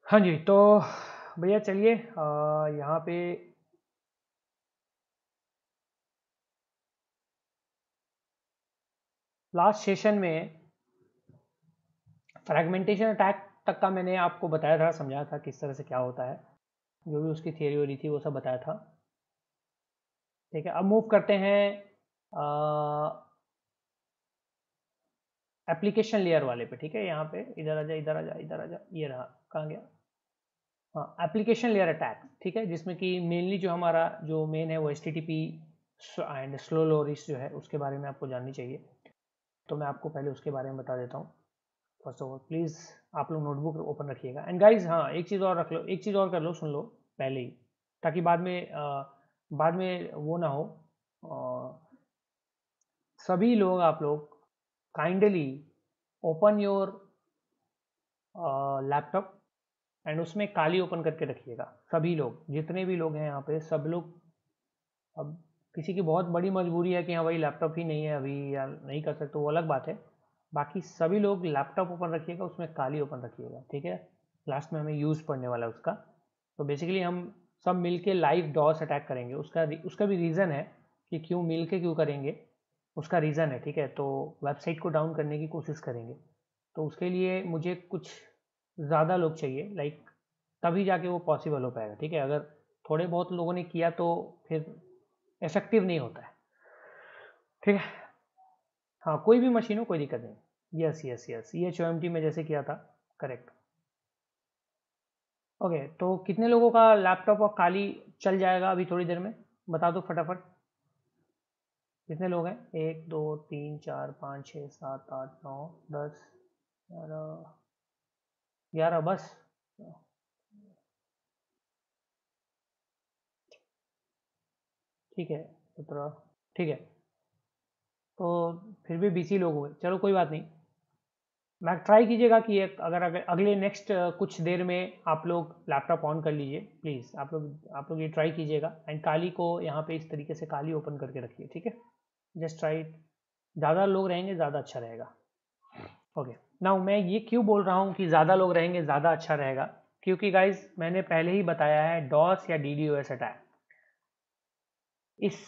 हाँ जी, तो भैया चलिए यहाँ पे लास्ट सेशन में फ्रैगमेंटेशन अटैक तक का मैंने आपको बताया था, समझाया था किस तरह से क्या होता है, जो भी उसकी थियरी हो रही थी वो सब बताया था। ठीक है, अब मूव करते हैं एप्लीकेशन लेयर वाले पे। ठीक है, यहाँ पे इधर आ जा, इधर आ जा, इधर आ जा, ये रहा, कहाँ गया? हाँ, एप्लीकेशन लेयर अटैक। ठीक है, जिसमें कि मेनली जो हमारा जो मेन है वो HTTP एंड स्लो लोरिश जो है उसके बारे में आपको जाननी चाहिए। तो मैं आपको पहले उसके बारे में बता देता हूँ। फर्स्ट ऑफ ऑल प्लीज़ आप लोग नोटबुक ओपन रखिएगा। एंड गाइज, हाँ, एक चीज़ और रख लो, एक चीज़ और कर लो, सुन लो पहले ही, ताकि बाद में वो ना हो। सभी लोग, आप लोग kindly open your laptop and उसमें काली ओपन करके रखिएगा। सभी लोग, जितने भी लोग हैं यहाँ पे, सब लोग। अब किसी की बहुत बड़ी मजबूरी है कि हाँ भाई लैपटॉप ही नहीं है अभी या नहीं कर सकते, वो अलग बात है। बाकी सभी लोग लैपटॉप ओपन रखिएगा, उसमें काली ओपन रखिएगा। ठीक है, लास्ट में हमें यूज़ पढ़ने वाला है उसका। तो बेसिकली हम सब मिलके लाइव डॉस अटैक करेंगे। उसका भी रीज़न है कि क्यों मिलके क्यों करेंगे, उसका रीज़न है। ठीक है, तो वेबसाइट को डाउन करने की कोशिश करेंगे। तो उसके लिए मुझे कुछ ज़्यादा लोग चाहिए, लाइक तभी जाके वो पॉसिबल हो पाएगा। ठीक है, अगर थोड़े बहुत लोगों ने किया तो फिर इफेक्टिव नहीं होता है। ठीक है, हाँ, कोई भी मशीन हो, कोई दिक्कत नहीं। यस यस यस, ये HOMT में जैसे किया था, करेक्ट। ओके, तो कितने लोगों का लैपटॉप और काली चल जाएगा अभी थोड़ी देर में, बता दो फटाफट। कितने लोग हैं? 1 2 3 4 5 6 7 8 9 10 11 11 बस। ठीक है, 17। ठीक है, तो फिर भी 20 ही लोग हुए, चलो कोई बात नहीं। मैं ट्राई कीजिएगा कि एक अगर अगले नेक्स्ट कुछ देर में आप लोग लैपटॉप ऑन कर लीजिए प्लीज़। आप लोग ये ट्राई कीजिएगा एंड काली को यहाँ पे इस तरीके से काली ओपन करके रखिए। ठीक है, जस्ट ट्राई। ज़्यादा लोग रहेंगे ज़्यादा अच्छा रहेगा। ओके, नाउ मैं ये क्यों बोल रहा हूँ कि ज़्यादा लोग रहेंगे ज़्यादा अच्छा रहेगा, क्योंकि गाइज मैंने पहले ही बताया है, डॉस या DDoS अटैक, इस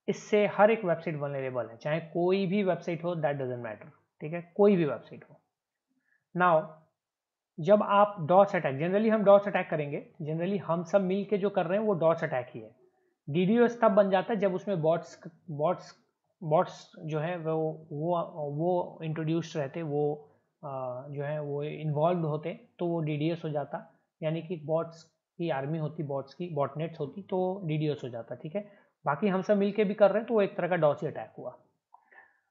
इससे हर एक वेबसाइट वल्नरेबल है, चाहे कोई भी वेबसाइट हो, दैट डजेंट मैटर। ठीक है, कोई भी वेबसाइट हो। नाउ जब आप डॉस अटैक, जनरली हम डॉस अटैक करेंगे, जनरली हम सब मिल के जो कर रहे हैं वो डॉस अटैक ही है। DDoS तब बन जाता है जब उसमें बॉट्स बॉट्स जो है वो इंट्रोड्यूस्ड रहते, वो जो है वो इन्वॉल्व होते, तो वो DDoS हो जाता। यानी कि बॉट्स की आर्मी होती, बॉट्स की बॉटनेट्स होती, तो DDoS हो जाता। ठीक है, बाकी हम सब मिलके भी कर रहे हैं तो वो एक तरह का डॉस ही अटैक हुआ।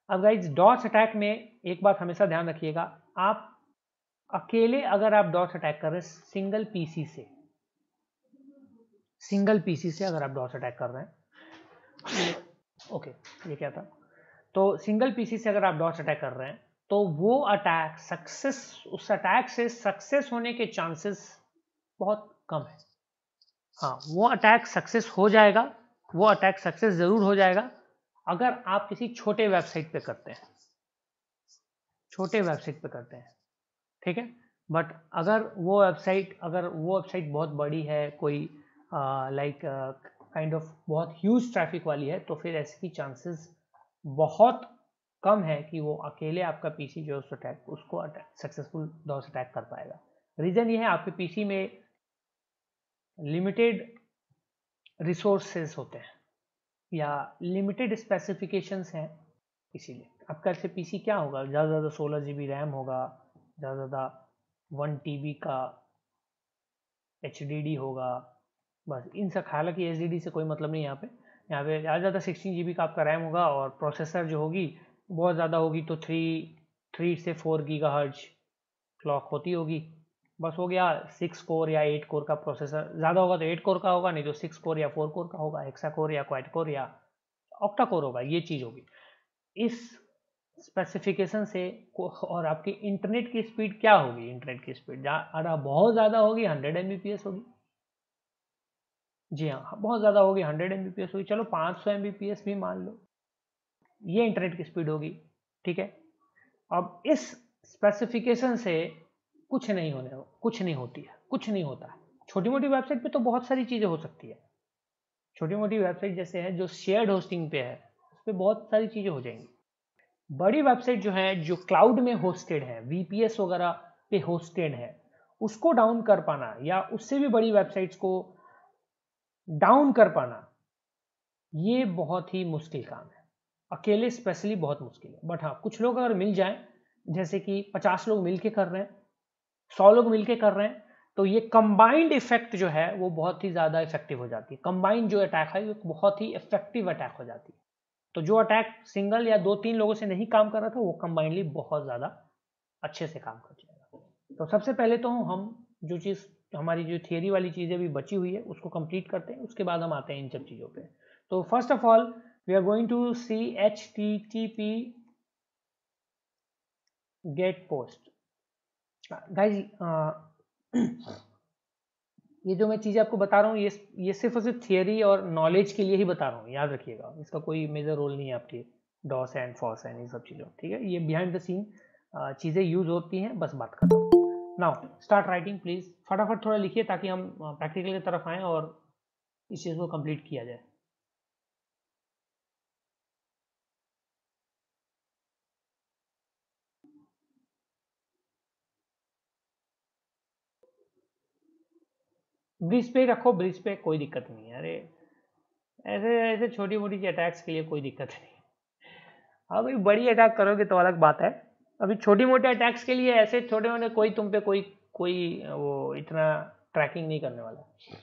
अब गाइज, डॉस अटैक में एक बात हमेशा ध्यान रखिएगा, आप अकेले अगर आप डॉस अटैक कर रहे हैं, सिंगल पीसी से अगर आप डॉस अटैक कर रहे हैं, ओके, ये क्या था? तो सिंगल पीसी से अगर आप डॉस अटैक कर रहे हैं तो वो अटैक उस अटैक से सक्सेस होने के चांसेस बहुत कम है। हाँ, वो अटैक सक्सेस हो जाएगा, वो अटैक सक्सेस जरूर हो जाएगा अगर आप किसी छोटे वेबसाइट पे करते हैं, ठीक है। बट अगर वो वेबसाइट बहुत बड़ी है, कोई लाइक काइंड ऑफ बहुत ह्यूज ट्रैफिक वाली है, तो फिर ऐसे की चांसेस बहुत कम है कि वो अकेले आपका पीसी जो है उसको सक्सेसफुल डॉस अटैक कर पाएगा। रीज़न ये है, आपके पीसी में लिमिटेड रिसोर्सेज होते हैं या लिमिटेड स्पेसिफिकेशंस हैं, इसीलिए आपका ऐसे पीसी क्या होगा, ज़्यादा से ज़्यादा 16 GB रैम होगा, ज़्यादा से ज़्यादा 1 TB का HDD होगा, बस इन सब। हालांकि HDD से कोई मतलब नहीं, यहाँ पे ज़्यादा से ज़्यादा 16 GB का आपका रैम होगा, और प्रोसेसर जो होगी बहुत ज़्यादा होगी तो 3 से 4 GHz क्लॉक होगी। बस हो गया। 6 कोर या 8 कोर का प्रोसेसर, ज़्यादा होगा तो 8 कोर का होगा, नहीं तो 6 कोर या 4 कोर का होगा, हेक्सा कोर या क्वाड कोर या ऑक्टा कोर होगा, ये चीज़ होगी। इस स्पेसिफिकेशन से और आपकी इंटरनेट की स्पीड क्या होगी, इंटरनेट की स्पीड बहुत ज़्यादा होगी, 100 Mbps होगी। जी हाँ, बहुत ज़्यादा होगी, 100 Mbps होगी, चलो 500 Mbps भी मान लो, ये इंटरनेट की स्पीड होगी। ठीक है, अब इस स्पेसिफिकेशन से कुछ नहीं होती है। कुछ नहीं होता है। छोटी मोटी वेबसाइट पे तो बहुत सारी चीज़ें हो सकती है। छोटी मोटी वेबसाइट जैसे है जो शेयर्ड होस्टिंग पे है, उस पर बहुत सारी चीज़ें हो जाएंगी। बड़ी वेबसाइट जो है, जो क्लाउड में होस्टेड है, VPS वगैरह पे होस्टेड है, उसको डाउन कर पाना या उससे भी बड़ी वेबसाइट्स को डाउन कर पाना, ये बहुत ही मुश्किल काम है। अकेले स्पेशली बहुत मुश्किल है। बट हाँ, कुछ लोग अगर मिल जाएं, जैसे कि 50 लोग मिलके कर रहे हैं, 100 लोग मिलके कर रहे हैं, तो ये कंबाइंड इफेक्ट जो है वो बहुत ही ज़्यादा इफेक्टिव हो जाती है। कंबाइंड जो अटैक है वो बहुत ही इफेक्टिव अटैक हो जाती है। तो जो अटैक सिंगल या 2-3 लोगों से नहीं काम कर रहा था, वो कंबाइंडली बहुत ज़्यादा अच्छे से काम कर जाएगा। तो सबसे पहले तो हम जो चीज़, हमारी जो थियरी वाली चीज़ें भी बची हुई है उसको कंप्लीट करते हैं, उसके बाद हम आते हैं इन सब चीज़ों पे। तो first of all we are going to see HTTP get post. Guys, ये जो मैं चीज़ें आपको बता रहा हूँ, ये सिर्फ और सिर्फ थियरी और नॉलेज के लिए ही बता रहा हूँ, याद रखिएगा। इसका कोई मेजर रोल नहीं है आपकी डॉस एंड फॉस एंड इन सब चीज़ों, ठीक है। ये बिहाइंड द सीन चीज़ें यूज होती हैं, बस बात करता हूँ। नाउ स्टार्ट राइटिंग प्लीज, फटाफट थोड़ा लिखिए ताकि हम प्रैक्टिकल की तरफ आएँ और इस चीज़ को कंप्लीट किया जाए। ब्रिज पे रखो, ब्रिज पे कोई दिक्कत नहीं है। अरे ऐसे ऐसे छोटी मोटी अटैक्स के लिए कोई दिक्कत नहीं। हाँ भाई, बड़ी अटैक करोगे तो अलग बात है। अभी छोटी मोटे अटैक्स के लिए ऐसे छोटे मोटे कोई तुम पे कोई कोई वो इतना ट्रैकिंग नहीं करने वाला।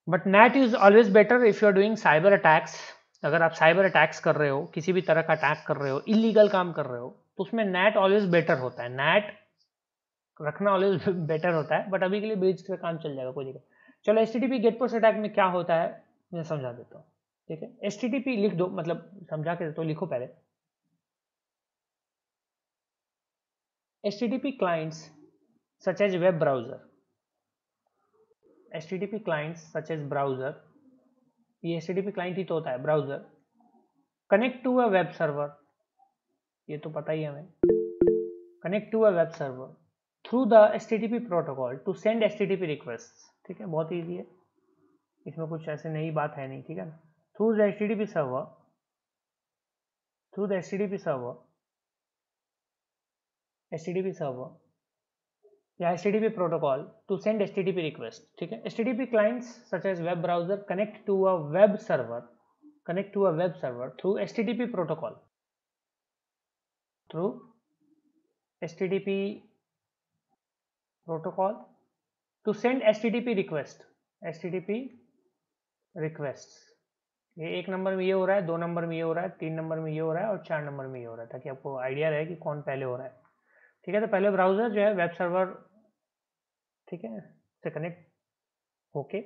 But net is always better if you are doing cyber attacks. अगर आप साइबर अटैक्स कर रहे हो, किसी भी तरह का अटैक कर रहे हो, इलीगल काम कर रहे हो, तो उसमें नेट ऑलवेज बेटर होता है। नेट रखना ऑलवेज बेटर होता है। बट अभी के लिए ब्रिज पे काम चल जाएगा, कोई दिक्कत। चलो HTTP गेट पोस्ट अटैक में क्या होता है मैं समझा देता हूँ, ठीक है। HTTP लिख दो, मतलब समझा के तो लिखो पहले। HTTP clients such as web browser, HTTP clients such as browser, ये HTTP client ही तो होता है, browser connect to a web server, ये तो पता ही है हमें, connect to a web server through the HTTP protocol to send HTTP request, ठीक है। बहुत ईजी है, इसमें कुछ ऐसे नई बात है नहीं, ठीक है ना। Through the HTTP server, through the HTTP server, HTTP server या HTTP protocol to send HTTP request, ठीक है। HTTP clients such as web browser connect to a web server, connect to a web server through HTTP protocol, through HTTP protocol to send HTTP request, HTTP requests। ये 1 number में ये हो रहा है, 2 number में ये हो रहा है, 3 नंबर में ये हो रहा है और 4 नंबर में ये हो रहा है, ताकि आपको आइडिया रहे कि कौन पहले हो रहा है, ठीक है। तो पहले ब्राउजर जो है वेब सर्वर, ठीक है, से कनेक्ट होके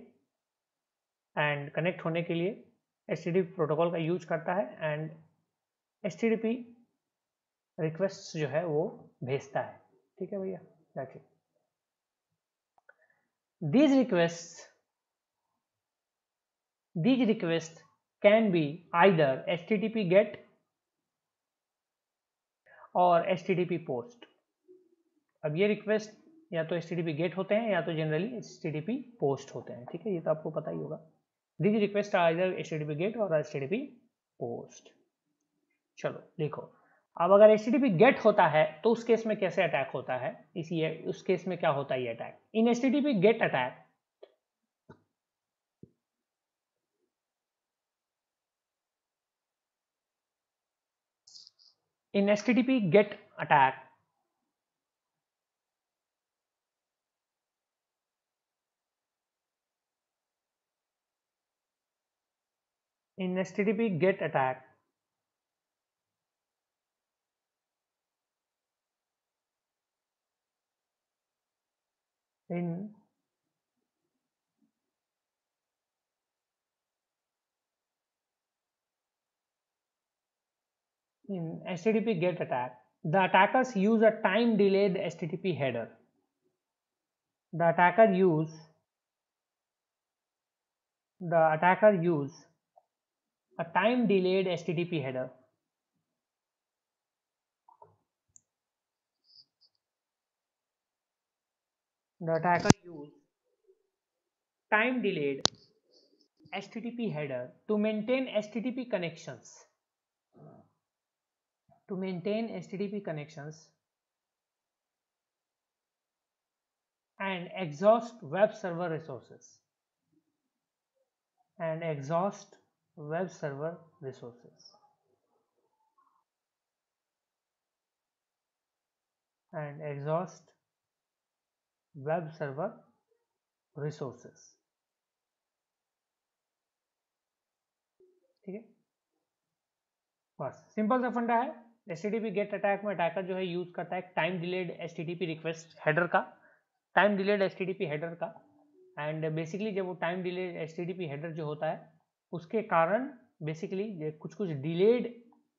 एंड कनेक्ट होने के लिए HTTP प्रोटोकॉल का यूज करता है एंड HTTP रिक्वेस्ट जो है वो भेजता है, ठीक है भैया। That's it. these requests can be either HTTP get और HTTP post। अब ये रिक्वेस्ट या तो HTTP get होते हैं या तो जनरली HTTP post होते हैं, ठीक है। ये तो आपको पता ही होगा। these requests are either HTTP get और HTTP post। चलो देखो, अब अगर HTTP गेट होता है तो उस केस में कैसे अटैक होता है, इसी उस केस में क्या होता है ये attack. In HTTP get attack, in HTTP get attack in HTTP get attack in HTTP get attack, the attackers use a time delayed HTTP header. The attacker use a time delayed HTTP header. the attacker use time delayed HTTP header to maintain HTTP connections. To maintain HTTP connections and exhaust web server resources. And exhaust web server resources. And exhaust web server resources. ठीक है, बस simple सा फंडा है। HTTP get attack में attacker जो है use करता है time delayed HTTP request header का, टाइम डिलेड HTTP हेडर का। एंड बेसिकली जब वो टाइम डिलेड HTTP हेडर जो होता है उसके कारण बेसिकली कुछ डिलेड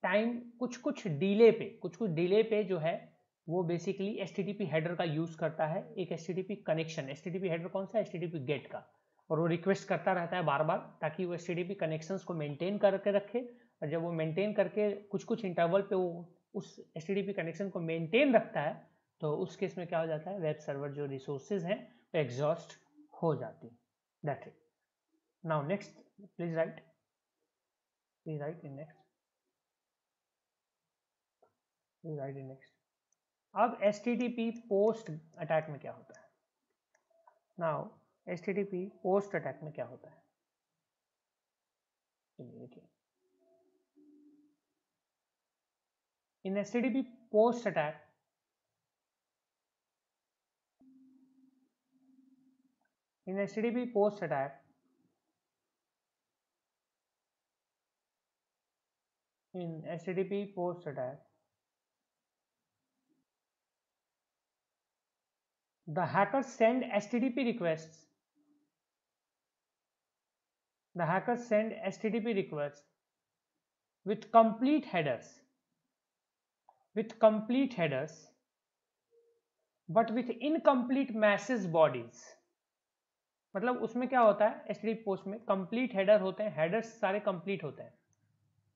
टाइम, कुछ डिले पे जो है वो बेसिकली HTTP हेडर का यूज करता है। एक HTTP कनेक्शन, HTTP हेडर कौन सा, HTTP गेट का, और वो रिक्वेस्ट करता रहता है बार बार ताकि वो HTTP कनेक्शंस को मेंटेन करके रखे। और जब वो मेंटेन करके कुछ इंटरवल पे वो उस HTTP कनेक्शन को मेंटेन रखता है तो उस केस में क्या हो जाता है, वेब सर्वर जो रिसोर्सेज हैं वो एग्जॉस्ट हो जाती है। That it. Now next please right in next. अब HTTP पोस्ट अटैक में क्या होता है। नाउ HTTP पोस्ट अटैक में क्या होता है, देखिए इन HTTP post attack, in HTTP post attack, the hackers send HTTP requests. The hackers send HTTP requests with complete headers, but with incomplete message bodies. मतलब उसमें क्या होता है, HTTP पोस्ट में कंप्लीट हेडर होते हैं, हेडर्स सारे कंप्लीट होते हैं,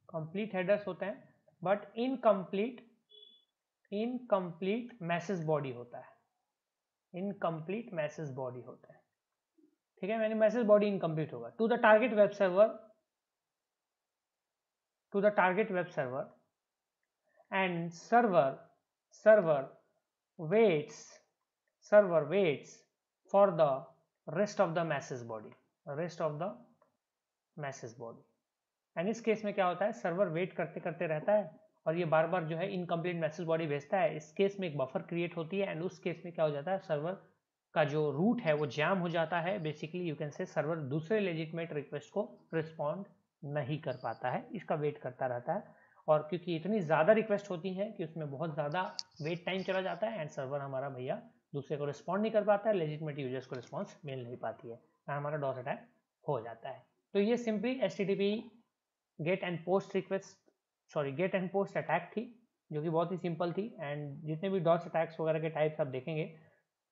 कंप्लीट हेडर्स होते हैं, बट इनकम्प्लीट मैसेज बॉडी होता है, इनकम्प्लीट मैसेज बॉडी होता है। ठीक है, मैंने मैसेज बॉडी इनकम्प्लीट होगा। To the target web server and server waits for the rest of the message body, and इस केस में क्या होता है, सर्वर वेट करते रहता है और ये बार बार जो है इनकम्प्लीट मैसेज बॉडी भेजता है। इस केस में एक बफर क्रिएट होती है एंड उस केस में क्या हो जाता है, सर्वर का जो रूट है वो जैम हो जाता है। Basically you can say server दूसरे लेजिटमेट रिक्वेस्ट को रिस्पॉन्ड नहीं कर पाता है, इसका वेट करता रहता है। और क्योंकि इतनी ज़्यादा रिक्वेस्ट होती है कि उसमें बहुत ज़्यादा वेट टाइम चला जाता है एंड सर्वर हमारा भैया दूसरे को रिस्पॉन्ड नहीं कर पाता है, लेजिटमेट यूजर्स को रिस्पॉन्स मिल नहीं पाती है, हमारा डॉस अटैक हो जाता है। तो ये simply HTTP get and post attack थी, जो कि बहुत ही सिंपल थी। एंड जितने भी डॉस अटैक्स वगैरह के टाइप्स आप देखेंगे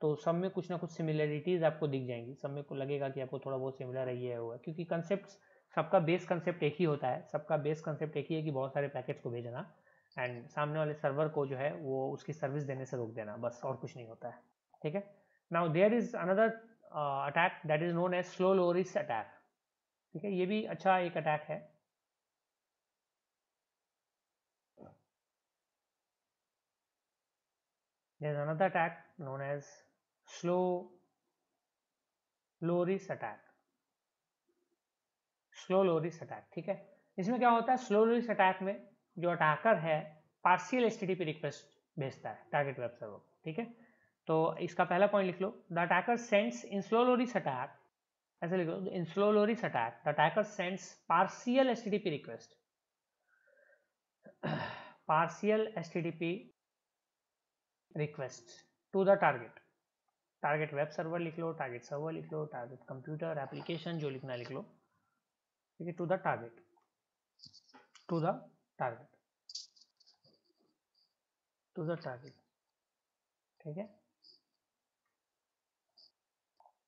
तो सब में कुछ ना कुछ सिमिलरिटीज़ आपको दिख जाएंगी, सब में को लगेगा कि आपको थोड़ा बहुत सिमिलर है ये हुआ, क्योंकि कंसेप्ट सबका बेस कंसेप्ट एक ही होता है, सबका बेस कंसेप्ट एक ही है कि बहुत सारे पैकेट्स को भेजना एंड सामने वाले सर्वर को जो है वो उसकी सर्विस देने से रोक देना, बस और कुछ नहीं होता है। ठीक है, now there is another attack that is known as slow loris attack. ठीक है, ये भी अच्छा एक अटैक है। There is another attack known as slow loris attack. ठीक है, इसमें क्या होता है, स्लो लोरिस अटैक में जो अटैकर है पार्शियल HTTP रिक्वेस्ट भेजता है टारगेट वेब सर्वर को। ठीक है, तो इसका पहला पॉइंट लिख लो, the attacker sends in slow loris attack, ऐसे लिख लो, in slow loris attack the attacker sends partial HTTP request, partial HTTP request to the target web server लिख लो, टारगेट सर्वर लिख लो, टारगेट कंप्यूटर एप्लीकेशन जो लिखना लिख लो। ठीक है, टू द टारगेट ठीक है।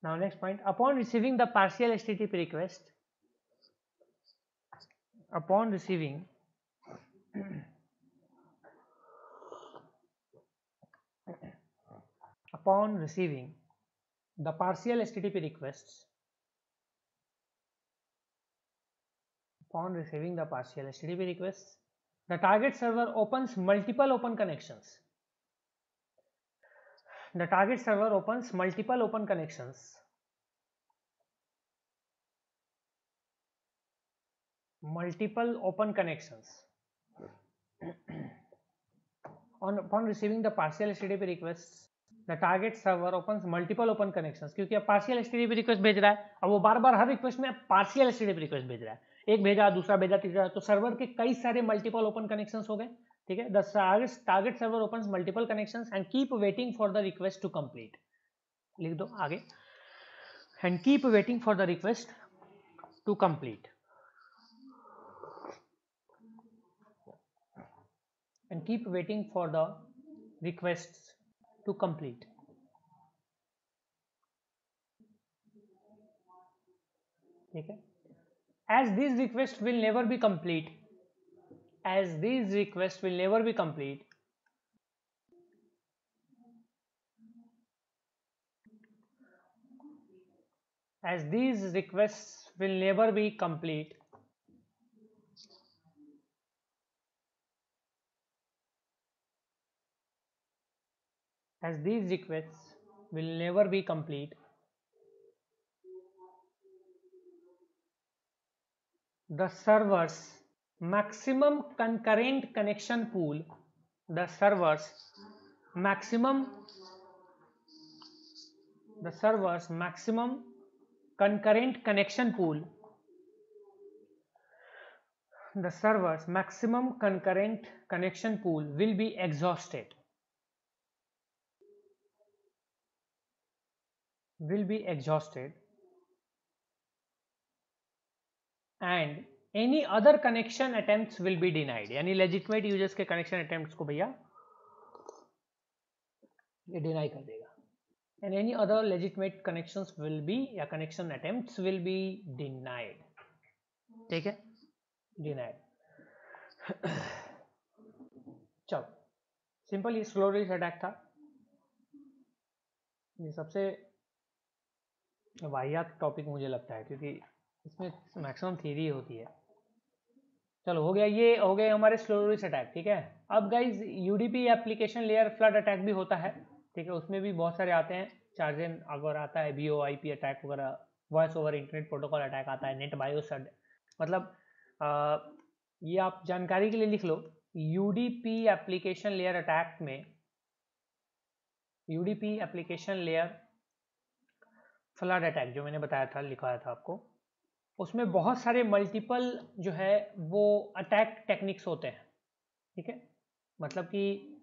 Now next point, upon receiving the partial HTTP request, upon receiving the partial HTTP requests, upon receiving the partial HTTP requests, the target server opens multiple open connections. The target server opens multiple open connections. Multiple open connections. Upon receiving the partial HTTP requests, the target server opens multiple open connections. क्योंकि अब partial HTTP request भेज रहा है, अब वो बार बार हर request में partial HTTP request भेज रहा है, एक भेजा दूसरा भेजा तीसरा, तो सर्वर के कई सारे मल्टीपल ओपन कनेक्शंस हो गए, ठीक है. The target server opens multiple connections and keep waiting for the request to complete. लिख दो आगे, and keep waiting for the request to complete. And keep waiting for the requests to complete. ठीक है. As these requests will never be complete, as these requests will never be complete, as these requests will never be complete, as these requests will never be complete, the server's maximum concurrent connection pool, the server's maximum concurrent connection pool, the server's maximum concurrent connection pool will be exhausted. Will be exhausted, and any other connection attempts will be denied. यानी legitimate users के connection attempts को भैया ये deny कर देगा. And any other legitimate connections will be या connection attempts will be denied. ठीक है, denied. चलो, सिंपल ये स्लो रिलीज अटैक था. ये सबसे वाहियात टॉपिक मुझे लगता है, क्योंकि इसमें मैक्सिमम थ्योरी होती है. चलो हो गया, ये हो गए हमारे स्लो रिलीज अटैक. ठीक है, अब guys UDP application layer flood attack भी होता है. ठीक है, उसमें भी बहुत सारे आते हैं. चार्जन अगर आता है, VoIP अटैक वगैरह, voice over internet protocol attack आता है, नेट बायोस, मतलब ये आप जानकारी के लिए लिख लो. यूडीपी एप्लीकेशन लेयर अटैक में, UDP application layer flood attack जो मैंने बताया था, लिखाया था आपको, उसमें बहुत सारे मल्टीपल जो है वो अटैक टेक्निक्स होते हैं. ठीक है, मतलब कि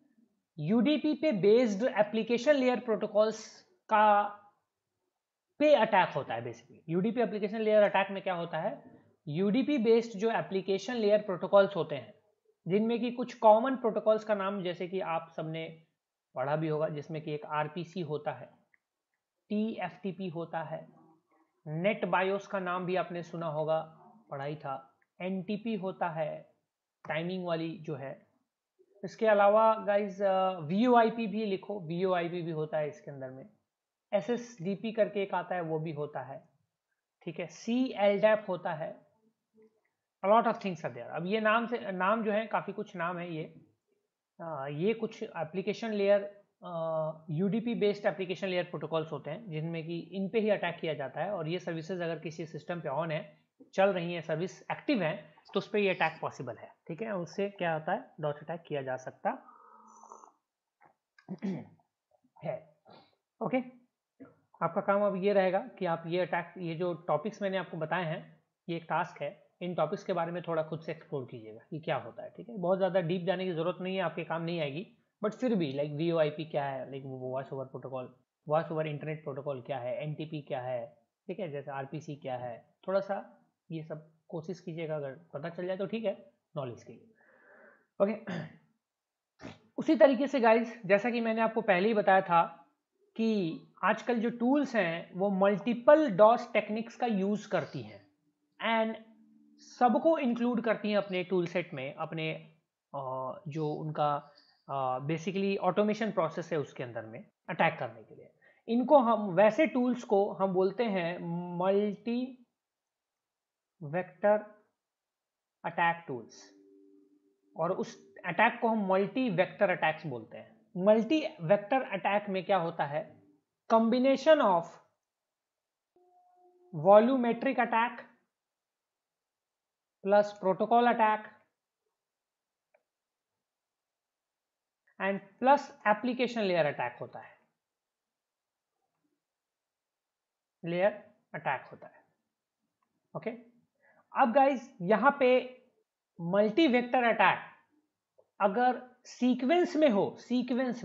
यूडीपी पे बेस्ड एप्लीकेशन लेयर प्रोटोकॉल्स का पे अटैक होता है. Basically UDP application layer attack में क्या होता है, यूडीपी बेस्ड जो एप्लीकेशन लेयर प्रोटोकॉल्स होते हैं, जिनमें कि कुछ कॉमन प्रोटोकॉल्स का नाम जैसे कि आप सबने पढ़ा भी होगा, जिसमें कि एक आरपीसी होता है, टीएफटीपी होता है, नेट बायोस का नाम भी आपने सुना होगा, पढ़ाई था, एनटीपी होता है, टाइमिंग वाली जो है. इसके अलावा गाइज वीओआईपी भी लिखो, वीओआईपी भी होता है इसके अंदर में. एसएसडीपी करके एक आता है, वो भी होता है. ठीक है, सीएलडैप होता है. A lot of things are there. अब ये नाम जो है काफ़ी कुछ नाम है. ये कुछ application layer UDP based application layer protocols होते हैं, जिनमें कि इन पे ही अटैक किया जाता है. और ये सर्विसेज अगर किसी सिस्टम पे ऑन है, चल रही है, सर्विस एक्टिव है, तो उस पर ये अटैक पॉसिबल है. ठीक है, उससे क्या होता है, डॉट अटैक किया जा सकता है. ओके, आपका काम अब ये रहेगा कि आप ये अटैक, ये जो टॉपिक्स मैंने आपको बताए हैं, ये एक टास्क है, इन टॉपिक्स के बारे में थोड़ा खुद से एक्सप्लोर कीजिएगा कि क्या होता है. ठीक है, बहुत ज़्यादा डीप जाने की जरूरत नहीं है, आपके काम नहीं आएगी, बट फिर भी लाइक वीओआईपी क्या है, like voice over protocol, voice over internet protocol क्या है, एनटीपी क्या है, ठीक है, जैसे आरपीसी क्या है, थोड़ा सा ये सब कोशिश कीजिएगा. अगर पता चल जाए तो ठीक है, नॉलेज के लिए. ओके, उसी तरीके से गाइज, जैसा कि मैंने आपको पहले ही बताया था कि आजकल जो टूल्स हैं वो मल्टीपल डॉस टेक्निक्स का यूज करती हैं, एंड सबको इंक्लूड करती हैं अपने टूल सेट में, अपने जो उनका बेसिकली ऑटोमेशन प्रोसेस है उसके अंदर में अटैक करने के लिए. इनको हम वैसे टूल्स को हम बोलते हैं मल्टी वेक्टर अटैक टूल्स, और उस अटैक को हम मल्टी वेक्टर अटैक्स बोलते हैं। मल्टी वेक्टर अटैक में क्या होता है, combination of volumetric attack plus protocol attack and plus application layer attack होता है, लेयर अटैक होता है। ओके, अब गाइज यहां पे मल्टी वेक्टर अटैक अगर सीक्वेंस में हो, सीक्वेंस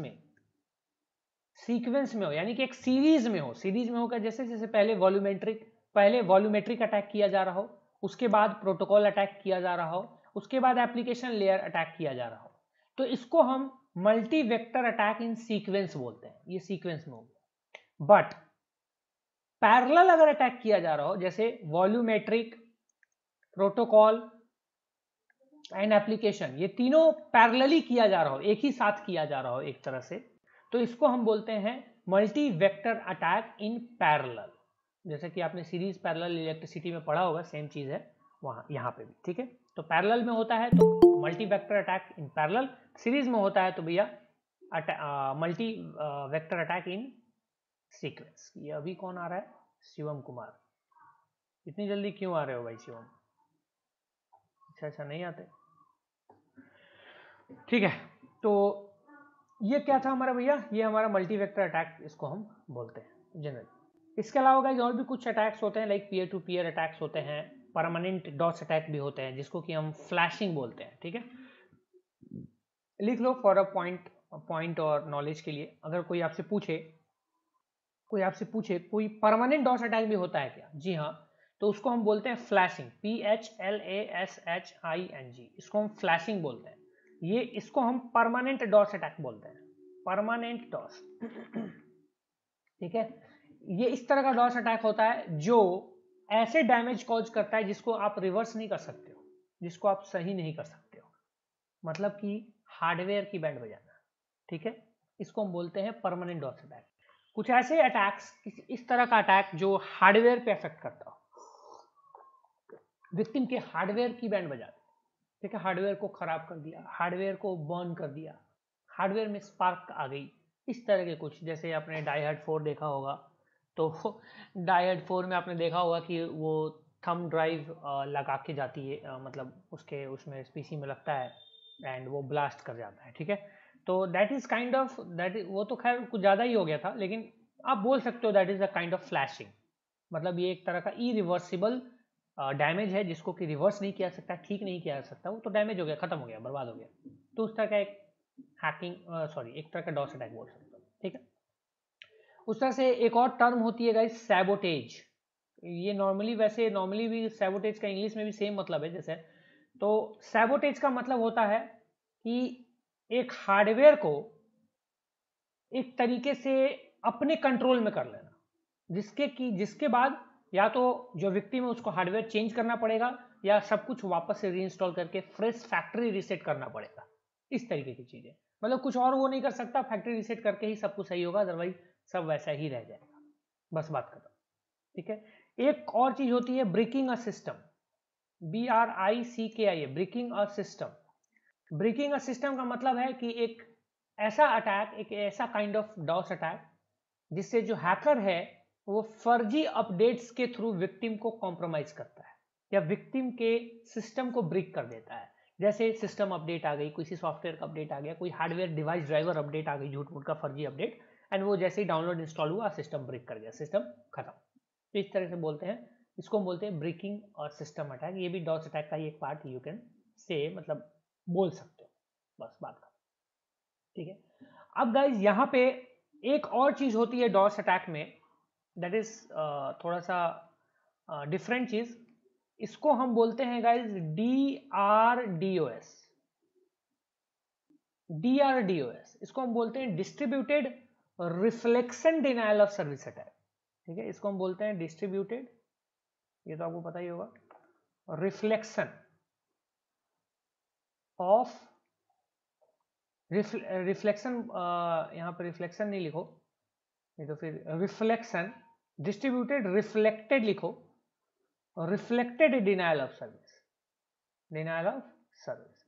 में हो यानी कि एक सीरीज में हो, सीरीज में होकर जैसे जैसे पहले वॉल्यूमेट्रिक अटैक किया जा रहा हो, उसके बाद प्रोटोकॉल अटैक किया जा रहा हो, उसके बाद एप्लीकेशन लेयर अटैक किया जा रहा हो, तो इसको हम multi vector attack in sequence बोलते हैं। ये सीक्वेंस में हो गया। बट पैरेलल अगर अटैक किया जा रहा हो, जैसे वॉल्यूमेट्रिक, प्रोटोकॉल एंड एप्लीकेशन, ये तीनों पैरेलली किया जा रहा हो, एक ही साथ किया जा रहा हो एक तरह से, तो इसको हम बोलते हैं multi vector attack in parallel. जैसे कि आपने सीरीज पैरेलल इलेक्ट्रिसिटी में पढ़ा होगा, सेम चीज है वहां यहाँ पे भी। ठीक है, तो पैरेलल में होता है तो multi vector attack in parallel, series में होता है तो भैया multi vector attack in sequence. ये अभी कौन आ रहा है, शिवम कुमार, इतनी जल्दी क्यों आ रहे हो भाई शिवम? अच्छा नहीं आते, ठीक है। तो ये क्या था हमारा भैया, ये हमारा मल्टी वेक्टर अटैक इसको हम बोलते हैं जनरली। इसके अलावा गाइस और भी कुछ अटैक्स होते हैं, like peer to peer attacks होते हैं, परमानेंट डॉट्स अटैक भी होते हैं जिसको कि हम फ्लैशिंग बोलते हैं। ठीक है, लिख लो फॉर अ पॉइंट और नॉलेज के लिए। अगर कोई आपसे पूछे कोई परमानेंट डॉट्स अटैक भी होता है क्या, जी हाँ, तो उसको हम बोलते हैं फ्लैशिंग, PHLASHING, इसको हम फ्लैशिंग बोलते हैं। ये इसको हम परमानेंट डॉट्स अटैक बोलते हैं, परमानेंट डॉट्स। ठीक है, ये इस तरह का डॉट्स अटैक होता है जो ऐसे डैमेज कॉज करता है जिसको आप रिवर्स नहीं कर सकते हो, जिसको आप सही नहीं कर सकते हो, मतलब कि हार्डवेयर की बैंड बजाना। ठीक है, इसको हम बोलते हैं परमानेंट डॉट्स अटैक। कुछ ऐसे अटैक्स, इस तरह का अटैक जो हार्डवेयर पे अफेक्ट करता हो, विक्टिम के हार्डवेयर की बैंड बजा दी। ठीक है, हार्डवेयर को खराब कर दिया, हार्डवेयर को बर्न कर दिया, हार्डवेयर में स्पार्क आ गई, इस तरह के कुछ। जैसे आपने डाई हार्ड 4 देखा होगा, तो डाई हार्ड 4 में आपने देखा होगा कि वो थंब ड्राइव लगा के जाती है, मतलब उसमें पीसी में लगता है एंड वो ब्लास्ट कर जाता है। ठीक है, तो दैट इज काइंड ऑफ वो तो खैर कुछ ज़्यादा ही हो गया था, लेकिन आप बोल सकते हो that is a kind of flashing. मतलब ये एक तरह का इरिवर्सिबल डैमेज है जिसको कि रिवर्स नहीं किया सकता, ठीक नहीं किया जा सकता, वो तो डैमेज हो गया, खत्म हो गया, बर्बाद हो गया। तो उस तरह का एक एक तरह का डॉस अटैक बोल सकते हो। ठीक है, उस तरह से एक और टर्म होती है गाइस, सैबोटेज। ये नॉर्मली भी सैबोटेज का इंग्लिश में भी सेम मतलब है जैसे। तो सैबोटेज का मतलब होता है कि एक हार्डवेयर को एक तरीके से अपने कंट्रोल में कर लेना, जिसके बाद या तो जो विक्टिम है उसको हार्डवेयर चेंज करना पड़ेगा, या सब कुछ वापस से रीइंस्टॉल करके फ्रेश फैक्ट्री रीसेट करना पड़ेगा। इस तरीके की चीजें, मतलब कुछ और वो नहीं कर सकता, फैक्ट्री रीसेट करके ही सब कुछ सही होगा, अदरवाइज सब वैसा ही रह जाएगा, बस बात खत्म। ठीक है, एक और चीज होती है breaking a system, BRICKI, breaking a system. Breaking a system का मतलब है कि एक ऐसा काइंड ऑफ डॉस अटैक जिससे जो हैकर है वो फर्जी अपडेट्स के थ्रू विक्टिम को कॉम्प्रोमाइज करता है या विक्टिम के सिस्टम को ब्रेक कर देता है। जैसे सिस्टम अपडेट आ गई, किसी सॉफ्टवेयर का अपडेट आ गया, कोई हार्डवेयर डिवाइस ड्राइवर अपडेट आ गई, झूठ मूठ का फर्जी अपडेट, एंड वो जैसे ही डाउनलोड इंस्टॉल हुआ सिस्टम ब्रेक कर गया, सिस्टम खत्म। तो इस तरह से बोलते हैं, इसको बोलते हैं ब्रेकिंग और सिस्टम अटैक। ये भी डॉस अटैक का ही एक पार्ट यू कैन से, मतलब बोल सकते हो, बस बात खत्म। ठीक है, अब गाइज यहाँ पे एक और चीज होती है डॉस अटैक में, दैट इज थोड़ा सा डिफरेंट चीज। इसको हम बोलते हैं गाइज DRDOS। DRDOS इसको हम बोलते हैं distributed reflection denial of service attack. ठीक है, इसको हम बोलते हैं डिस्ट्रीब्यूटेड, ये तो आपको पता ही होगा, रिफ्लेक्शन ऑफ रिफ्लेक्शन, यहाँ पर रिफ्लेक्शन नहीं लिखो, नहीं तो फिर रिफ्लेक्शन, डिस्ट्रीब्यूटेड रिफ्लेक्टेड लिखो, reflected denial of service, denial of service,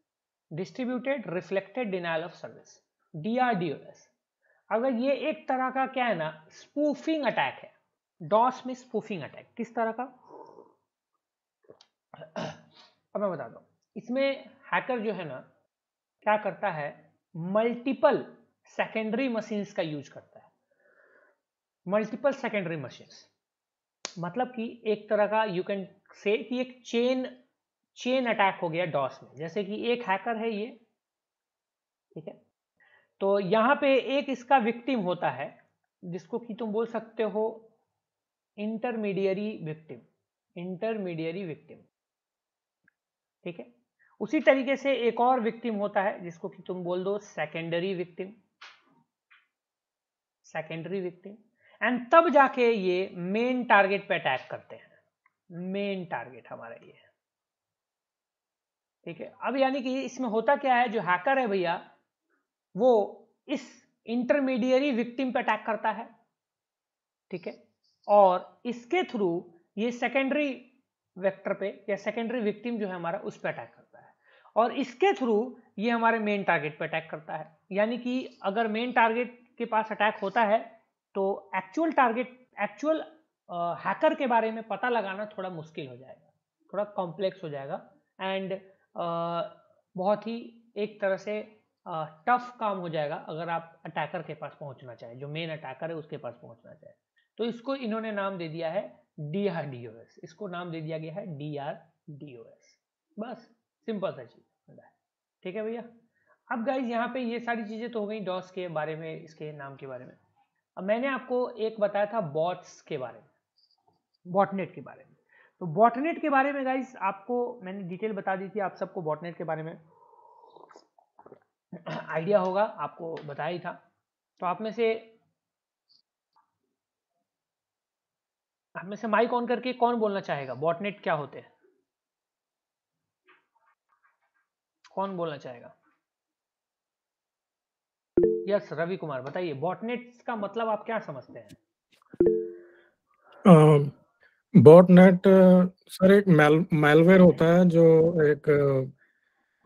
distributed reflected denial of service, DRDOS। अगर ये एक तरह का क्या है ना, स्पूफिंग अटैक है। डॉस में स्पूफिंग अटैक किस तरह का, अब मैं बताता हूं। इसमें हैकर जो है ना क्या करता है, मल्टीपल सेकेंडरी मशीन्स का यूज करता है। मल्टीपल सेकेंडरी मशीन्स मतलब कि एक तरह का यू कैन से कि एक चेन अटैक हो गया डॉस में। जैसे कि एक हैकर है ये, ठीक है, तो यहां पे एक इसका विक्टिम होता है जिसको कि तुम बोल सकते हो इंटरमीडियरी विक्टिम, इंटरमीडियरी विक्टिम, ठीक है। उसी तरीके से एक और विक्टिम होता है जिसको कि तुम बोल दो secondary victim, secondary victim. And तब जाके ये मेन टारगेट पे अटैक करते हैं। मेन टारगेट हमारा ये है, ठीक है। अब यानी कि इसमें होता क्या है, जो हैकर है भैया वो इस इंटरमीडियरी विक्टिम पे अटैक करता है, ठीक है, और इसके थ्रू ये सेकेंडरी वेक्टर पे या सेकेंडरी विक्टिम जो है हमारा उस पे अटैक करता है, और इसके थ्रू ये हमारे मेन टारगेट पे अटैक करता है। यानी कि अगर मेन टारगेट के पास अटैक होता है तो एक्चुअल टारगेट, एक्चुअल हैकर के बारे में पता लगाना थोड़ा मुश्किल हो जाएगा, थोड़ा कॉम्प्लेक्स हो जाएगा, एंड बहुत ही एक तरह से टफ काम हो जाएगा अगर आप अटैकर के पास पहुंचना चाहे, जो मेन अटैकर है उसके पास पहुंचना चाहे। तो इसको इन्होंने नाम दे दिया है DRDOS, इसको नाम दे दिया गया है DRDOS। बस सिंपल सा चीज, ठीक है भैया। अब गाइज यहाँ पे ये सारी चीजें तो हो गई डॉस के बारे में, इसके नाम के बारे में। अब मैंने आपको एक बताया था बॉट्स के बारे में, बॉटनेट के बारे में। तो बॉटनेट के बारे में गाइज आपको मैंने डिटेल बता दी थी, आप सबको बॉटनेट के बारे में आइडिया होगा, आपको बताया ही था। तो आप में से माइक ऑन करके कौन बोलना चाहेगा बॉटनेट क्या होते हैं, कौन बोलना चाहेगा? यस रवि कुमार बताइए, बॉटनेट का मतलब आप क्या समझते हैं? बॉटनेट सर एक मैलवेयर होता है जो एक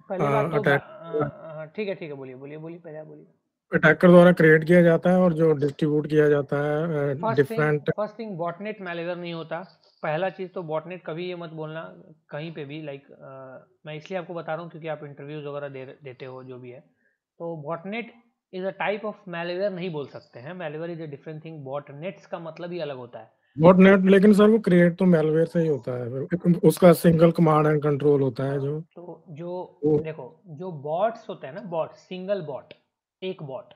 पहले बात तो अटैक ठीक है बोलिए बोलिए बोलिए, पहले आप बोलिए। अटैकर द्वारा क्रिएट किया जाता है और जो डिस्ट्रीब्यूट किया जाता है different. First thing botnet malware नहीं होता। पहला चीज तो बॉटनेट कभी ये मत बोलना कहीं पे भी, लाइक मैं इसलिए आपको बता रहा हूँ क्योंकि आप इंटरव्यूज वगैरह देते हो जो भी है। तो botnet is a type of malware नहीं बोल सकते हैं, malware is a different thing, botnets का मतलब ही अलग होता है। बॉटनेट लेकिन सर वो क्रिएट तो मैलवेयर से ही होता है, फिर उसका सिंगल कमांड एंड कंट्रोल होता है जो तो जो वो देखो जो बॉट्स होते हैं ना, बॉट सिंगल बॉट, एक बॉट,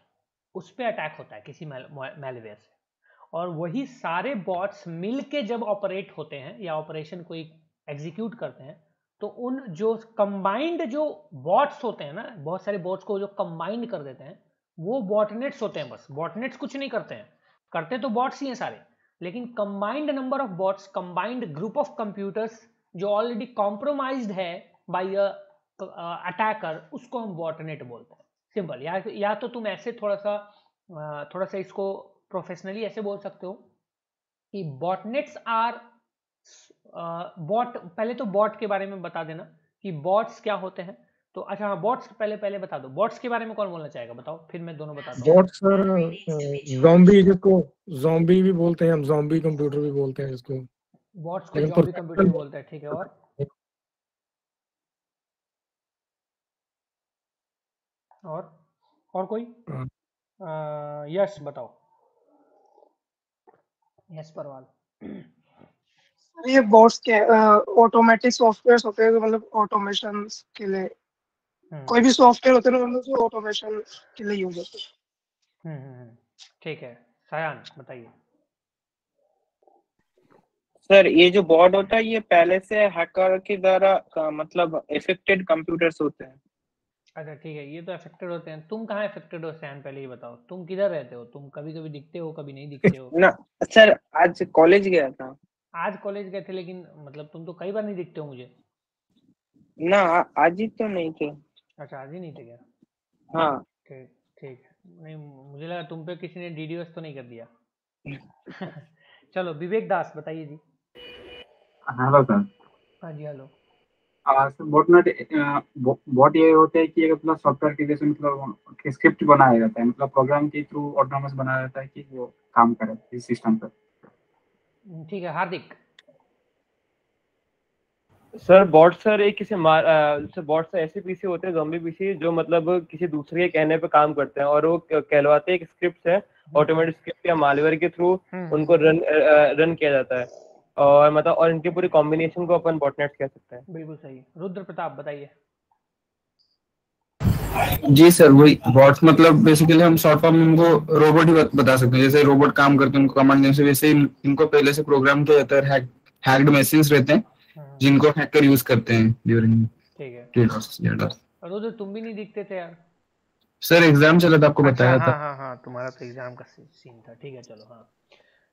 उस पर अटैक होता है किसी मैलवेयर से, और वही सारे बॉट्स मिलके जब ऑपरेट होते हैं या ऑपरेशन कोई एग्जीक्यूट करते हैं तो उन जो कंबाइंड जो बॉट्स होते हैं ना, बहुत सारे बॉट्स को जो कंबाइंड कर देते हैं वो बॉटनेट्स होते हैं। बस बॉटनेट्स कुछ नहीं करते हैं, करते तो बॉट्स ही हैं सारे, लेकिन combined number of bots, combined group of computers जो ऑलरेडी कॉम्प्रोमाइज्ड है बाय अटैकर, उसको हम बॉटनेट बोलते हैं। सिंपल, या तो तुम ऐसे थोड़ा सा इसको प्रोफेशनली ऐसे बोल सकते हो कि बॉटनेट्स आर बॉट। पहले तो बॉट के बारे में बता देना कि बॉट्स क्या होते हैं। तो अच्छा हाँ, बॉट्स पहले बता दो, बॉट्स के बारे में कौन बोलना चाहेगा बताओ, फिर मैं दोनों बताता हूँ। बॉट सर ज़ॉम्बी, जिसको ज़ॉम्बी भी बोलते हैं, हम ज़ॉम्बी कंप्यूटर भी बोलते हैं इसको, बॉट्स को लेकिन जॉम्बी कंप्यूटर भी बोलते हैं, ठीक है। और कोई यश बताओ, यश परवाल। ये बॉट्स के ऑटोमेटिक सॉफ्टवेयर होते हैं, मतलब ऑटोमेशन के लिए कोई भी सॉफ्टवेयर होते हैं ना, मतलब जो ऑटोमेशन के लिए यूज होते हैं। ठीक है, सयान बताइए। सर ये जो बॉट होता है ये पहले से हैकर के द्वारा मतलब इफेक्टेड कंप्यूटर्स होते हैं। अच्छा ठीक है, ये तो अफेक्टेड होते हैं। तुम कहाँ अफेक्टेड हो सैन, पहले ये बताओ, तुम किधर रहते हो? तुम कभी कभी दिखते हो कभी नहीं दिखते हो। ना सर, आज कॉलेज गया था। आज कॉलेज गए थे, लेकिन मतलब तुम तो कई बार नहीं दिखते हो मुझे। ना आज ही तो नहीं थे। अच्छा आज ही नहीं थे क्या? हाँ ठीक ठीक है, नहीं मुझे लगा तुम पे किसी ने DDoS तो नहीं कर दिया। चलो विवेक दास बताइए जी। Hello sir. हाँ जी हेलो। सर बॉट ये होते हैं कि एक मतलब सॉफ्टवेयर के जैसे मतलब स्क्रिप्ट बनाया जाता है, मतलब प्रोग्राम के थ्रू ऑटोनमस बनाया जाता है कि वो काम करे इस सिस्टम पर। ठीक है हार्दिक। सर बॉट सर एक किसी सर बॉट सर ऐसे पीसी होते हैं, ज़ॉम्बी पीसी, जो मतलब किसी दूसरे के कहने पे काम करते हैं, और वो कहलवाते हैं एक स्क्रिप्ट है, ऑटोमेटिक स्क्रिप्ट या मालवेयर के थ्रू उनको रन किया जाता है, और मतलब और इनके पूरे कॉम्बिनेशन को अपन बॉटनेट कह सकते हैं। बिल्कुल सही। रुद्र प्रताप बताइए। जी सर, वही बॉट्स मतलब बेसिकली हम शॉर्ट फॉर्म में उनको रोबोट ही बता सकते हैं। जैसे रोबोट काम करते हैं उनको कमांड देने से, वैसे ही इनको पहले से प्रोग्राम किया जाता है। हैक्ड मशीन्स रहते हैं जिनको हैकर यूज करते हैं ड्यूरिंग ठीक है। DDoS या DOS। रुद्र तुम भी नहीं दिखते थे यार। सर एग्जाम चला था, आपको अच्छा बताया हाँ था। हाँ हाँ तुम्हारा तो एग्जाम का सीन था। ठीक है चलो हाँ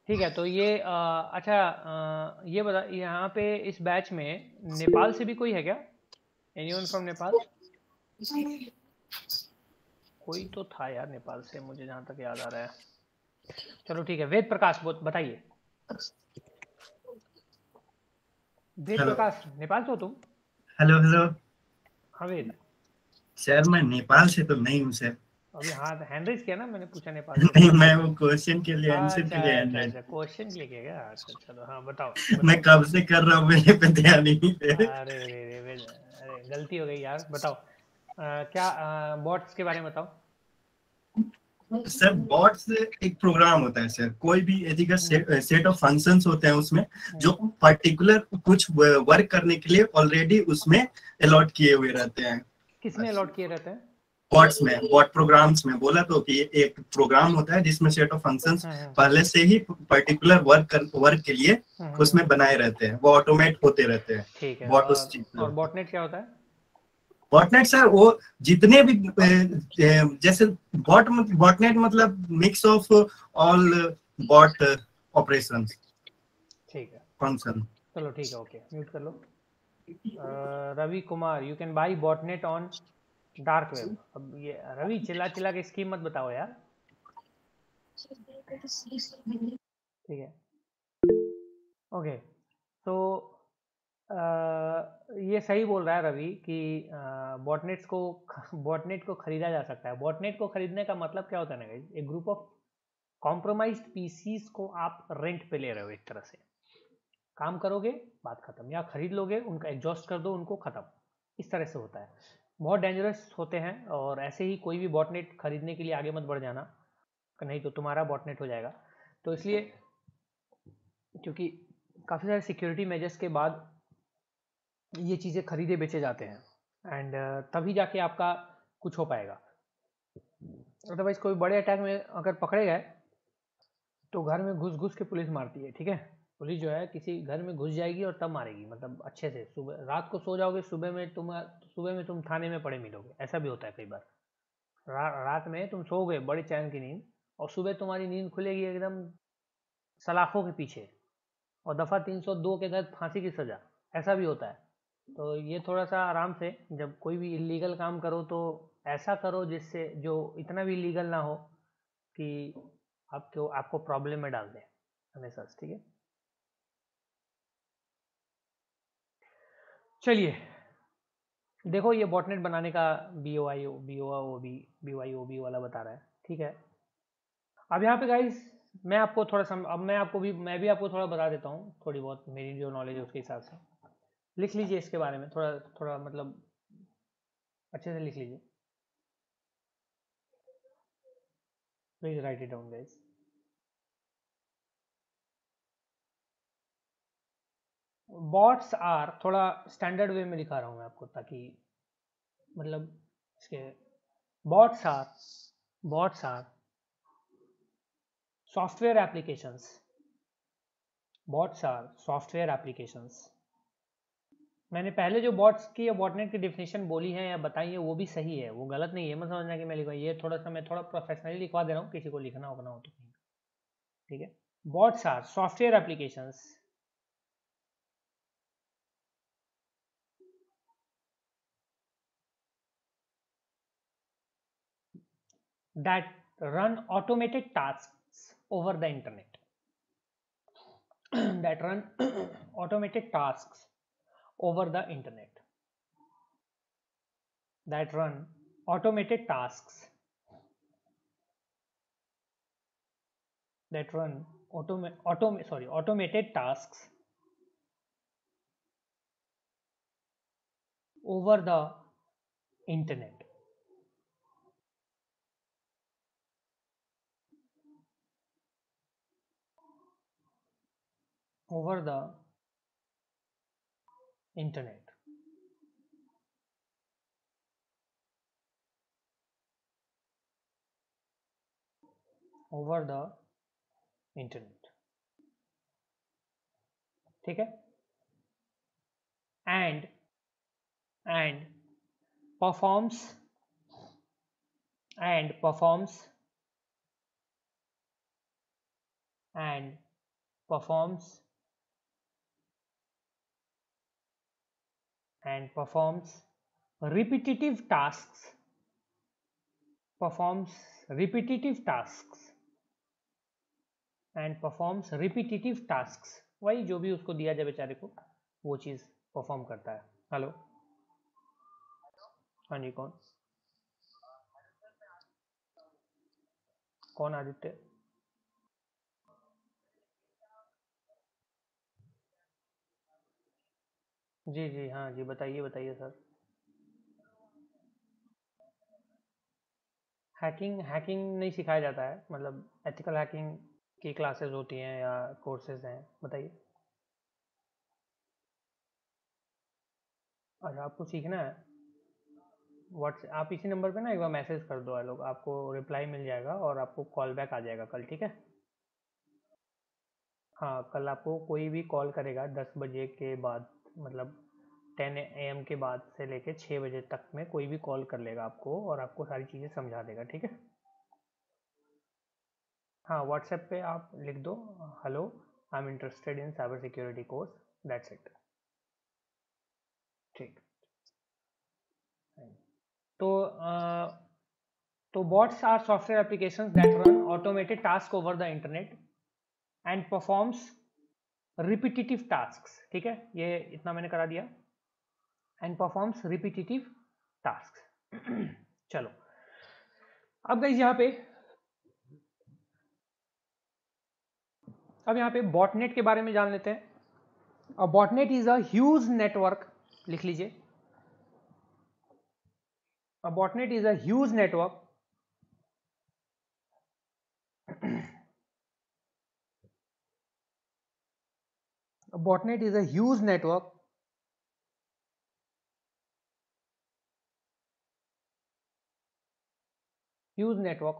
ठीक है। तो ये अच्छा ये बता, यहाँ पे इस बैच में नेपाल से भी कोई है क्या? Anyone from Nepal? कोई तो था यार नेपाल से, मुझे जहाँ तक याद आ रहा है। चलो ठीक है। वेद प्रकाश बताइए। वेद प्रकाश नेपाल से हो तुम? Hello hello. हाँ वेद। सर मैं नेपाल से तो नहीं हूँ सर। अभी हाँ हैंड रेज किया ना मैंने, पूछा नेपाल से। नहीं, मैं वो क्वेश्चन के लिए आंसर अच्छा के लिए अच्छा अच्छा क्वेश्चन के लिए किया क्या? अच्छा चलो हाँ बताओ, मैं कब से कर रहा हूँ, मेरे पे ध्यान ही नहीं दे। अरे गलती हो गई यार। बताओ क्या बॉट्स के बारे में बताओ। सर बॉट्स एक प्रोग्राम होता है सर, कोई भी एथिकल सेट ऑफ फंक्शंस होते हैं उसमें, जो पर्टिकुलर कुछ वर्क करने के लिए ऑलरेडी उसमें अलॉट किए हुए रहते हैं। किसमें अलॉट किए रहते हैं? बॉट्स में, बॉट प्रोग्राम्स में। बोला तो कि एक प्रोग्राम होता है जिसमें सेट ऑफ फंक्शंस पहले से ही पर्टिकुलर वर्क के लिए उसमें बनाए रहते हैं, वो ऑटोमेट होते रहते हैं। ठीक है। बॉट और बॉटनेट क्या होता है? बॉटनेट सर वो जितने भी जैसे बॉटनेट मतलब mix of all bot operations. ठीक है फंक्शन। चलो ठीक है ओके म्यूट कर लो। Ravi Kumar you can buy botnet on dark web. अब ये रवि चिल्ला चिल्ला के स्कीम मत बताओ यार। ठीक है ओके। तो ये सही बोल रहा है रवि कि बॉटनेट को खरीदा जा सकता है। बॉटनेट को खरीदने का मतलब क्या होता है ना गाइस, एक ग्रुप ऑफ कॉम्प्रोमाइज्ड पीसीज को आप रेंट पे ले रहे हो। एक तरह से काम करोगे बात खत्म, या खरीद लोगे उनका एग्जॉस्ट कर दो उनको, खत्म। इस तरह से होता है। बहुत डेंजरस होते हैं, और ऐसे ही कोई भी बॉटनेट खरीदने के लिए आगे मत बढ़ जाना, नहीं तो तुम्हारा बॉटनेट हो जाएगा। तो इसलिए क्योंकि काफ़ी सारे सिक्योरिटी मेजर्स के बाद ये चीज़ें खरीदे बेचे जाते हैं, एंड तभी जाके आपका कुछ हो पाएगा। अदरवाइज कोई बड़े अटैक में अगर पकड़े गए तो घर में घुस घुस के पुलिस मारती है। ठीक है, पुलिस जो है किसी घर में घुस जाएगी और तब मारेगी, मतलब अच्छे से। सुबह रात को सो जाओगे, सुबह में तुम थाने में पड़े मिलोगे। ऐसा भी होता है कई बार। रात में तुम सो गए बड़े चैन की नींद, और सुबह तुम्हारी नींद खुलेगी एकदम सलाखों के पीछे, और दफ़ा 302 के तहत फांसी की सज़ा। ऐसा भी होता है। तो ये थोड़ा सा आराम से, जब कोई भी इलीगल काम करो तो ऐसा करो जिससे जो इतना भी इलीगल ना हो कि आपको प्रॉब्लम में डाल दे हमेशा। ठीक है चलिए देखो, ये बॉटनेट बनाने का BYOB वाला बता रहा है। ठीक है, अब यहाँ पे गाइस मैं भी आपको थोड़ा बता देता हूँ, थोड़ी बहुत मेरी जो नॉलेज है उसके हिसाब से। लिख लीजिए इसके बारे में थोड़ा मतलब अच्छे से लिख लीजिए। Please write it down guys. Bots are, थोड़ा स्टैंडर्ड वे में दिखा रहा हूँ मैं आपको, ताकि मतलब इसके bots are software applications. Bots are software applications. मैंने पहले जो बॉट्स की या बॉटनेट की डेफिनेशन बोली है या बताई है वो भी सही है, वो गलत नहीं है। मत समझना कि मैं लिखा, ये थोड़ा सा मैं थोड़ा प्रोफेशनली लिखवा दे रहा हूँ, किसी को लिखना होगा हो तो। ठीक है, bots are software applications that run automated tasks over the internet. that run automated tasks over the internet. That run automated tasks. That run automated tasks over the internet. Over the internet. Over the internet. ठीक है? And performs and performs and performs and performs repetitive tasks. Performs repetitive tasks and performs repetitive tasks. वही जो भी उसको दिया जाए बेचारे को वो चीज परफॉर्म करता है. हेलो, हाँ जी, कौन कौन आदित्य? जी जी, हाँ जी, बताइए बताइए सर. हैकिंग नहीं सिखाया जाता है, मतलब एथिकल हैकिंग की क्लासेस होती हैं या कोर्सेज हैं, बताइए. अच्छा, आपको सीखना है. व्हाट्सएप आप इसी नंबर पे ना एक बार मैसेज कर दो लोग, आपको रिप्लाई मिल जाएगा और आपको कॉल बैक आ जाएगा कल. ठीक है? हाँ, कल आपको कोई भी कॉल करेगा 10 बजे के बाद, मतलब 10 AM के बाद से लेके 6 बजे तक में कोई भी कॉल कर लेगा आपको और आपको सारी चीज़ें समझा देगा. ठीक है? हाँ, व्हाट्सएप पे आप लिख दो, hello I am interested in cyber security course, that's it. ठीक. तो bots are software applications that run automated tasks over the internet and performs repetitive tasks. ठीक है, ये इतना मैंने करा दिया. and performs repetitive tasks. चलो, अब गाइस यहाँ पे बॉटनेट के बारे में जान लेते हैं. और botnet is a huge network, लिख लीजिए. A botnet is a huge network a botnet is a huge network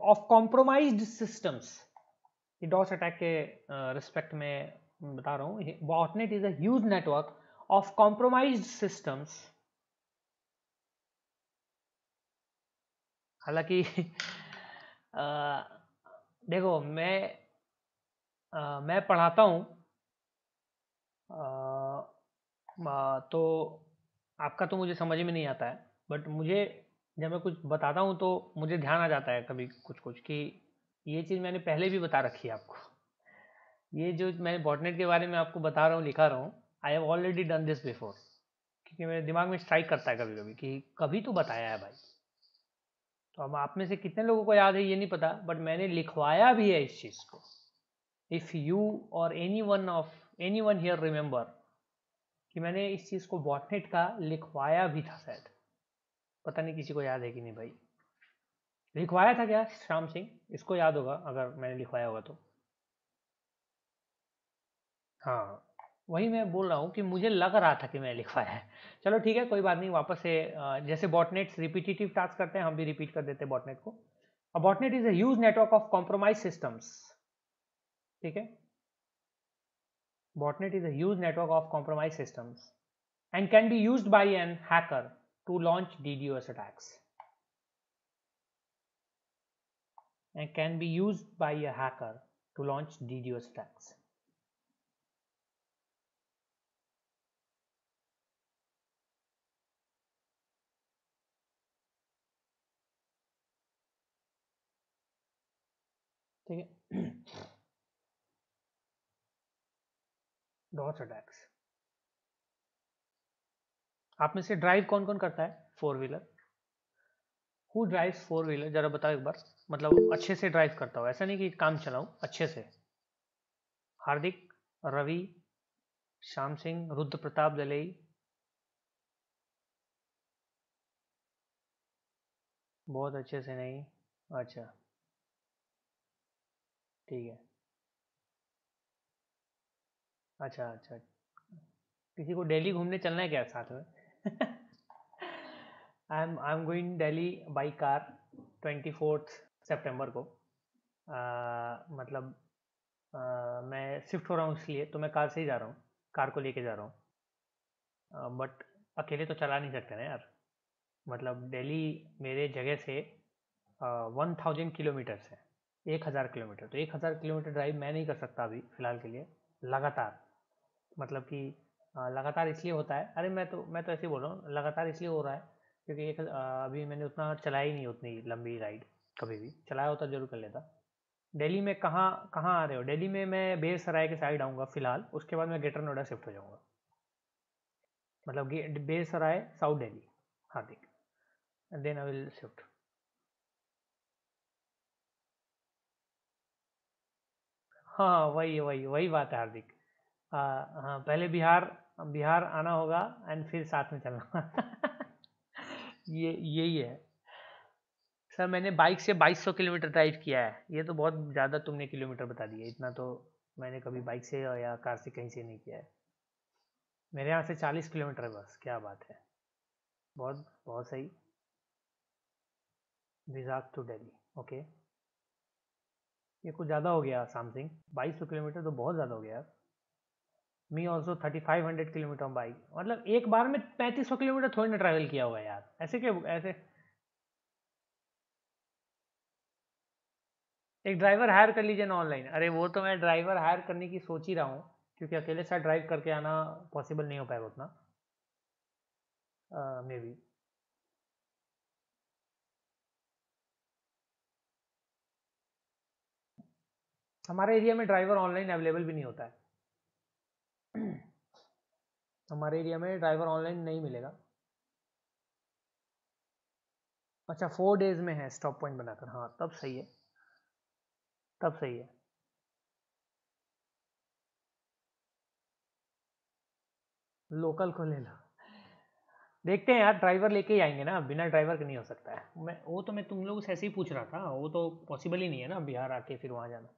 of compromised systems. ये डॉस अटैक के रिस्पेक्ट में बता रहा हूँ. Botnet is a huge network of compromised systems. हालांकि देखो, मैं पढ़ाता हूँ तो आपका तो मुझे समझ में नहीं आता है, बट मुझे जब मैं कुछ बताता हूँ तो मुझे ध्यान आ जाता है कभी कुछ कि ये चीज़ मैंने पहले भी बता रखी है आपको. ये जो मैं बॉटनेट के बारे में आपको बता रहा हूँ, लिखा रहा हूँ, I have already done this before, क्योंकि मेरे दिमाग में स्ट्राइक करता है कभी कभी कि कभी तो बताया है भाई. तो अब आप में से कितने लोगों को याद है ये नहीं पता, बट मैंने लिखवाया भी है इस चीज़ को. इफ़ यू और एनी वन हियर रिमेंबर कि मैंने इस चीज़ को बॉटनेट का लिखवाया भी था शायद. पता नहीं किसी को याद है कि नहीं भाई. लिखवाया था क्या श्याम सिंह? इसको याद होगा अगर मैंने लिखवाया होगा तो. हाँ, वही मैं बोल रहा हूँ कि मुझे लग रहा था कि मैं लिखवाया है. चलो ठीक है, कोई बात नहीं. वापस से जैसे बॉटनेट्स रिपीटेटिव टास्क करते हैं, हम भी रिपीट कर देते हैं बॉटनेट को. A botnet is a huge network of compromise systems. ठीक है? Botnet is a huge network of compromise systems and can be used by an hacker to launch DDoS attacks. And can be used by a hacker to launch DDoS attacks. ठीक है? DoS attacks. आप में से drive कौन कौन करता है 4 wheeler? Who drives 4 wheeler, जरा बताओ एक बार, मतलब अच्छे से ड्राइव करता हो, ऐसा नहीं कि काम चलाऊं, अच्छे से। हार्दिक, रवि, श्याम सिंह, रुद्र प्रताप दलई, बहुत अच्छे से नहीं, अच्छा ठीक है, अच्छा अच्छा, किसी को दिल्ली घूमने चलना है क्या साथ में? I am going Delhi by car 24 सितंबर को। मतलब मैं शिफ्ट हो रहा हूँ इसलिए तो मैं कार से ही जा रहा हूँ, कार को लेके जा रहा हूँ, बट अकेले तो चला नहीं सकते ना यार। मतलब दिल्ली मेरे जगह से 1000 किलोमीटर्स है, 1000 किलोमीटर, तो 1000 किलोमीटर ड्राइव मैं नहीं कर सकता अभी फ़िलहाल के लिए लगातार। मतलब कि लगातार इसलिए होता है, अरे मैं तो ऐसे ही बोल रहा हूँ, लगातार इसलिए हो रहा है क्योंकि अभी मैंने उतना चलाई ही नहीं, उतनी लंबी राइड कभी भी। चलाया होता जरूर कर लेता। दिल्ली में कहाँ कहाँ आ रहे हो? दिल्ली में मैं बेरसराय के साइड आऊँगा फ़िलहाल, उसके बाद मैं ग्रेटर नोएडा शिफ्ट हो जाऊँगा। मतलब Bersarai south Delhi, Hardik, and then I will shift. हाँ वही बात है हार्दिक। हाँ पहले बिहार बिहार आना होगा एंड फिर साथ में चलना। यही है सर। मैंने बाइक से 2200 किलोमीटर ड्राइव किया है, ये तो बहुत ज़्यादा तुमने किलोमीटर बता दिए, इतना तो मैंने कभी बाइक से या कार से कहीं से नहीं किया है। मेरे यहाँ से 40 किलोमीटर है बस, क्या बात है, बहुत बहुत सही। विजाग टू दिल्ली, ओके, ये कुछ ज़्यादा हो गया शाम सिंह, 2200 किलोमीटर तो बहुत ज़्यादा हो गया यार। मी ऑल्सो 3500 किलोमीटर बाइक, मतलब एक बार में 3500 किलोमीटर थोड़ी ना ट्रैवल किया होगा यार, ऐसे क्या ऐसे। एक ड्राइवर हायर कर लीजिए ना ऑनलाइन। अरे वो तो मैं ड्राइवर हायर करने की सोच ही रहा हूँ, क्योंकि अकेले साथ ड्राइव करके आना पॉसिबल नहीं हो पाएगा उतना, मे बी। हमारे एरिया में ड्राइवर ऑनलाइन अवेलेबल भी नहीं होता है। हमारे एरिया में ड्राइवर ऑनलाइन नहीं मिलेगा। अच्छा 4 डेज में है स्टॉप पॉइंट बनाकर, हाँ तब सही है, तब सही है। लोकल को ले लो, देखते हैं यार, ड्राइवर लेके ही आएंगे ना, बिना ड्राइवर के नहीं हो सकता है। मैं तुम लोगों से ऐसे ही पूछ रहा था, वो तो पॉसिबल ही नहीं है ना बिहार आके फिर वहाँ जाना।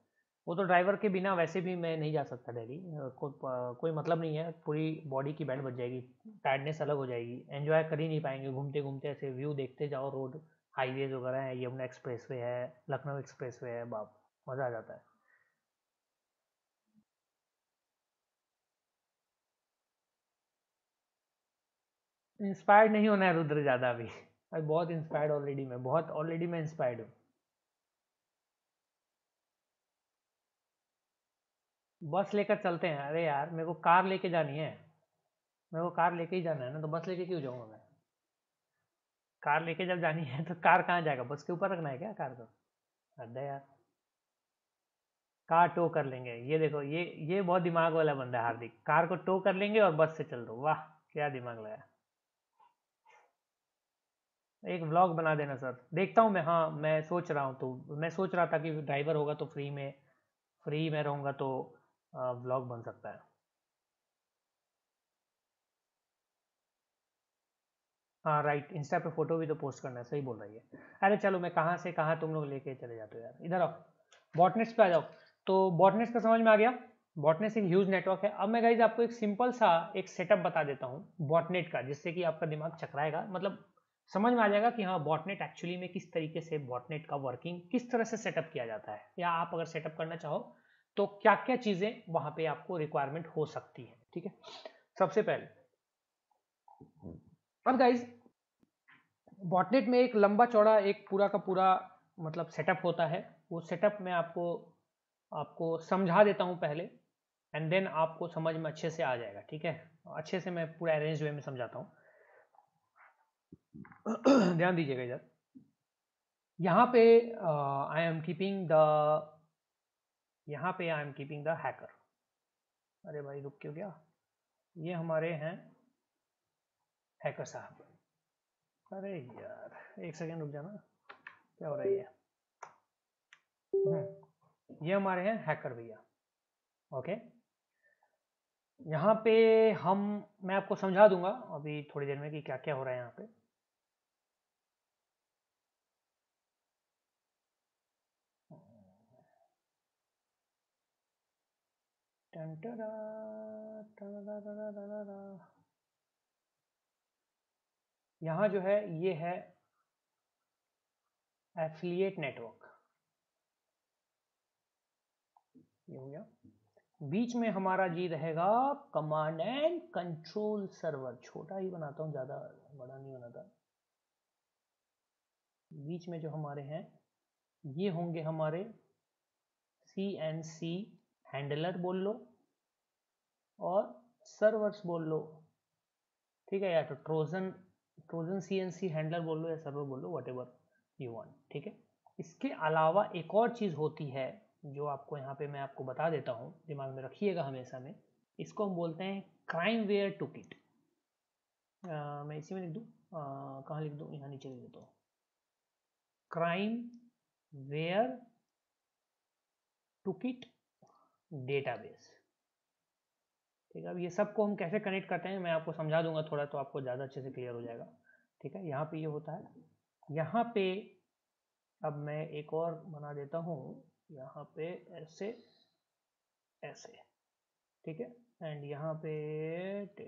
वो तो ड्राइवर के बिना वैसे भी मैं नहीं जा सकता दिल्ली, कोई मतलब नहीं है, पूरी बॉडी की बैंड बच जाएगी, टायर्डनेस अलग हो जाएगी, एंजॉय कर ही नहीं पाएंगे घूमते घूमते, ऐसे व्यू देखते जाओ, रोड हाईवेज वगैरह है, यमुना एक्सप्रेसवे है, लखनऊ एक्सप्रेसवे है, बाप मज़ा आ जाता है। इंस्पायर्ड नहीं होना है रुद्र ज़्यादा अभी बहुत इंस्पायर्ड ऑलरेडी, मैं बहुत ऑलरेडी मैं इंस्पायर्ड हूँ। बस लेकर चलते हैं, अरे यार मेरे को कार लेके जानी है, मेरे को कार लेके ही जाना है ना, तो बस लेके क्यों जाऊँगा मैं? कार लेके जब जानी है तो कार कहाँ जाएगा, बस के ऊपर रखना है क्या कार को? अड्डा यार, कार टो कर लेंगे, ये देखो ये बहुत दिमाग वाला बंदा है हार्दिक, कार को टो कर लेंगे और बस से चल दो, वाह क्या दिमाग लगाया। एक व्लॉग बना देना सर, देखता हूँ मैं, हाँ मैं सोच रहा हूँ, तो मैं सोच रहा था कि ड्राइवर होगा तो फ्री में रहूँगा तो व्लॉग बन सकता है। हाँ राइट, इंस्टा पे फोटो भी तो पोस्ट करना है, सही बोल रही है। अरे चलो, मैं कहाँ से कहाँ तुम लोग लेके चले जाते हो यार, इधर आओ, बॉटनेट्स पे आ जाओ। तो बॉटनेट्स का समझ में आ गया, बॉटनेट्स एक ह्यूज नेटवर्क है। अब मैं गाइज आपको एक सिंपल सा एक सेटअप बता देता हूँ बॉटनेट का, जिससे कि आपका दिमाग चकराएगा, मतलब समझ में आ जाएगा कि हाँ बॉटनेट एक्चुअली में किस तरीके से, बॉटनेट का वर्किंग किस तरह से सेटअप किया जाता है, या आप अगर सेटअप करना चाहो तो क्या क्या चीज़ें वहाँ पे आपको रिक्वायरमेंट हो सकती है। ठीक है, सबसे पहले अब गाइज बॉटनेट में एक लंबा चौड़ा एक पूरा का पूरा मतलब सेटअप होता है। वो सेटअप में आपको समझा देता हूँ पहले, एंड देन आपको समझ में अच्छे से आ जाएगा। ठीक है, अच्छे से मैं पूरा अरेंज वे में समझाता हूँ। ध्यान दीजिएगा इधर, यहाँ पे I am keeping the hacker. अरे भाई रुक क्यों गया? ये हमारे हैं हैकर साहब। अरे यार एक सेकेंड रुक जाना, क्या हो रहा है ये? ये हमारे हैं हैकर भैया। ओके, यहाँ पे मैं आपको समझा दूंगा अभी थोड़ी देर में कि क्या क्या हो रहा है यहाँ पे। यहाँ जो है ये है एफिलिएट नेटवर्क, ये हो गया। बीच में हमारा जी रहेगा कमांड एंड कंट्रोल सर्वर। छोटा ही बनाता हूँ, ज़्यादा बड़ा नहीं बनाता। बीच में जो हमारे हैं ये होंगे हमारे CNC हैंडलर बोल लो और सर्वर्स बोल लो, ठीक है, या तो ट्रोजन CNC हैंडलर बोल लो या सर्वर बोल लो, व्हाटएवर यू वांट, ठीक है। इसके अलावा एक और चीज़ होती है जो आपको यहाँ पे मैं आपको बता देता हूँ, दिमाग में रखिएगा हमेशा में। इसको हम बोलते हैं क्राइमवेयर टूलकिट। मैं इसी में लिख दूँ, कहाँ लिख दूँ, यहाँ नीचे लिख देता हूँ, क्राइमवेयर टूलकिट डेटाबेस, ठीक है। अब ये सबको हम कैसे कनेक्ट करते हैं मैं आपको समझा दूंगा थोड़ा, तो आपको ज़्यादा अच्छे से क्लियर हो जाएगा, ठीक है। यहाँ पे ये होता है, यहाँ पे अब मैं एक और बना देता हूँ, यहाँ पे ऐसे ऐसे, ठीक है। एंड यहाँ पे टक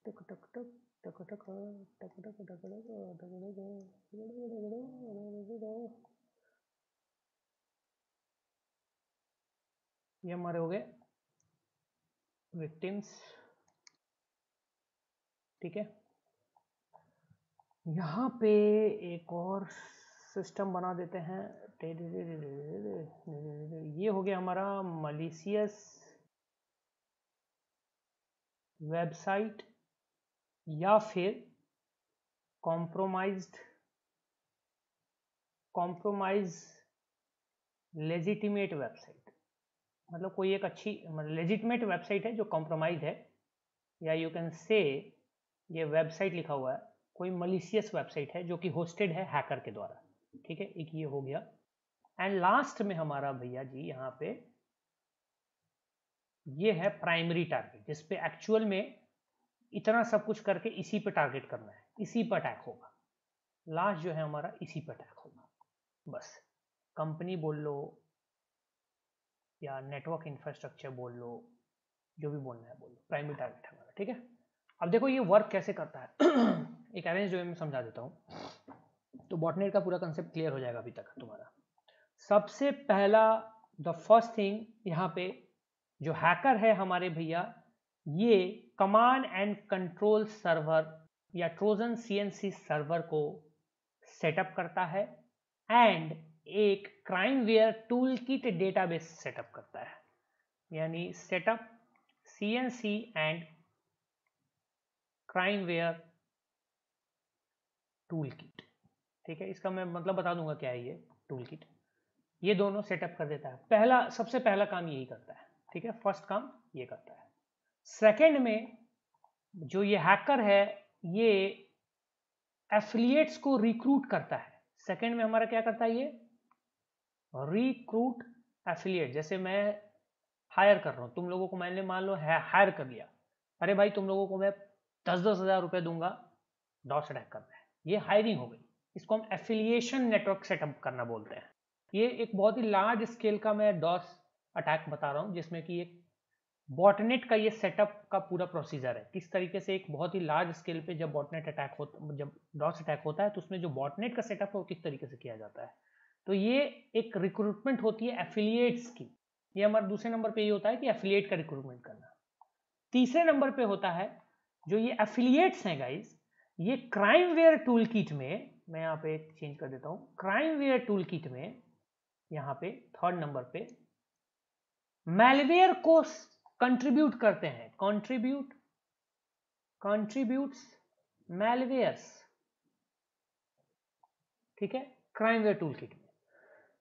टक टक टक टक टक टक टक टक ये हमारे हो गए विक्टिम्स, ठीक है। यहाँ पे एक और सिस्टम बना देते हैं, ये हो गया हमारा मलिशियस वेबसाइट या फिर कॉम्प्रोमाइज लेजिटिमेट वेबसाइट। मतलब कोई एक अच्छी लेजिटिमेट वेबसाइट है जो कॉम्प्रोमाइज है, या यू कैन से ये वेबसाइट लिखा हुआ है कोई मलिशियस वेबसाइट है जो कि होस्टेड है हैकर के द्वारा, ठीक है। एक ये हो गया। एंड लास्ट में हमारा भैया जी यहाँ पे ये है प्राइमरी टारगेट, जिस पे एक्चुअल में इतना सब कुछ करके इसी पे टारगेट करना है, इसी पर अटैक होगा। लास्ट जो है हमारा इसी पर अटैक होगा, बस। कंपनी बोल लो या नेटवर्क इंफ्रास्ट्रक्चर बोल लो, जो भी बोलना है बोल लो, प्राइमरी टारगेट है हमारा, ठीक है। अब देखो ये वर्क कैसे करता है एक अरेंज वे में समझा देता हूँ, तो बॉटनेट का पूरा कंसेप्ट क्लियर हो जाएगा अभी तक तुम्हारा। सबसे पहला द फर्स्ट थिंग, यहाँ पे जो हैकर है हमारे भैया, ये कमांड एंड कंट्रोल सर्वर या ट्रोजन CNC सर्वर को सेटअप करता है एंड एक क्राइमवेयर टूलकिट डेटाबेस सेटअप करता है, यानी सेटअप CNC एंड क्राइमवेयर टूलकिट, ठीक है। इसका मैं मतलब बता दूंगा क्या है ये टूलकिट। ये दोनों सेटअप कर देता है, सबसे पहला काम यही करता है, ठीक है। फर्स्ट काम ये करता है। सेकंड में जो ये हैकर है ये एफिलिएट्स को रिक्रूट करता है। सेकंड में हमारा क्या करता है, ये रिक्रूट एफिलिएट। जैसे मैं हायर कर रहा हूँ तुम लोगों को, मैंने मान लो हायर कर लिया, अरे भाई तुम लोगों को मैं 10-10 हज़ार रुपये दूंगा डॉस अटैक करना है, ये हायरिंग हो गई। इसको हम एफिलिएशन नेटवर्क सेटअप करना बोलते हैं। ये एक बहुत ही लार्ज स्केल का मैं डॉस अटैक बता रहा हूँ, जिसमें कि एक बॉटनेट का ये सेटअप का पूरा प्रोसीजर है, किस तरीके से एक बहुत ही लार्ज स्केल पे जब बॉटनेट अटैक होता, जब डॉस अटैक होता है तो उसमें जो बॉटनेट का सेटअप है वो किस तरीके से किया जाता है। तो ये एक रिक्रूटमेंट होती है एफिलिएट्स की। ये हमारा दूसरे नंबर पे ये होता है कि एफिलिएट का रिक्रूटमेंट करना। तीसरे नंबर पे होता है जो ये एफिलिएट्स हैं गाइस, ये क्राइमवेयर टूलकिट में, मैं यहाँ पे चेंज कर देता हूँ, क्राइमवेयर टूलकिट में यहाँ पे थर्ड नंबर पे मैलवेयर को कंट्रीब्यूट करते हैं, कंट्रीब्यूट्स मैलवेयर्स, ठीक है, क्राइमवेयर टूलकिट में।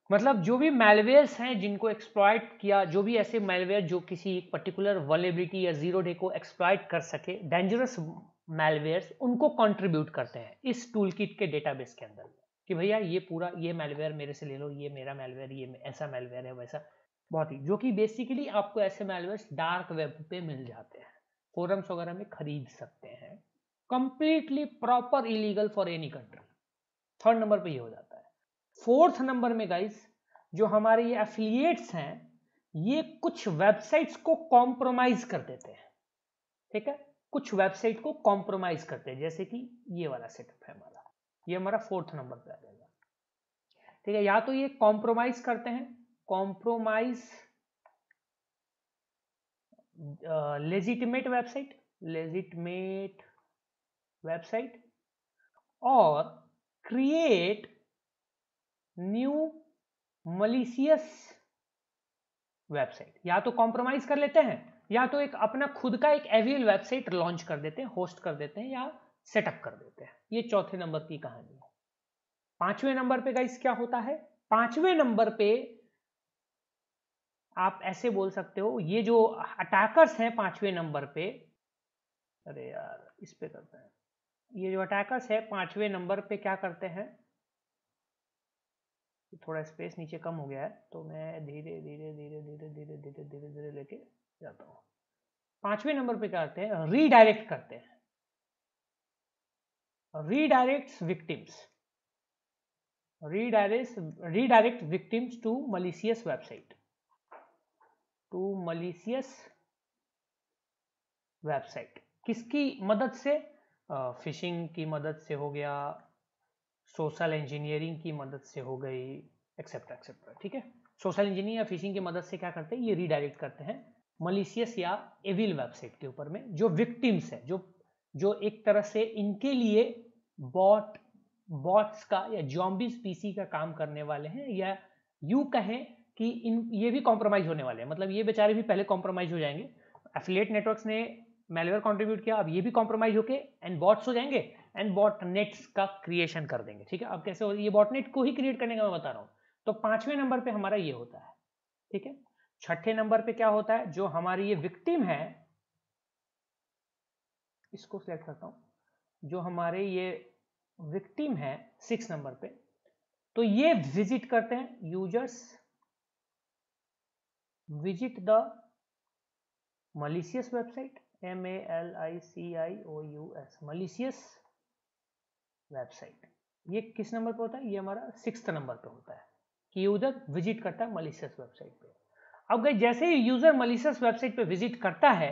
मतलब जो भी मैलवेयर्स हैं जिनको एक्सप्लॉइट किया, जो भी ऐसे मैलवेयर जो किसी एक पर्टिकुलर वल्नरेबिलिटी या जीरो डे को एक्सप्लॉइट कर सके, डेंजरस मैलवेयर्स, उनको कंट्रीब्यूट करते हैं इस टूल किट के डेटाबेस के अंदर कि भैया ये पूरा ये मैलवेयर मेरे से ले लो, ये मेरा मैलवेयर, ये ऐसा मैलवेयर है, वैसा बहुत ही, जो कि बेसिकली आपको ऐसे मैलवेयर्स डार्क वेब पे मिल जाते हैं, फोरम्स वगैरह में खरीद सकते हैं, completely proper illegal for any country. Third number पे ये हो जाता है। फोर्थ नंबर में गाइस जो हमारे ये एफिलिएट्स हैं, ये कुछ वेबसाइट्स को कॉम्प्रोमाइज कर देते हैं, ठीक है, कुछ वेबसाइट को कॉम्प्रोमाइज करते हैं, जैसे कि ये वाला सेटअप है हमारा, ये हमारा फोर्थ नंबर पे आ जाएगा, ठीक है। या तो ये कॉम्प्रोमाइज करते हैं, कॉम्प्रोमाइज लेजिटिमेट वेबसाइट, और क्रिएट न्यू मलिशियस वेबसाइट। या तो कॉम्प्रोमाइज कर लेते हैं, या तो एक अपना खुद का एक एविल वेबसाइट लॉन्च कर देते हैं, होस्ट कर देते हैं, या सेटअप कर देते हैं। ये चौथे नंबर की कहानी है। पांचवें नंबर पे गाइस क्या होता है? पांचवें नंबर पे आप ऐसे बोल सकते हो, ये जो अटैकर्स हैं पांचवें नंबर पे, अरे यार इस पे करते हैं, ये जो अटैकर्स है पांचवें नंबर पे क्या करते हैं, थोड़ा स्पेस नीचे कम हो गया है तो मैं धीरे धीरे धीरे धीरे धीरे धीरे धीरे धीरे लेके जाता हूँ। पांचवें नंबर पे क्या करते हैं? रीडायरेक्ट करते हैं, redirects victims, redirect victims to malicious website, किसकी मदद से? फिशिंग की मदद से हो गया, सोशल इंजीनियरिंग की मदद से हो गई, एक्सेट्रा एक्सेट्रा, ठीक है। सोशल इंजीनियरिंग या फिशिंग की मदद से क्या करते हैं? ये रीडायरेक्ट करते हैं मलिशियस या एविल वेबसाइट के ऊपर में, जो विक्टिम्स है, जो एक तरह से इनके लिए बॉट्स का या जॉम्बीज पीसी का काम करने वाले हैं, या यूं कहें कि ये भी कॉम्प्रोमाइज होने वाले हैं, मतलब ये बेचारे भी पहले कॉम्प्रोमाइज हो जाएंगे। एफिलिएट नेटवर्क्स ने मैलवेयर कंट्रीब्यूट किया, अब ये भी कॉम्प्रोमाइज होके एंड बॉट्स हो जाएंगे, एंड बॉटनेट्स का क्रिएशन कर देंगे, ठीक है। अब कैसे हो, ये बॉटनेट को ही क्रिएट करने का मैं बता रहा हूँ। तो पांचवें नंबर पे हमारा ये होता है, ठीक है। छठे नंबर पे क्या होता है? जो हमारी ये विक्टिम है, इसको सिलेक्ट करता हूँ, जो हमारे ये विक्टिम है 6 नंबर पे, तो ये विजिट करते हैं, users visit the malicious website, MALICIOUS, malicious website. ये किस नंबर पे होता है? ये हमारा 6th नंबर पे होता है कि यूजर विजिट करता है malicious वेबसाइट पे। अब गई जैसे ही यूजर malicious वेबसाइट पे विजिट करता है,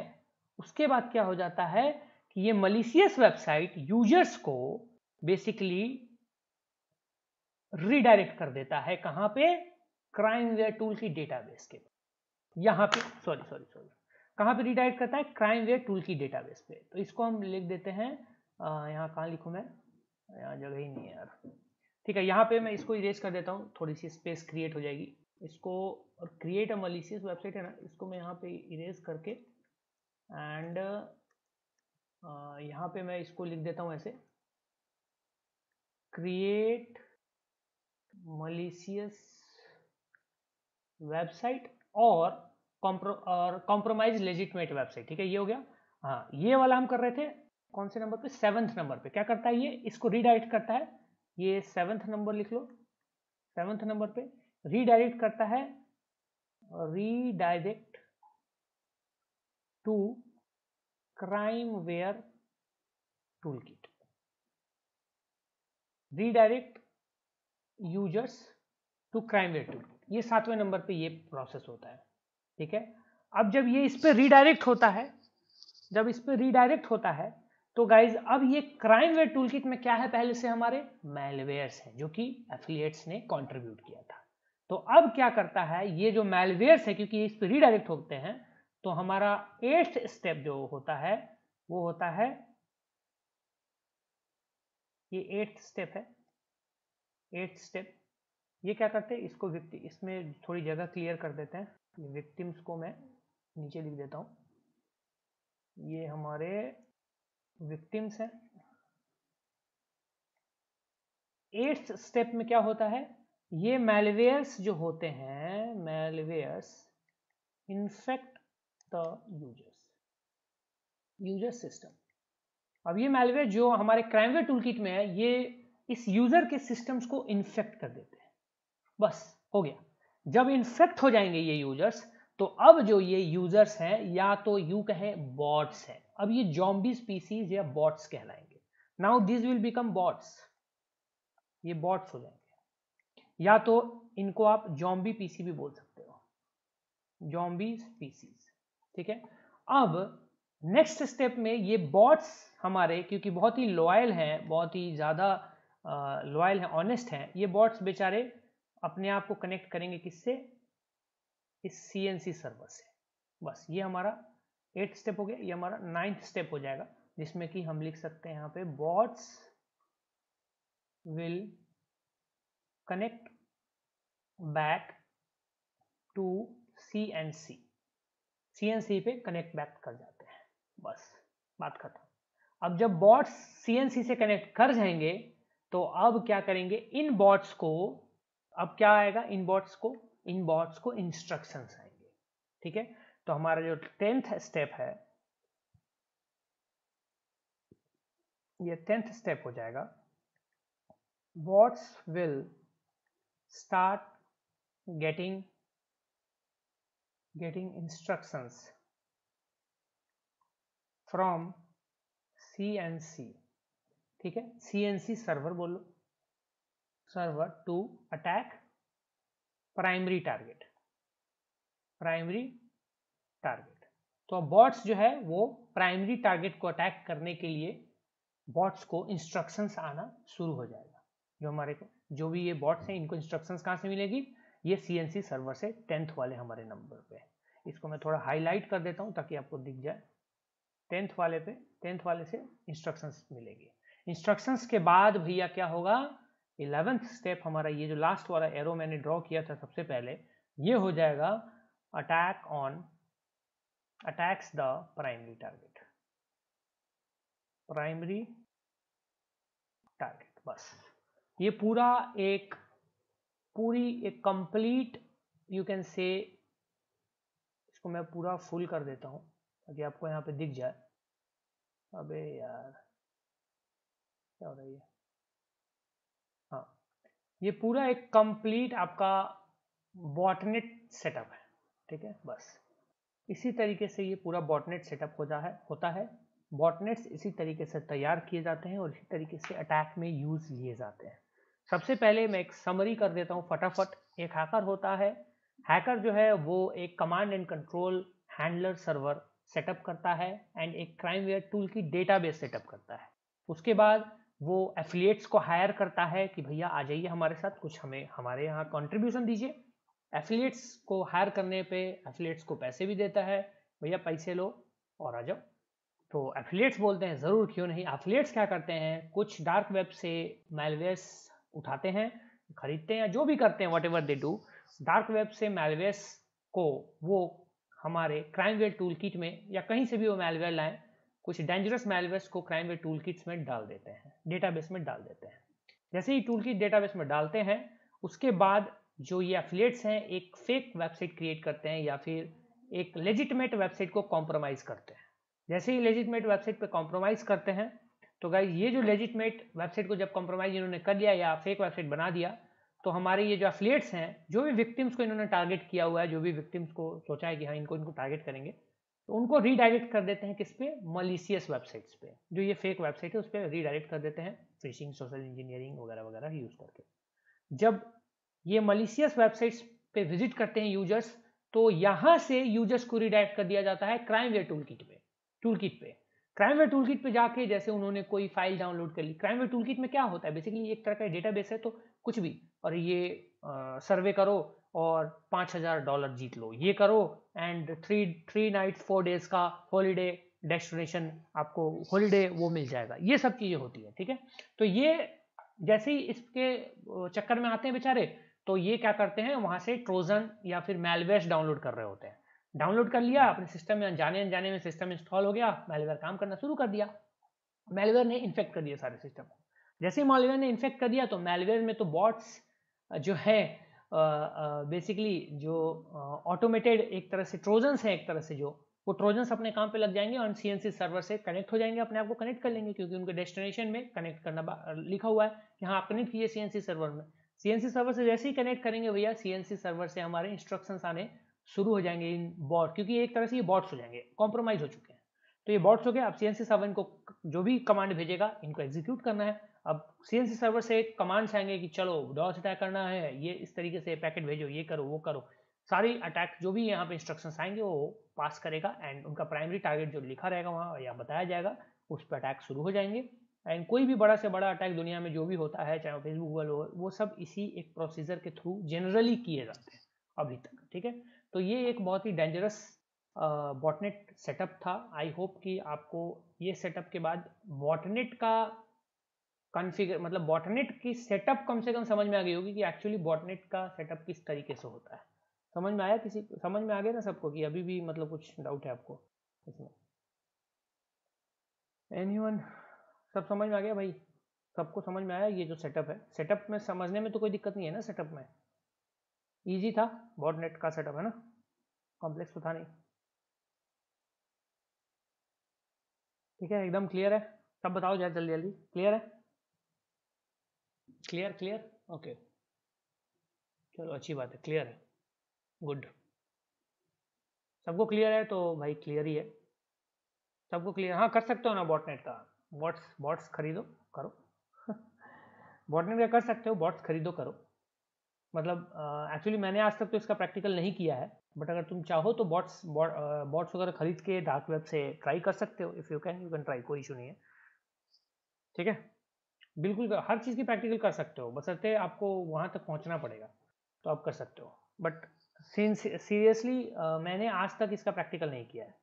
उसके बाद क्या हो जाता है कि ये malicious वेबसाइट यूजर्स को बेसिकली रीडायरेक्ट कर देता है, कहां पे? क्राइमवेयर टूल की डेटाबेस के, यहां पे सॉरी कहां पे रीडायरेक्ट करता है? क्राइमवेयर टूल की डेटाबेस पे। तो इसको हम लिख देते हैं, यहाँ कहाँ लिखूं मैं, यहाँ जगह ही नहीं है यार, ठीक है। यहाँ पे मैं इसको इरेज कर देता हूँ, थोड़ी सी स्पेस क्रिएट हो जाएगी। इसको क्रिएट अ मलिशियस वेबसाइट है ना, इसको मैं यहाँ पे इरेज करके एंड यहाँ पे मैं इसको लिख देता हूँ ऐसे, क्रिएट मलिशियस वेबसाइट और कॉम्प्रोमाइज लेजिटिमेट वेबसाइट, ठीक है, ये हो गया। हाँ, ये वाला हम कर रहे थे कौन से नंबर पे? 7th नंबर पे। क्या करता है ये? इसको रीडायरेक्ट करता है, ये 7th नंबर लिख लो, 7th नंबर पे रीडायरेक्ट करता है, redirect to crimeware toolkit, redirect users to crimeware toolkit. ये 7वें नंबर पे ये प्रोसेस होता है, ठीक है। अब जब ये इस पे रीडायरेक्ट होता है, तो गाइज अब ये क्राइमवेयर टूलकिट में क्या है? पहले से हमारे मैलवेयर्स हैं जो कि एफिलिएट्स ने कंट्रीब्यूट किया था। तो अब क्या करता है ये जो मैलवेयर्स है, क्योंकि इस पे रीडायरेक्ट होते हैं, तो हमारा 8th स्टेप जो होता है वो होता है, ये 8th स्टेप है। 8th स्टेप ये क्या करते हैं? इसको इसमें थोड़ी जगह क्लियर कर देते हैं, विक्टिम्स को मैं नीचे लिख देता हूँ, ये हमारे विक्टिम्स हैं। 8th स्टेप में क्या होता है? ये मैलवेयर्स जो होते हैं, मैलवेयर्स इन्फेक्ट द यूजर सिस्टम। अब ये मैलवेयर जो हमारे क्राइमवेयर टूलकिट में है, ये इस यूजर के सिस्टम्स को इन्फेक्ट कर देते हैं। बस हो गया। जब इन्फेक्ट हो जाएंगे ये यूजर्स, तो अब जो ये यूजर्स हैं, या तो यू कहें बॉट्स हैं, अब ये ज़ॉम्बी स्पीसीज या बॉट्स कहलाएंगे। Now this will become bots, ये बॉट्स हो जाएंगे, या तो इनको आप ज़ॉम्बी पीसी भी बोल सकते हो, ज़ॉम्बी स्पीसीज। ठीक है। अब नेक्स्ट स्टेप में ये बॉट्स हमारे, क्योंकि बहुत ही लॉयल हैं, बहुत ही ज़्यादा लॉयल हैं, ऑनेस्ट हैं, ये बॉट्स बेचारे अपने आप को कनेक्ट करेंगे किससे? इस CNC सर्वर से। बस ये हमारा 8th स्टेप हो गया। ये हमारा 9th स्टेप हो जाएगा, जिसमें कि हम लिख सकते हैं यहाँ पे bots will connect back to CNC। CNC पे कनेक्ट बैक कर जाते हैं, बस बात खत्म। अब जब बॉट्स CNC से कनेक्ट कर जाएंगे, तो अब क्या करेंगे? इन बॉट्स को, अब क्या आएगा? इन बॉट्स को इंस्ट्रक्शंस आएंगे। ठीक है। तो हमारा जो 10th स्टेप है, ये 10th स्टेप हो जाएगा, bots will start getting instructions from CNC। ठीक है, CNC सर्वर बोलो, server to attack primary target. तो बॉट्स जो है वो प्राइमरी टारगेट को अटैक करने के लिए बॉट्स को इंस्ट्रक्शंस आना शुरू हो जाएगा। जो हमारे को, जो भी ये बॉट्स हैं, इनको इंस्ट्रक्शंस कहाँ से मिलेगी? ये CNC सर्वर से 10th वाले हमारे नंबर पे। इसको मैं थोड़ा हाईलाइट कर देता हूँ ताकि आपको दिख जाए। 10th वाले पे, 10th वाले से इंस्ट्रक्शंस मिलेगी। इंस्ट्रक्शंस के बाद भैया क्या होगा? 11th स्टेप हमारा, ये जो लास्ट वाला एरो मैंने ड्रॉ किया था सबसे पहले, ये हो जाएगा अटैक्स द प्राइमरी टारगेट। बस ये पूरी एक कंप्लीट, यू कैन से, इसको मैं पूरा फुल कर देता हूँ ताकि आपको यहाँ पे दिख जाए। अबे यार क्या हो रही है? हाँ, ये पूरा एक कंप्लीट आपका बॉटनेट सेटअप है। ठीक है। बस इसी तरीके से ये पूरा बॉटनेट सेटअप होता है। बॉटनेट्स इसी तरीके से तैयार किए जाते हैं और इसी तरीके से अटैक में यूज लिए जाते हैं। सबसे पहले मैं एक समरी कर देता हूँ फटाफट। एक हैकर होता है, हैकर जो है वो एक command and control handler server setup करता है एंड एक क्राइमवेयर टूल की डेटाबेस सेटअप करता है। उसके बाद वो एफिलिएट्स को हायर करता है कि भैया आ जाइए हमारे साथ, कुछ हमें हमारे यहाँ कंट्रीब्यूशन दीजिए। एफिलिएट्स को हायर करने पे एफिलिएट्स को पैसे भी देता है, भैया पैसे लो और आ जाओ। तो एफिलिएट्स बोलते हैं ज़रूर क्यों नहीं। एफिलिएट्स क्या करते हैं? कुछ डार्क वेब से मैलवेयर्स उठाते हैं, खरीदते हैं, जो भी करते हैं, whatever they do, dark web से मैलवेयर्स को वो हमारे क्राइमवेयर टूल किट में या कहीं से भी वो मैलवेयर लाएं, कुछ डेंजरस मैलवेयर्स को क्राइमवेयर टूल किट्स में डाल देते हैं, डेटाबेस में डाल देते हैं। जैसे ही टूल किट डेटाबेस में डालते हैं, उसके बाद जो ये एफिलिएट्स हैं एक फेक वेबसाइट क्रिएट करते हैं या फिर एक लेजिटिमेट वेबसाइट को कॉम्प्रोमाइज़ करते हैं। जैसे ही लेजिटिमेट वेबसाइट पे कॉम्प्रोमाइज़ करते हैं, तो गाइस ये जो लेजिटिमेट वेबसाइट को जब कॉम्प्रोमाइज़ इन्होंने कर लिया या फेक वेबसाइट बना दिया, तो हमारे ये जो एफिलिएट्स हैं, जो भी विक्टिम्स को इन्होंने टारगेट किया हुआ है, जो भी विक्टिम्स को सोचा है कि हाँ इनको टारगेट करेंगे, तो उनको रीडायरेक्ट कर देते हैं किस पे? मलिशियस वेबसाइट्स पे। जो ये फेक वेबसाइट है उस पर रीडायरेक्ट कर देते हैं, फिशिंग, सोशल इंजीनियरिंग वगैरह वगैरह यूज़ करके। जब ये मलिशियस वेबसाइट्स पे विजिट करते हैं यूजर्स, तो यहाँ से यूजर्स को रीडायरेक्ट कर दिया जाता है क्राइमवेयर टूलकिट पे। क्राइमवेयर टूलकिट पे जाके जैसे उन्होंने कोई फाइल डाउनलोड कर ली। क्राइमवेयर टूलकिट में क्या होता है? बेसिकली एक तरह का डेटाबेस है, तो कुछ भी, और ये सर्वे करो और $5000 जीत लो, ये करो एंड 3 नाइट 4 डेज का हॉलीडे डेस्टिनेशन, आपको हॉलीडे वो मिल जाएगा। ये सब चीज़ें होती है। ठीक है। तो ये जैसे ही इसके चक्कर में आते हैं बेचारे, तो ये क्या करते हैं, वहाँ से ट्रोजन या फिर मैलवेयर्स डाउनलोड कर रहे होते हैं। डाउनलोड कर लिया अपने सिस्टम में, अनजाने में सिस्टम इंस्टॉल हो गया, मैलवेयर काम करना शुरू कर दिया। मैलवेयर ने इन्फेक्ट कर दिया सारे सिस्टम को। जैसे ही मैलवेयर ने इन्फेक्ट कर दिया, तो मैलवेयर में तो बॉट्स जो है बेसिकली जो ऑटोमेटेड एक तरह से ट्रोजन्स हैं, एक तरह से जो वो ट्रोजन्स अपने काम पे लग जाएंगे और CNC सर्वर से कनेक्ट हो जाएंगे, अपने आप को कनेक्ट कर लेंगे, क्योंकि उनके डेस्टिनेशन में कनेक्ट करना लिखा हुआ है कि हाँ आप कनेक्ट कीजिए CNC सर्वर में। CNC सर्वर से जैसे ही कनेक्ट करेंगे भैया, CNC सर्वर से हमारे इंस्ट्रक्शंस आने शुरू हो जाएंगे इन बॉट, क्योंकि एक तरह से ये बॉट्स हो जाएंगे, कॉम्प्रोमाइज हो चुके हैं। तो ये बॉट्स हो गए। अब CNC सर्वर को जो भी कमांड भेजेगा इनको एग्जीक्यूट करना है। अब CNC सर्वर से कमांड्स आएंगे कि चलो डॉस अटैक करना है, ये इस तरीके से पैकेट भेजो, ये करो वो करो, सारी अटैक जो भी यहाँ पे इंस्ट्रक्शंस आएंगे वो पास करेगा एंड उनका प्राइमरी टारगेट जो लिखा रहेगा वहाँ या बताया जाएगा उस पर अटैक शुरू हो जाएंगे। एंड कोई भी बड़ा से बड़ा अटैक दुनिया में जो भी होता है, चाहे फेसबुक गूगल हो, वो सब इसी एक प्रोसीजर के थ्रू जनरली किए जाते हैं अभी तक, ठीक है। तो ये एक बहुत ही डेंजरस बॉटनेट सेटअप था। आई होप कि आपको ये सेटअप के बाद बॉटनेट का कॉन्फ़िगर मतलब बॉटनेट की सेटअप कम से कम समझ में आ गई होगी कि एक्चुअली बॉटनेट का सेटअप किस तरीके से होता है। समझ में आया? किसी समझ में आ गया ना सबको, कि अभी भी मतलब कुछ डाउट है आपको इसमें? एनीवन? सब समझ में आ गया भाई? सबको समझ में आया ये जो सेटअप है? सेटअप में समझने में तो कोई दिक्कत नहीं है ना? सेटअप में इजी था बॉटनेट का सेटअप, है ना? कॉम्प्लेक्स तो था नहीं। ठीक है, एकदम क्लियर है? सब बताओ जरा जल्दी जल्दी। क्लियर है? Clear clear? ओके, चलो अच्छी बात है, क्लियर है, गुड। सबको क्लियर है तो भाई क्लियर ही है। सबको क्लियर? हाँ कर सकते हो ना बॉटनेट का, बॉट्स खरीदो करो बॉटनेट का कर सकते हो, बॉट्स खरीदो करो। मतलब एक्चुअली मैंने आज तक तो इसका प्रैक्टिकल नहीं किया है, बट अगर तुम चाहो तो बॉट्स वगैरह खरीद के डार्क वेब से ट्राई कर सकते हो। इफ़ यू कैन ट्राई, कोई इशू नहीं है, ठीक है। बिल्कुल हर चीज़ की प्रैक्टिकल कर सकते हो, बशर्ते आपको वहाँ तक पहुँचना पड़ेगा तो आप कर सकते हो। बट सीरियसली मैंने आज तक इसका प्रैक्टिकल नहीं किया है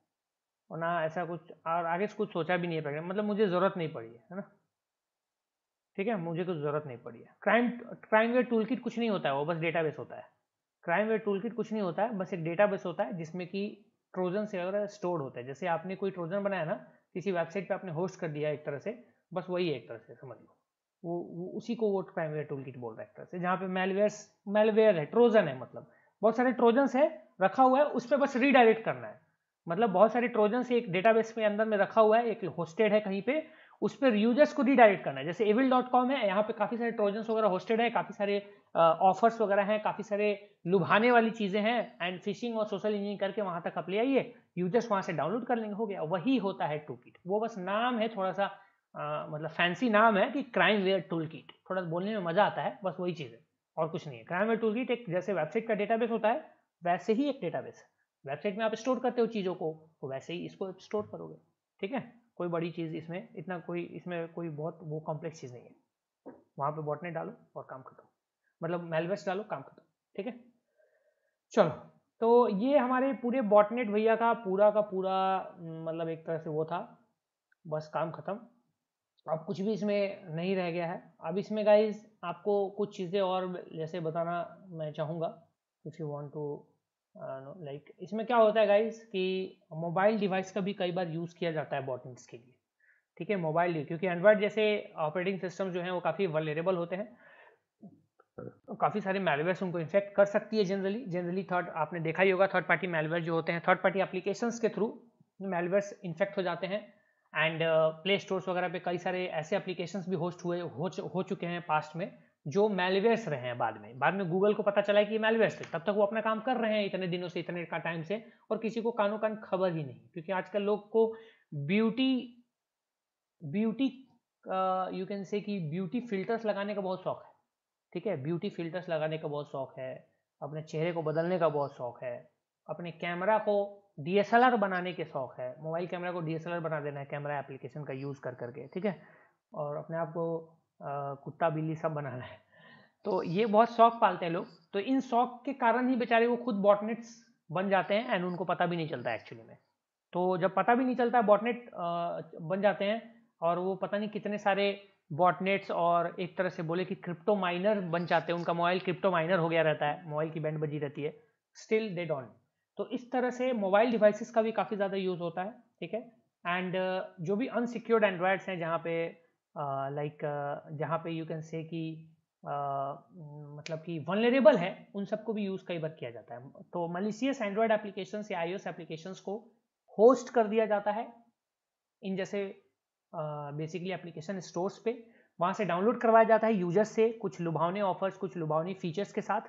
और ना ऐसा कुछ, और आगे से कुछ सोचा भी नहीं है प्रैक्टिकल, मतलब मुझे ज़रूरत नहीं पड़ी है ना, ठीक है, मुझे कुछ ज़रूरत नहीं पड़ी है। क्राइमवेयर टूलकिट कुछ नहीं होता है, वो बस डेटाबेस होता है। क्राइमवेयर टूलकिट कुछ नहीं होता है, बस एक डेटाबेस होता है जिसमें कि ट्रोजन से वगैरह स्टोर्ड होता है। जैसे आपने कोई ट्रोजन बनाया ना, किसी वेबसाइट पे आपने होस्ट कर दिया एक तरह से, बस वही है एक तरह से, समझ लो वो उसी को वो क्राइमवेयर टूलकिट बोल रहा है एक तरह से, जहाँ पे मेलवेयर है, ट्रोजन है, मतलब बहुत सारे ट्रोजन्स है रखा हुआ है, उस पर बस रीडायरेक्ट करना है। मतलब बहुत सारे ट्रोजन्स एक डेटाबेस के अंदर में रखा हुआ है, एक होस्टेड है कहीं पे, उस पर यूजर्स को रीडायरेक्ट करना है। जैसे evil.com है, यहाँ पे काफी सारे ट्रोजन्स वगैरह होस्टेड है, काफी सारे ऑफर्स वगैरह हैं, काफी सारे लुभाने वाली चीजें हैं, एंड फिशिंग और सोशल इंजीनियरिंग करके वहां तक आप ले आइए, यूजर्स वहां से डाउनलोड कर लेंगे, हो गया। वही होता है टूलकिट, वो बस नाम है थोड़ा सा मतलब फैंसी नाम है कि क्राइमवेयर टूलकिट, थोड़ा बोलने में मजा आता है, बस वही चीज है और कुछ नहीं है। क्राइमवेयर टूलकिट एक जैसे वेबसाइट का डेटाबेस होता है वैसे ही एक डेटाबेस है। वेबसाइट में आप स्टोर करते हो चीज़ों को, तो वैसे ही इसको स्टोर करोगे, ठीक है। कोई बड़ी चीज़ इसमें इतना इसमें कोई बहुत वो कॉम्प्लेक्स चीज़ नहीं है। वहाँ पे बॉटनेट डालो और काम खत्म, मतलब मेलवेयर्स डालो, काम खत्म, ठीक है। चलो, तो ये हमारे पूरे बॉटनेट भैया का पूरा मतलब एक तरह से वो था, बस काम खत्म। अब कुछ भी इसमें नहीं रह गया है। अब इसमें गाइज आपको कुछ चीज़ें और जैसे बताना मैं चाहूँगा, if you want to like, इसमें क्या होता है गाइज कि मोबाइल डिवाइस का भी कई बार यूज़ किया जाता है बॉटनेट्स के लिए, ठीक है। मोबाइल, क्योंकि एंड्रॉयड जैसे ऑपरेटिंग सिस्टम जो है वो काफ़ी वल्नरेबल होते हैं, तो काफ़ी सारे मेलवेयर्स उनको इन्फेक्ट कर सकती है। जनरली थर्ड, आपने देखा ही होगा, थर्ड पार्टी मेलवेयर जो होते हैं, थर्ड पार्टी एप्लीकेशंस के थ्रू मेलवेयर्स इन्फेक्ट हो जाते हैं। एंड प्ले स्टोर्स वगैरह पे कई सारे ऐसे एप्लीकेशंस भी हो चुके हैं पास्ट में जो मेलवेयर्स रहे हैं। बाद में गूगल को पता चला है कि ये मेलवेयर्स थे, तब तक वो अपना काम कर रहे हैं इतने दिनों से, इतने का टाइम से, और किसी को कानो कान खबर ही नहीं, क्योंकि आजकल लोग को ब्यूटी यू कैन से कि ब्यूटी फिल्टर्स लगाने का बहुत शौक है, ठीक है। ब्यूटी फिल्टर्स लगाने का बहुत शौक है, अपने चेहरे को बदलने का बहुत शौक है, अपने कैमरा को DSLR बनाने के शौक है, मोबाइल कैमरा को DSLR बना देना है कैमरा एप्लीकेशन का यूज़ करके, ठीक है, और अपने आप को कुत्ता बिल्ली सब बनाना है। तो ये बहुत शौक पालते हैं लोग, तो इन शौक के कारण ही बेचारे वो खुद बॉटनेट्स बन जाते हैं एंड उनको पता भी नहीं चलता एक्चुअली में। तो जब पता भी नहीं चलता बॉटनेट बन जाते हैं, और वो पता नहीं कितने सारे बॉटनेट्स और एक तरह से बोले कि क्रिप्टो माइनर बन जाते हैं, उनका मोबाइल क्रिप्टो माइनर हो गया रहता है, मोबाइल की बैंड बजी रहती है, स्टिल दे डोंट। तो इस तरह से मोबाइल डिवाइसेस का भी काफ़ी ज़्यादा यूज़ होता है, ठीक है। एंड जो भी अनसिक्योर्ड एंड्रॉयड्स हैं, जहाँ पे जहाँ पे यू कैन से कि मतलब कि वल्नरेबल है उन सबको भी यूज़ कई बार किया जाता है। तो मलिशियस एंड्रॉयड एप्लीकेशंस या iOS एप्लीकेशंस को होस्ट कर दिया जाता है इन जैसे बेसिकली एप्लीकेशन स्टोर्स पे, वहाँ से डाउनलोड करवाया जाता है यूजर्स से कुछ लुभावने ऑफर्स, कुछ लुभावनी फीचर्स के साथ,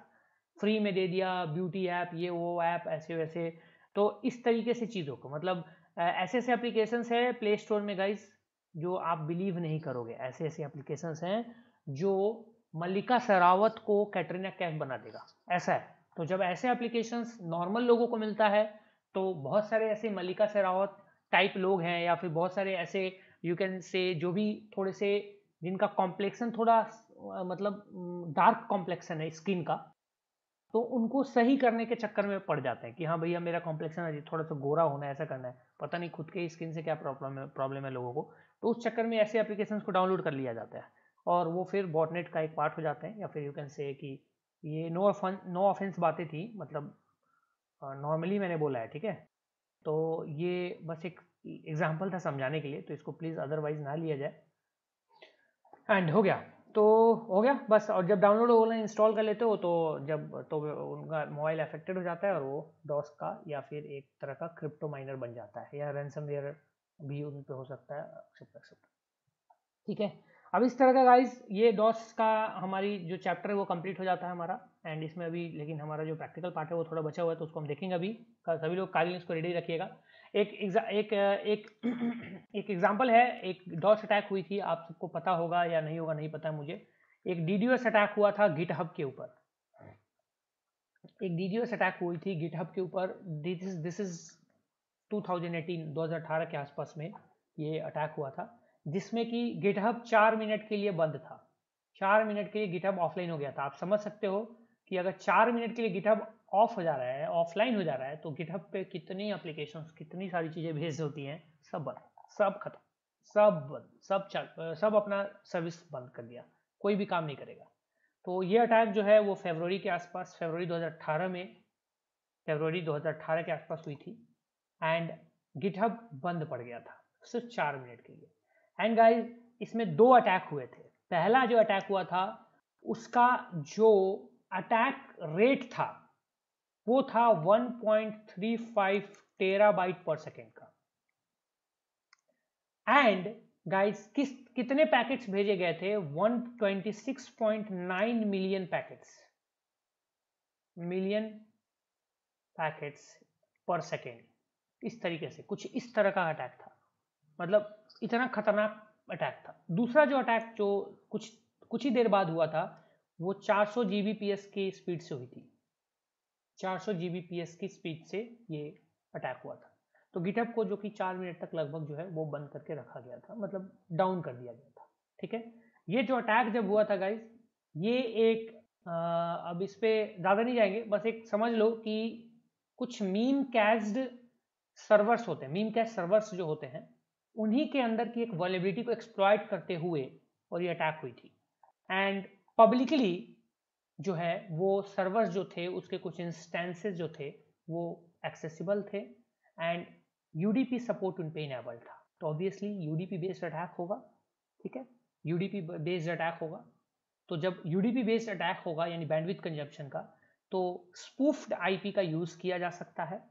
फ्री में दे दिया, ब्यूटी ऐप, ये वो ऐप, ऐसे वैसे। तो इस तरीके से चीज़ों को मतलब ऐसे ऐसे एप्लीकेशंस है प्ले स्टोर में गाइस जो आप बिलीव नहीं करोगे, ऐसे ऐसे एप्लीकेशंस हैं जो मल्लिका शेरावत को कैटरीना कैफ बना देगा, ऐसा है। तो जब ऐसे एप्लीकेशंस नॉर्मल लोगों को मिलता है तो बहुत सारे ऐसे मल्लिका शेरावत टाइप लोग हैं या फिर बहुत सारे ऐसे यू कैन से जो भी थोड़े से जिनका कॉम्प्लेक्शन थोड़ा मतलब डार्क कॉम्प्लेक्शन है स्किन का, तो उनको सही करने के चक्कर में पड़ जाते हैं कि हाँ भैया मेरा कॉम्प्लेक्शन है, थोड़ा सा गोरा होना है, ऐसा करना है, पता नहीं खुद के स्किन से क्या प्रॉब्लम है लोगों को। तो उस चक्कर में ऐसे एप्लीकेशंस को डाउनलोड कर लिया जाता है और वो फिर बॉटनेट का एक पार्ट हो जाते हैं। या फिर यू कैन से कि ये नो ऑफेंस बातें थी, मतलब नॉर्मली मैंने बोला है, ठीक है। तो ये बस एक एग्जाम्पल था समझाने के लिए, तो इसको प्लीज़ अदरवाइज ना लिया जाए। एंड हो गया, तो हो गया बस। और जब डाउनलोड होना इंस्टॉल कर लेते हो तो उनका मोबाइल अफेक्टेड हो जाता है और वो डॉस का या फिर एक तरह का क्रिप्टो माइनर बन जाता है या रैंसमवेयर भी उन पे हो सकता है, ठीक है। अब इस तरह का गाइस ये डॉस का हमारी जो चैप्टर है वो कंप्लीट हो जाता है हमारा। एंड इसमें अभी लेकिन हमारा जो प्रैक्टिकल पार्ट है वो थोड़ा बचा हुआ है, तो उसको हम देखेंगे अभी। सभी लोग कागज को रेडी रखिएगा। एक एग्जांपल है, एक डॉस अटैक हुई थी, आप सबको पता होगा या नहीं होगा नहीं पता है मुझे। एक डीडीओएस अटैक हुआ था गिटहब के ऊपर, एक डीडीओएस अटैक हुई थी गिटहब के ऊपर। दिस इज 2018 के आसपास में ये अटैक हुआ था, जिसमें कि गिटहब 4 मिनट के लिए बंद था। 4 मिनट के लिए गिटहब ऑफलाइन हो गया था। आप समझ सकते हो कि अगर 4 मिनट के लिए गिटहब ऑफ हो जा रहा है, ऑफलाइन हो जा रहा है, तो गिटहब पे कितनी एप्लीकेशंस, कितनी सारी चीज़ें भेज होती हैं, सब बंद, सब खत्म, सब बंद, सब अपना सर्विस बंद कर दिया, कोई भी काम नहीं करेगा। तो ये अटैक जो है वो फरवरी के आसपास, फरवरी 2018 के आसपास हुई थी। एंड गिटहब बंद पड़ गया था सिर्फ 4 मिनट के लिए। एंड गाइस इसमें 2 अटैक हुए थे। पहला जो अटैक हुआ था उसका जो अटैक रेट था वो था 1.35 टेराबाइट पर सेकेंड का। एंड गाइस कितने पैकेट्स भेजे गए थे? 126.9 मिलियन पैकेट्स पर सेकेंड। इस तरीके से कुछ इस तरह का अटैक था, मतलब इतना खतरनाक अटैक था। दूसरा जो अटैक जो कुछ ही देर बाद हुआ था वो 400 Gbps की स्पीड से हुई थी। 400 Gbps की स्पीड से ये अटैक हुआ था। तो गिटहब को जो कि 4 मिनट तक लगभग जो है वो बंद करके रखा गया था, मतलब डाउन कर दिया गया था, ठीक है। ये जो अटैक जब हुआ था गाइज, ये एक अब इस पे ज़्यादा नहीं जाएंगे, बस एक समझ लो कि कुछ मीम कैस्ड सर्वर्स होते हैं, मीम कैस्ट सर्वर्स जो होते हैं, उन्हीं के अंदर की एक वल्नरेबिलिटी को एक्सप्लॉइट करते हुए और ये अटैक हुई थी। एंड पब्लिकली जो है वो सर्वर्स जो थे उसके कुछ इंस्टेंसेस जो थे वो एक्सेसिबल थे एंड यूडीपी सपोर्ट उन पे इनेबल था। तो ऑब्वियसली यूडीपी बेस्ड अटैक होगा, ठीक है, यूडीपी बेस्ड अटैक होगा। तो जब यूडीपी बेस्ड अटैक होगा यानी बैंडविड्थ कंजप्शन का, तो स्पूफ्ड आईपी का यूज़ किया जा सकता है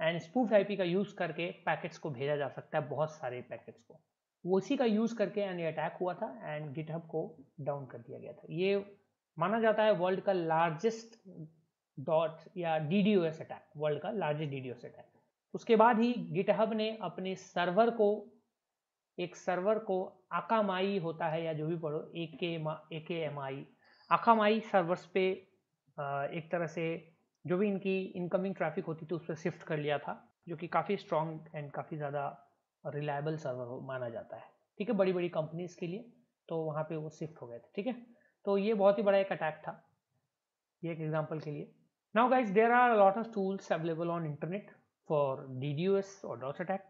एंड स्पूफ्ड आईपी का यूज़ करके पैकेट्स को भेजा जा सकता है, बहुत सारे पैकेट्स को। वो उसी का यूज़ करके एंड अटैक हुआ था एंड गिटहब को डाउन कर दिया गया था। ये माना जाता है वर्ल्ड का लार्जेस्ट डॉट या डीडीओएस अटैक, वर्ल्ड का लार्जेस्ट डीडीओएस अटैक। उसके बाद ही गिटहब ने अपने सर्वर को, एक सर्वर को अकामाई होता है या जो भी पढ़ो, AKMI अकामाई सर्वर्स पे एक तरह से जो भी इनकी इनकमिंग ट्रैफिक होती थी उस पर शिफ्ट कर लिया था, जो कि काफ़ी स्ट्रॉन्ग एंड काफ़ी ज़्यादा रिलायबल सर्वर माना जाता है, ठीक है, बड़ी बड़ी कंपनीज के लिए। तो वहाँ पे वो शिफ्ट हो गए थे, ठीक है। तो ये बहुत ही बड़ा एक अटैक था, ये एक एग्जांपल के लिए। Now guys there are lot of tools available on internet for DDoS और डॉस अटैक,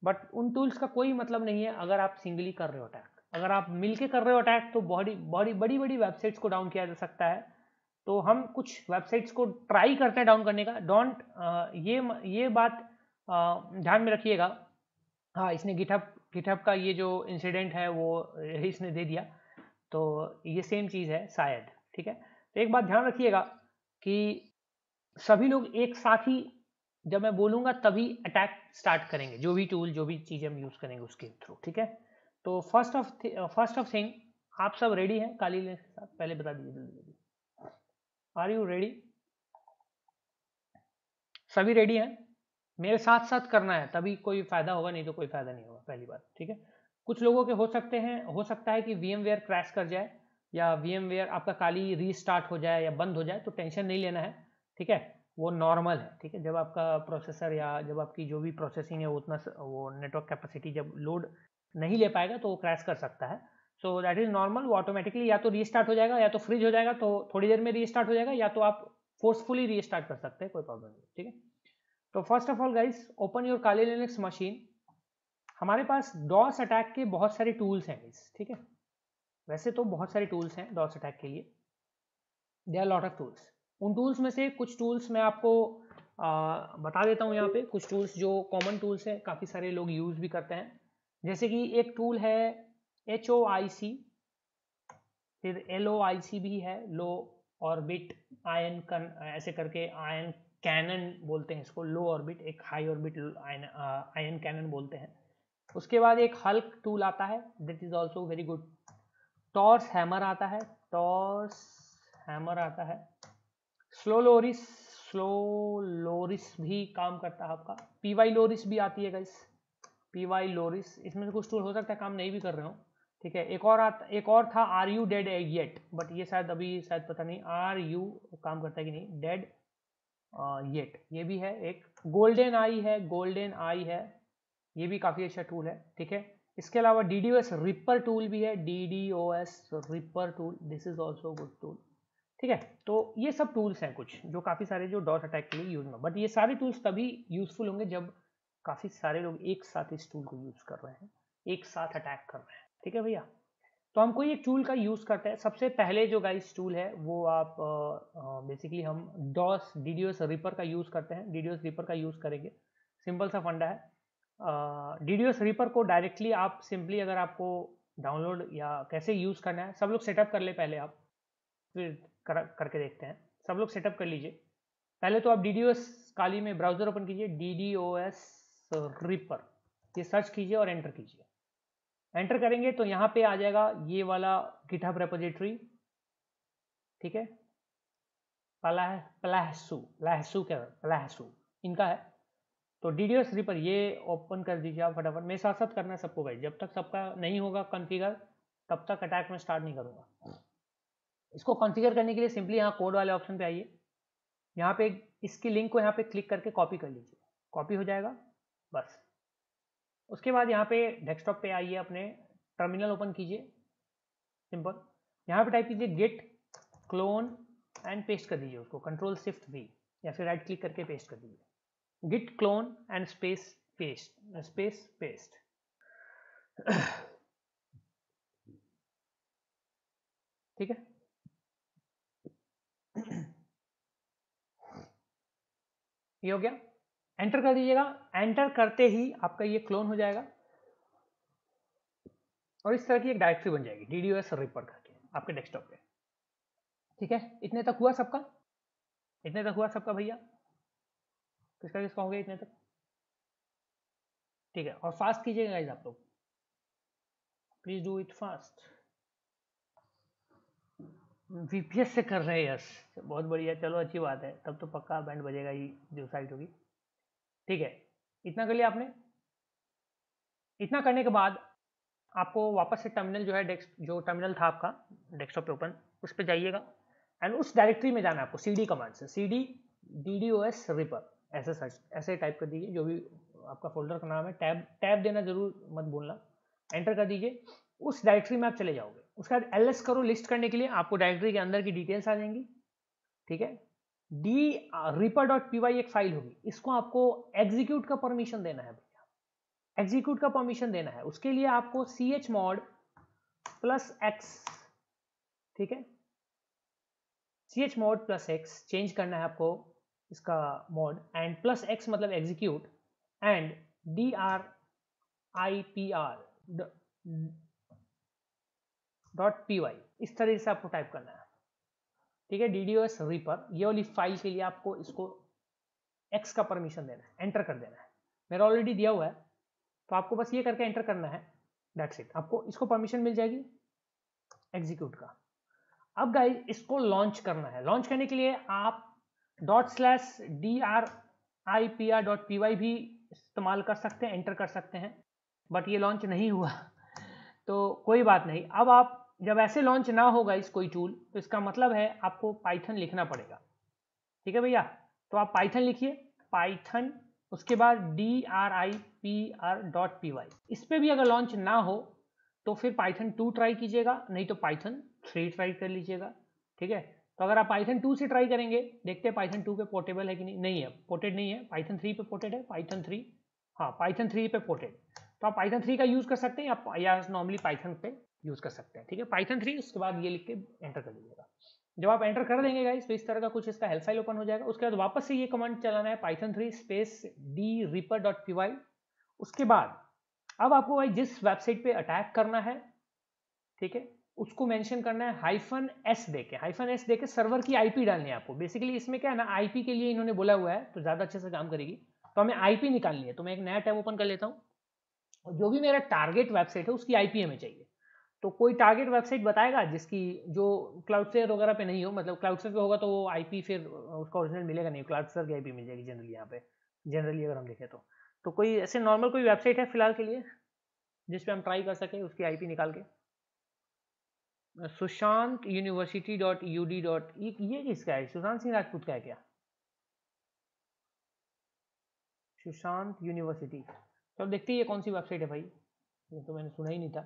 बट उन टूल्स का कोई मतलब नहीं है अगर आप सिंगली कर रहे हो अटैक। अगर आप मिलके कर रहे हो अटैक तो बड़ी बड़ी वेबसाइट्स को डाउन किया जा सकता है। तो हम कुछ वेबसाइट्स को ट्राई करते हैं डाउन करने का। ये बात ध्यान में रखिएगा। हाँ, इसने गिटहब का ये जो इंसिडेंट है वो इसने दे दिया। तो ये सेम चीज़ है शायद, ठीक है। तो एक बात ध्यान रखिएगा कि सभी लोग एक साथ ही जब मैं बोलूँगा तभी अटैक स्टार्ट करेंगे, जो भी टूल जो भी चीज़ हम यूज़ करेंगे उसके थ्रू, ठीक है। तो फर्स्ट ऑफ थिंग, आप सब रेडी हैं काली लेंस के साथ? पहले बता दीजिए जल्दी जल्दी, आर यू रेडी? सभी रेडी हैं? मेरे साथ साथ करना है तभी कोई फायदा होगा, नहीं तो कोई फायदा नहीं होगा, पहली बात, ठीक है। कुछ लोगों के हो सकता है कि VMware क्रैश कर जाए या VMware आपका काली रीस्टार्ट हो जाए या बंद हो जाए, तो टेंशन नहीं लेना है, ठीक है। वो नॉर्मल है, ठीक है। जब आपका प्रोसेसर या जब आपकी जो भी प्रोसेसिंग है उतना वो नेटवर्क कैपेसिटी जब लोड नहीं ले पाएगा तो वो क्रैश कर सकता है। So that is normal. वो ऑटोमेटिकली या तो रीस्टार्ट हो जाएगा या तो फ्रीज हो जाएगा, तो थोड़ी देर में रीस्टार्ट हो जाएगा, या तो आप फोर्सफुली रीस्टार्ट कर सकते हैं, कोई प्रॉब्लम नहीं, ठीक है। तो first of all guys, open your Kali Linux machine. हमारे पास डॉस अटैक के बहुत सारे टूल्स हैं गाइस, ठीक है। वैसे तो बहुत सारे टूल्स हैं डॉस अटैक के लिए, they are lot of tools. उन टूल्स में से कुछ टूल्स मैं आपको बता देता हूँ यहाँ पे। कुछ टूल्स जो कॉमन टूल्स हैं, काफ़ी सारे लोग यूज़ भी करते हैं, जैसे कि एक टूल है HOIC, फिर LOIC भी है, लो ऑर्बिट आयन ऐसे करके आयन कैनन बोलते हैं इसको, लो ऑर्बिट, एक हाई ऑर्बिट आयन कैनन बोलते हैं। उसके बाद एक हल्क टूल आता है, that is also very good. Torques hammer आता है, स्लो लोरिस भी काम करता है आपका। PY लोरिस भी आती है गाइस, PY लोरिस। इसमें से कुछ टूल हो सकता है काम नहीं भी कर रहे हो, ठीक है। एक और था are you dead yet, but ये शायद अभी शायद पता नहीं आर यू काम करता है कि नहीं, डेड येट, ये भी है। एक गोल्डन आई है, ये भी काफ़ी अच्छा टूल है, ठीक है। इसके अलावा DDoS रिपर टूल भी है, DDoS ripper tool, this is also good tool, ठीक है। तो ये सब टूल्स हैं कुछ जो काफ़ी सारे जो डॉस अटैक के लिए यूज में, बट ये सारे टूल्स तभी यूजफुल होंगे जब काफ़ी सारे लोग एक साथ इस टूल को यूज कर रहे हैं, एक साथ अटैक कर रहे हैं, ठीक है भैया। तो हम कोई एक टूल का यूज़ करते हैं। सबसे पहले जो गाइस टूल है वो आप बेसिकली हम DDoS रिपर का यूज़ करते हैं, DDoS रिपर का यूज़ करेंगे। सिंपल सा फंडा है। DDoS रिपर को डायरेक्टली आप सिंपली, अगर आपको डाउनलोड या कैसे यूज़ करना है, सब लोग सेटअप कर ले पहले, आप फिर करके देखते हैं। सब लोग सेटअप कर लीजिए पहले। तो आप DDoS काली में ब्राउजर ओपन कीजिए, DDoS रिपर, ये सर्च कीजिए और एंटर कीजिए। एंटर करेंगे तो यहाँ पे आ जाएगा ये वाला गिटहब रेपोजिटरी, ठीक है। प्लाहसू इनका है। तो DDoS रिपर ये ओपन कर दीजिए आप फटाफट। मेरे साथ साथ करना है सबको भाई, जब तक सबका नहीं होगा कॉन्फ़िगर तब तक अटैक में स्टार्ट नहीं करूँगा। इसको कॉन्फ़िगर करने के लिए सिंपली यहाँ कोड वाले ऑप्शन पे आइए, यहाँ पे इसकी लिंक को यहाँ पे क्लिक करके कॉपी कर लीजिए, कॉपी हो जाएगा बस। उसके बाद यहाँ पे डेस्कटॉप पे आइए, अपने टर्मिनल ओपन कीजिए, सिंपल। यहाँ पे टाइप कीजिए git clone एंड पेस्ट कर दीजिए उसको, Ctrl+Shift+V, या फिर राइट क्लिक करके पेस्ट कर दीजिए, git clone and space paste. ठीक है, ये हो गया। एंटर कर दीजिएगा। एंटर करते ही आपका ये क्लोन हो जाएगा और इस तरह की एक डायरेक्टरी बन जाएगी DDoS रिपर करके आपके डेस्कटॉप पे, ठीक है। इतने तक हुआ सबका? भैया किसका हो गया इतने तक? ठीक है, और फास्ट कीजिएगा गाइस आप लोग, please do it fast. VPS से कर रहे हैं, यस, बहुत बढ़िया, चलो अच्छी बात है, तब तो पक्का बैंड बजेगा ही जो साइट होगी। ठीक है, इतना कर लिया आपने। इतना करने के बाद आपको वापस से टर्मिनल जो है, जो टर्मिनल था आपका डेस्कटॉप पे ओपन, उस पर जाइएगा एंड उस डायरेक्टरी में जाना है आपको CD कमांड से, CD DDoS रिपर ऐसे सर्च, ऐसे टाइप कर दीजिए, जो भी आपका फोल्डर का नाम है, टैब देना जरूर मत भूलना। एंटर कर दीजिए, उस डायरेक्टरी में आप चले जाओगे। उसके बाद LS करो, लिस्ट करने के लिए आपको डायरेक्टरी के अंदर की डिटेल्स आ जाएंगी, ठीक है। reaper.py एक फाइल होगी, इसको आपको एग्जीक्यूट का परमिशन देना है भैया, एग्जीक्यूट का परमिशन देना है। उसके लिए आपको chmod +x, ठीक है, chmod +x चेंज करना है आपको इसका मोड, एंड +x मतलब एग्जीक्यूट, एंड DRIPR .py इस तरह से आपको टाइप करना है, ठीक है। DDoS रीपर ये वाली फाइल के लिए आपको इसको x का परमिशन देना है, एंटर कर देना है। मेरा ऑलरेडी दिया हुआ है, तो आपको बस ये करके एंटर करना है, दैट्स इट। आपको इसको परमिशन मिल जाएगी एग्जीक्यूट का। अब गाइस इसको लॉन्च करना है। लॉन्च करने के लिए आप ./dripr.py भी इस्तेमाल कर सकते हैं, एंटर कर सकते हैं, बट ये लॉन्च नहीं हुआ तो कोई बात नहीं। अब आप जब ऐसे लॉन्च ना होगा इस कोई टूल, तो इसका मतलब है आपको पाइथन लिखना पड़ेगा, ठीक है भैया। तो आप पाइथन लिखिए, पाइथन उसके बाद dripr.py। इस पर भी अगर लॉन्च ना हो तो फिर पाइथन 2 ट्राई कीजिएगा, नहीं तो पाइथन 3 ट्राई कर लीजिएगा, ठीक है। तो अगर आप पाइथन 2 से ट्राई करेंगे, देखते हैं पाइथन 2 पे पोर्टेबल है कि नहीं। नहीं है, पोर्टेड नहीं है। पाइथन 3 पे पोर्टेड है, पाइथन 3, हाँ पाइथन 3 पे पोर्टेड। तो आप पाइथन 3 का यूज कर सकते हैं या नॉर्मली पाइथन पे यूज कर सकते हैं, ठीक है। पाइथन 3 उसके बाद ये लिख के एंटर कर दीजिएगा। जब आप एंटर कर देंगे गाइस, तो इस तरह का कुछ इसका हेल्प फाइल ओपन हो जाएगा। उसके बाद वापस से ये कमांड चलाना है, पाइथन 3 स्पेस dreeper.py। उसके बाद अब आपको भाई जिस वेबसाइट पे अटैक करना है, ठीक है, उसको मेंशन करना है -s देके। -s देके सर्वर की आईपी डालनी है आपको। बेसिकली इसमें क्या है ना, आईपी के लिए इन्होंने बोला हुआ है, तो ज्यादा अच्छे से काम करेगी। तो हमें आईपी निकालनी है, तो मैं एक नया टैब ओपन कर लेता हूँ, और जो भी मेरा टारगेट वेबसाइट है उसकी आईपी हमें चाहिए। तो कोई टारगेट वेबसाइट बताएगा जिसकी जो क्लाउडफ्लेयर वगैरह पे नहीं हो, मतलब क्लाउडफ्लेयर पे होगा तो वो आईपी फिर उसका ओरिजिनल मिलेगा नहीं, क्लाउडफ्लेयर की आईपी मिल जाएगी जनरली यहाँ पे। जनरली अगर हम देखें तो कोई ऐसे नॉर्मल कोई वेबसाइट है फिलहाल के लिए जिस पे हम ट्राई कर सके उसकी आईपी निकाल के। सुशांत university.ud. ये किसका है? सुशांत सिंह राजपूत का है क्या? सुशांत यूनिवर्सिटी। तो अब देखते हैं ये कौन सी वेबसाइट है भाई, ये तो मैंने सुना ही नहीं था।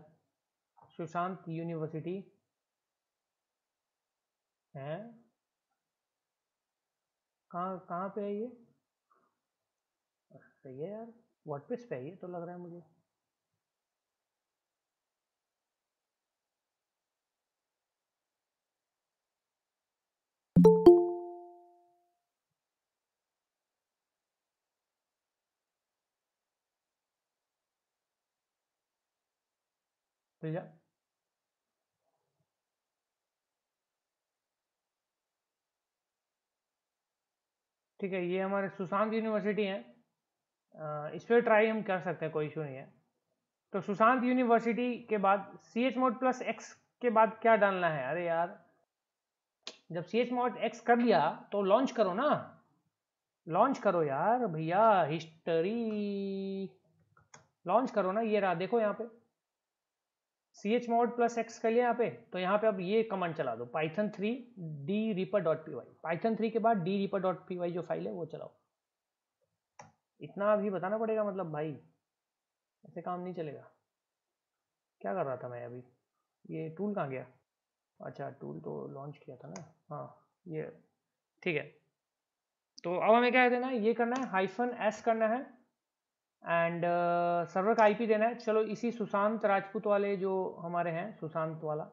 सुशांत यूनिवर्सिटी है, कहाँ पे है ये? सही है यार, वर्डप्रेस पे है ये तो लग रहा है मुझे। भैया ठीक है, ये हमारे सुशांत यूनिवर्सिटी है। इस पर ट्राई हम कर सकते हैं, कोई इशू नहीं है। तो सुशांत यूनिवर्सिटी के बाद chmod+x के बाद क्या डालना है? अरे यार, जब chmod+x कर लिया तो लॉन्च करो ना, लॉन्च करो यार भैया, हिस्ट्री लॉन्च करो ना। ये रहा, देखो यहाँ पे chmod+x कर लिया यहाँ पे। तो यहाँ पे अब ये कमांड चला दो, पाइथन 3 dreeper.py। पाइथन 3 के बाद dreeper.py जो फाइल है वो चलाओ। इतना अभी बताना पड़ेगा, मतलब भाई ऐसे काम नहीं चलेगा। क्या कर रहा था मैं अभी? ये टूल कहाँ गया? अच्छा, टूल तो लॉन्च किया था ना, हाँ ये ठीक है। तो अब हमें क्या देना है, ये करना है -s करना है, एंड सर्वर का आईपी देना है। चलो इसी सुशांत राजपूत वाले जो हमारे हैं, सुशांत वाला,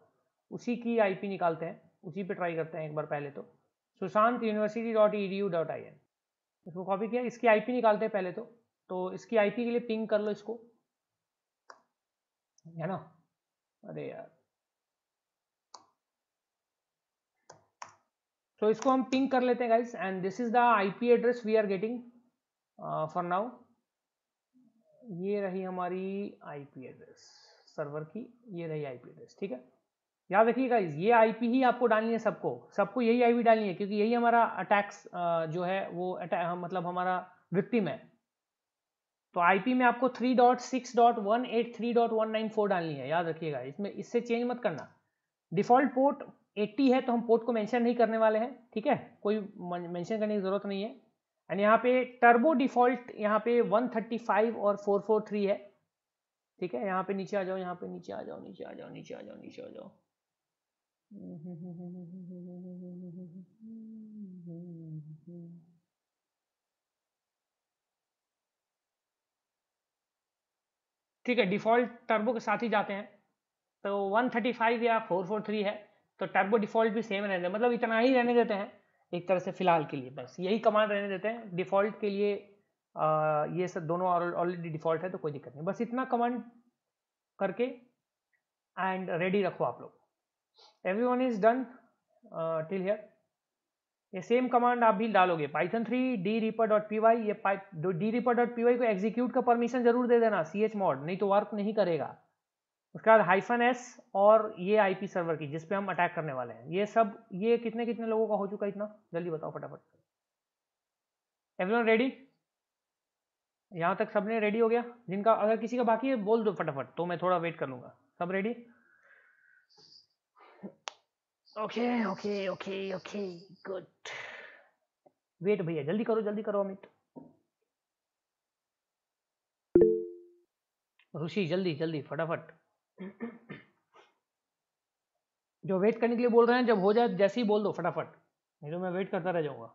उसी की आईपी निकालते हैं, उसी पे ट्राई करते हैं एक बार पहले। तो सुशांत university.edu.in, इसको कॉपी किया, इसकी आईपी निकालते हैं पहले। तो इसकी आईपी के लिए पिंग कर लो इसको, है ना। अरे यार, तो इसको हम पिंग कर लेते हैं guys, and this is the IP address we are getting for now. ये रही हमारी आईपी एड्रेस सर्वर की, ये रही आईपी एड्रेस, ठीक है। याद रखिए गाइस, ये आईपी ही आपको डालनी है, सबको यही आईपी डालनी है, क्योंकि यही हमारा अटैक्स जो है वो मतलब हमारा विक्टिम है। तो आईपी में आपको 3.6.183.194 डालनी है, याद रखिएगा। इसमें इससे चेंज मत करना। डिफॉल्ट पोर्ट 80 है, तो हम पोर्ट को मेंशन नहीं करने वाले हैं, ठीक है, कोई मेंशन करने की जरूरत नहीं है। एंड यहाँ पे टर्बो डिफॉल्ट यहाँ पे 135 और 443 है, ठीक है। यहाँ पे नीचे आ जाओ, यहाँ पे नीचे आ जाओ, नीचे आ जाओ, नीचे आ जाओ, नीचे आ जाओ। ठीक है, डिफॉल्ट टर्बो के साथ ही जाते हैं। तो 135 या 443 है, तो टर्बो डिफॉल्ट भी सेम रहने, मतलब इतना ही रहने देते हैं एक तरह से फिलहाल के लिए, बस यही कमांड रहने देते हैं डिफॉल्ट के लिए। ये सब दोनों ऑलरेडी डिफॉल्ट है, तो कोई दिक्कत नहीं, बस इतना कमांड करके एंड रेडी रखो आप लोग। Everyone is done till here. ये सेम कमांड आप भी डालोगे python3 dreeper.py। ये dreeper.py को एग्जीक्यूट का परमिशन जरूर दे देना chmod, नहीं तो वर्क नहीं करेगा। उसके बाद -s और ये IP सर्वर की जिस पे हम अटैक करने वाले हैं। ये सब ये कितने कितने लोगों का हो चुका है इतना जल्दी बताओ फटाफट। Everyone ready? यहाँ तक सबने रेडी हो गया? जिनका अगर किसी का बाकी है बोल दो फटाफट, तो मैं थोड़ा वेट कर लूंगा। सब ready? Okay okay okay okay good. Wait भैया जल्दी करो अमित। ऋषि जल्दी जल्दी फटाफट। जो वेट करने के लिए बोल रहे हैं जब हो जाए जैसे ही बोल दो फटाफट, नहीं तो मैं वेट करता रह जाऊंगा।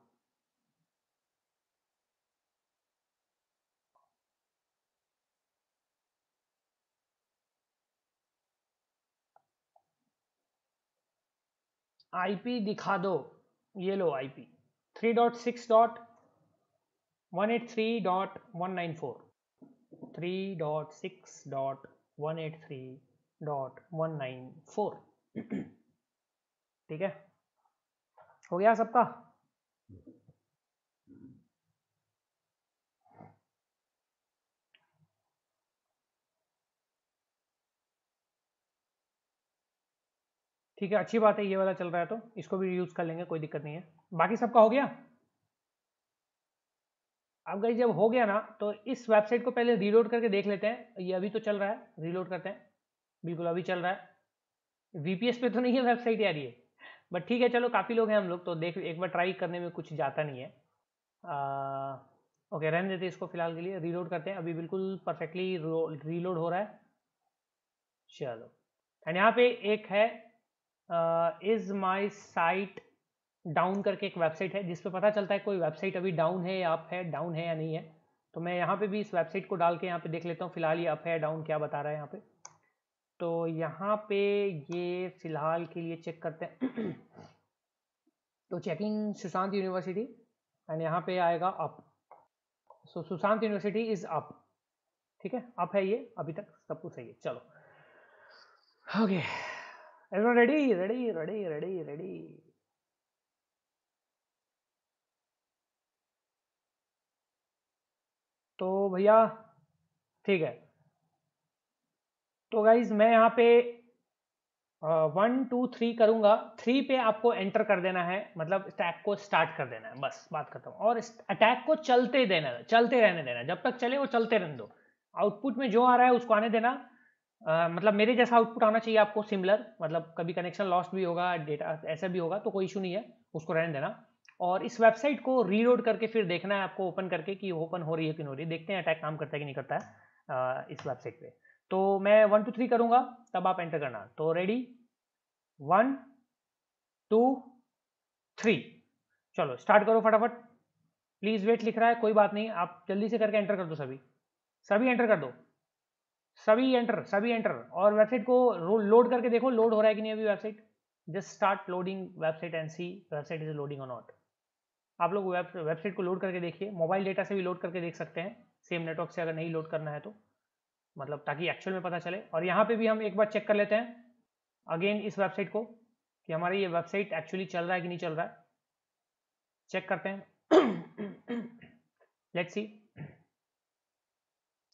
आईपी दिखा दो। ये लो आईपी 3.6.183.194 3.6.183.194 ठीक है, हो गया सबका? ठीक है, अच्छी बात है, ये वाला चल रहा है तो इसको भी यूज कर लेंगे, कोई दिक्कत नहीं है। बाकी सबका हो गया? अब गाइस जब हो गया ना तो इस वेबसाइट को पहले रीलोड करके देख लेते हैं। ये अभी तो चल रहा है, रीलोड करते हैं। बिल्कुल अभी चल रहा है। वीपीएस पे तो नहीं है वेबसाइट यार ये, बट ठीक है चलो, काफ़ी लोग हैं हम लोग तो देख एक बार ट्राई करने में कुछ जाता नहीं है। ओके रहने देते इसको फिलहाल के लिए। रीलोड करते हैं, अभी बिल्कुल परफेक्टली रीलोड हो रहा है। चलो एंड यहाँ पे एक है इज माई साइट डाउन करके एक वेबसाइट है जिस पे पता चलता है कोई वेबसाइट अभी डाउन है या अप है, डाउन है या नहीं है। तो मैं यहाँ पे भी इस वेबसाइट को डाल के यहाँ पे देख लेता हूँ फिलहाल ये अप है डाउन क्या बता रहा है यहाँ पे। तो यहाँ पे ये फिलहाल के लिए चेक करते हैं। तो चेकिंग सुशांत यूनिवर्सिटी एंड यहाँ पे आएगा up. So Sushant university is up, ठीक है अप है ये, अभी तक सब कुछ सही है। चलो okay everyone ready ready ready ready ready. तो भैया ठीक है, तो गाइज मैं यहाँ पे 1 2 3 करूंगा। 3 पे आपको एंटर कर देना है, मतलब अटैक को स्टार्ट कर देना है, बस बात खत्म। और अटैक को चलते देना, चलते रहने देना, जब तक चले वो चलते रहने दो। आउटपुट में जो आ रहा है उसको आने देना। मतलब मेरे जैसा आउटपुट आना चाहिए आपको, सिमिलर, मतलब कभी कनेक्शन लॉस्ट भी होगा, डेटा ऐसा भी होगा तो कोई इशू नहीं है, उसको रहने देना। और इस वेबसाइट को रीलोड करके फिर देखना है आपको ओपन करके कि ओपन हो रही है कि नहीं हो रही है। देखते हैं अटैक काम करता है कि नहीं करता है इस वेबसाइट पे। तो मैं 1 2 3 करूंगा तब आप एंटर करना। तो रेडी 1 2 3 चलो स्टार्ट करो फटाफट। प्लीज वेट लिख रहा है, कोई बात नहीं, आप जल्दी से करके एंटर कर दो। सभी एंटर कर दो, सभी एंटर। और वेबसाइट को लोड करके देखो लोड हो रहा है कि नहीं अभी website. Just start loading website and see website is loading और नॉट। आप लोग वेबसाइट को लोड करके देखिए, मोबाइल डेटा से भी लोड करके देख सकते हैं, सेम नेटवर्क से अगर नहीं लोड करना है तो, मतलब ताकि एक्चुअल में पता चले। और यहाँ पे भी हम एक बार चेक कर लेते हैं अगेन इस वेबसाइट को कि हमारी ये वेबसाइट एक्चुअली चल रहा है कि नहीं चल रहा है। चेक करते हैं। Let's see.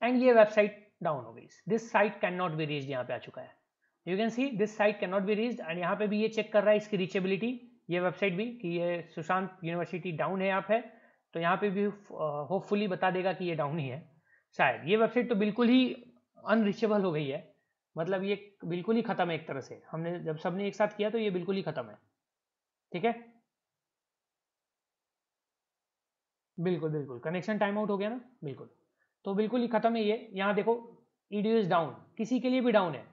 एंड ये वेबसाइट डाउन हो गई। This site can not be reached, यहाँ पे आ चुका है। You can see this site can not be reached. And यहाँ पे भी ये चेक कर रहा है इसकी रीचेबिलिटी, ये वेबसाइट भी, कि ये सुशांत यूनिवर्सिटी डाउन है आप है। तो यहाँ पे भी होपफुली बता देगा कि ये डाउन ही है शायद। ये वेबसाइट तो बिल्कुल ही अनरीचेबल हो गई है, मतलब ये बिल्कुल ही खत्म है एक तरह से। हमने जब सबने एक साथ किया तो ये बिल्कुल ही खत्म है, ठीक है। बिल्कुल कनेक्शन टाइम आउट हो गया ना, बिल्कुल। तो बिल्कुल ही खत्म है ये। यहाँ देखो ईडीयू इज डाउन, किसी के लिए भी डाउन है।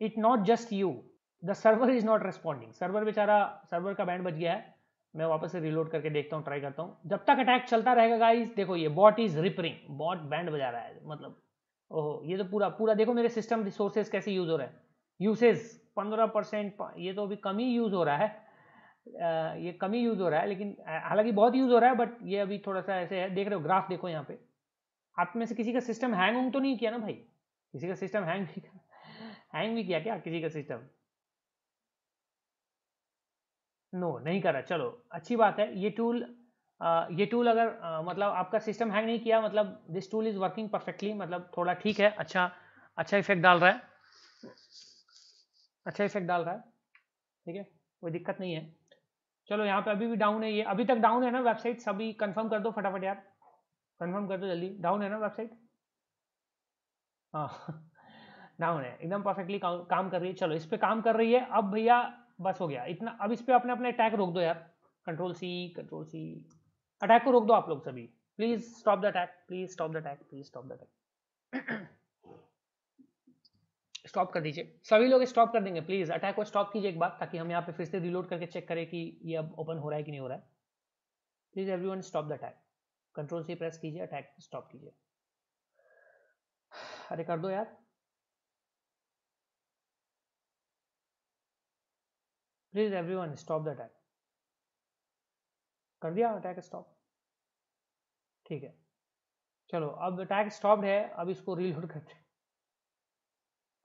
It not just you, the server is not responding. Server बेचारा, सर्वर का बैंड बज गया है। मैं वापस से रिलोड करके देखता हूँ, ट्राई करता हूँ। जब तक अटैक चलता रहेगा गाइस, देखो ये बॉट इज रिपरिंग, बॉट बैंड बजा रहा है, मतलब ओहो ये तो पूरा देखो मेरे सिस्टम रिसोर्सेज कैसे यूज हो रहा है। यूसेज 15%, ये तो अभी कम ही यूज हो रहा है, ये कम ही यूज हो रहा है, लेकिन हालांकि बहुत यूज हो रहा है, बट ये अभी थोड़ा सा ऐसे है। देख रहे हो ग्राफ देखो यहाँ पे। आप में से किसी का सिस्टम हैंग तो नहीं किया ना भाई? किसी का सिस्टम हैंग भी किया क्या किसी का सिस्टम? नो नहीं कर रहा, चलो अच्छी बात है। ये टूल अगर मतलब आपका सिस्टम हैंग नहीं किया, मतलब this tool is working perfectly, मतलब थोड़ा ठीक है, अच्छा इफेक्ट डाल रहा है, ठीक है, कोई दिक्कत नहीं है। चलो यहाँ पे अभी भी डाउन है, ये अभी तक डाउन है ना वेबसाइट, सभी कंफर्म कर दो फटाफट यार, कंफर्म कर दो जल्दी, डाउन है ना वेबसाइट? हाँ डाउन है एकदम, परफेक्टली काम कर रही है। चलो इस पे काम कर रही है अब भैया, बस हो गया इतना। अब इस पे अपने अपने अटैक रोक दो यार, कंट्रोल सी, अटैक को रोक दो आप लोग सभी, please stop the attack, please stop the attack, please stop the attack. Stop कर दीजिए सभी लोग, स्टॉप कर देंगे प्लीज, अटैक को स्टॉप कीजिए एक बार, ताकि हम यहाँ पे फिर से रिलोड करके चेक करें कि ये अब ओपन हो रहा है कि नहीं हो रहा है। Please everyone stop the attack, control C press कीजिए, अटैक स्टॉप कीजिए। अरे कर दो यार, please everyone stop the attack. कर दिया अटैक स्टॉप, ठीक है। चलो अब अटैक स्टॉप्ड है, अब इसको रीलोड करते हैं,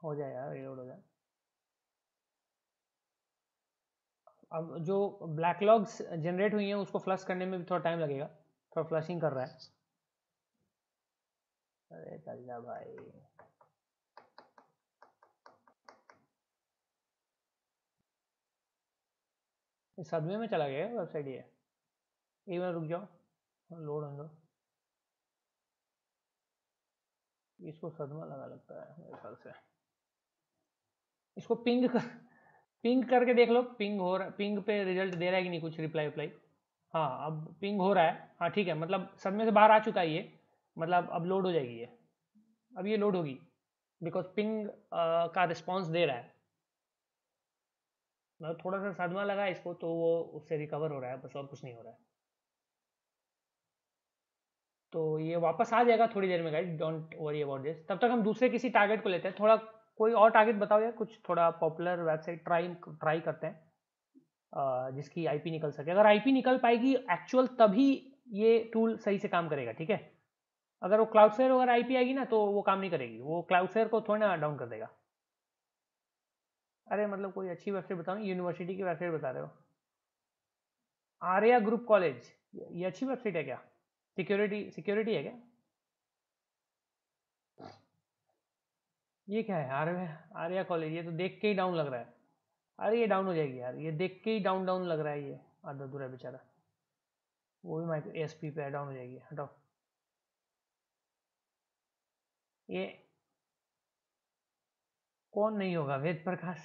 हो जाए यार, रीलोड हो जाए। अब जो ब्लैक लॉग्स जनरेट हुई हैं उसको फ्लश करने में भी थोड़ा टाइम लगेगा, थोड़ा फ्लशिंग कर रहा है। अरे चल जा भाई, इस सदमे में चला गया वेबसाइट ये, एक बार रुक जाओ, लोड होने दो। इसको सदमा लगा लगता है मेरे ख्याल से, इसको पिंग करके देख लो, पिंग हो रहा, पिंग पे रिजल्ट दे रहा है कि नहीं, कुछ रिप्लाई विप्लाई। हाँ अब पिंग हो रहा है, हाँ ठीक है, मतलब सदमे से बाहर आ चुका है ये, मतलब अब लोड हो जाएगी ये, अब ये लोड होगी, बिकॉज पिंग का रिस्पॉन्स दे रहा है, मतलब थोड़ा सा सदमा लगा है इसको, तो वो उससे रिकवर हो रहा है, बस और कुछ नहीं हो रहा है। तो ये वापस आ जाएगा थोड़ी देर में guys, don't worry about this. तब तक हम दूसरे किसी टारगेट को लेते हैं, थोड़ा कोई और टारगेट बताओ यार, कुछ थोड़ा पॉपुलर वेबसाइट ट्राई करते हैं, जिसकी आईपी निकल सके। अगर आईपी निकल पाएगी एक्चुअल, तभी ये टूल सही से काम करेगा, ठीक है। अगर वो क्लाउडफ्लेयर अगर आईपी आएगी ना, तो वो काम नहीं करेगी, वो क्लाउडफ्लेयर को थोड़ा ना डाउन कर देगा। अरे मतलब कोई अच्छी वेबसाइट बताओ, यूनिवर्सिटी की वेबसाइट बता रहे हो? आर्या ग्रुप कॉलेज, ये अच्छी वेबसाइट है क्या? सिक्योरिटी है क्या? ये क्या है आर्या कॉलेज? ये तो देख के ही डाउन लग रहा है। अरे ये डाउन हो जाएगी यार, ये देख के ही डाउन लग रहा है, ये आधा दूर है बेचारा, वो भी माइक्रो एएसपी पे डाउन हो जाएगी, हटाओ। ये कौन नहीं होगा? वेद प्रकाश,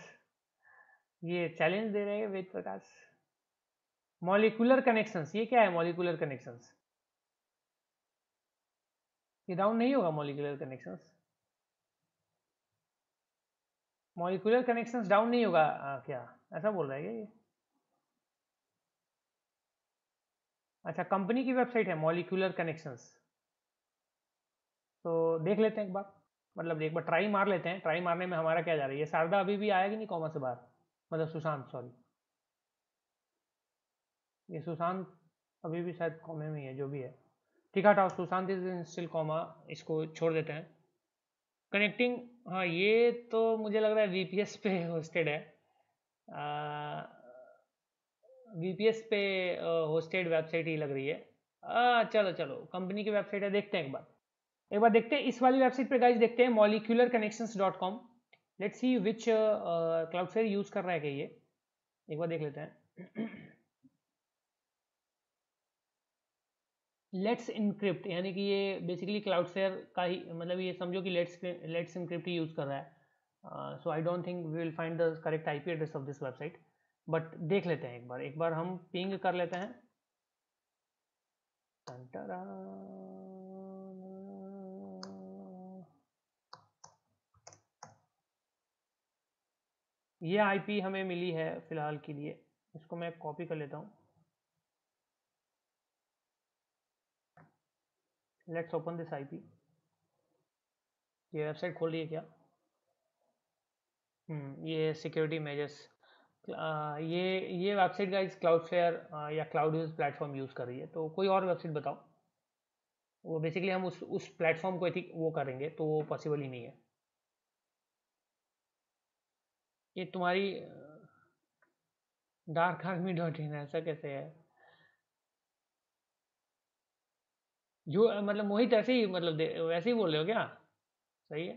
ये चैलेंज दे रहे हैं वेद प्रकाश। मॉलिक्यूलर कनेक्शंस, ये क्या है मॉलिक्यूलर कनेक्शंस? ये डाउन नहीं होगा molecular connections? Molecular connections down नहीं होगा क्या, ऐसा बोल रहा है क्या ये? अच्छा कंपनी की वेबसाइट है मॉलिक्यूलर कनेक्शंस, तो देख लेते हैं एक बार, मतलब एक बार ट्राई मार लेते हैं। ट्राई मारने में हमारा क्या जा रहा है? ये शारदा अभी भी आया कि नहीं कॉमा से बाहर, मतलब सुशांत, सॉरी ये सुशांत अभी भी शायद कॉमे में ही है, जो भी है ठीक है, हटाओ, सुशांत इज स्टिल कॉमा, इसको छोड़ देते हैं। कनेक्टिंग, हाँ ये तो मुझे लग रहा है वीपीएस पे होस्टेड है, वीपीएस पे होस्टेड वेबसाइट ही लग रही है। चलो कंपनी की वेबसाइट है, देखते हैं एक बार देखते हैं इस वाली वेबसाइट पे गाइस, देखते हैं molecularconnections.com। Let's see which Cloudflare use कर रहा है क्या ये, एक बार देख लेते हैं। लेट्स इनक्रिप्ट, यानी कि ये बेसिकली क्लाउडफ्लेयर का ही, मतलब ये समझो कि लेट्स इनक्रिप्ट ही यूज कर रहा है। So I don't think we will find the correct IP address of this website, but देख लेते हैं एक बार हम पिंग कर लेते हैं। ये आईपी हमें मिली है फिलहाल के लिए, इसको मैं कॉपी कर लेता हूँ। Let's open this IP. ये वेबसाइट खोल रही है क्या? ये सिक्योरिटी मेजर्स, ये वेबसाइट गाइस क्लाउडफ्लेयर या क्लाउड यूज प्लेटफॉर्म यूज़ कर रही है, तो कोई और वेबसाइट बताओ। वो बेसिकली हम उस प्लेटफॉर्म को वो करेंगे, तो वो पॉसिबल ही नहीं है। ये तुम्हारी darkarmy.in ऐसा कैसे है? जो मतलब मोहित ऐसे ही मतलब वैसे ही बोल रहे हो क्या? सही है।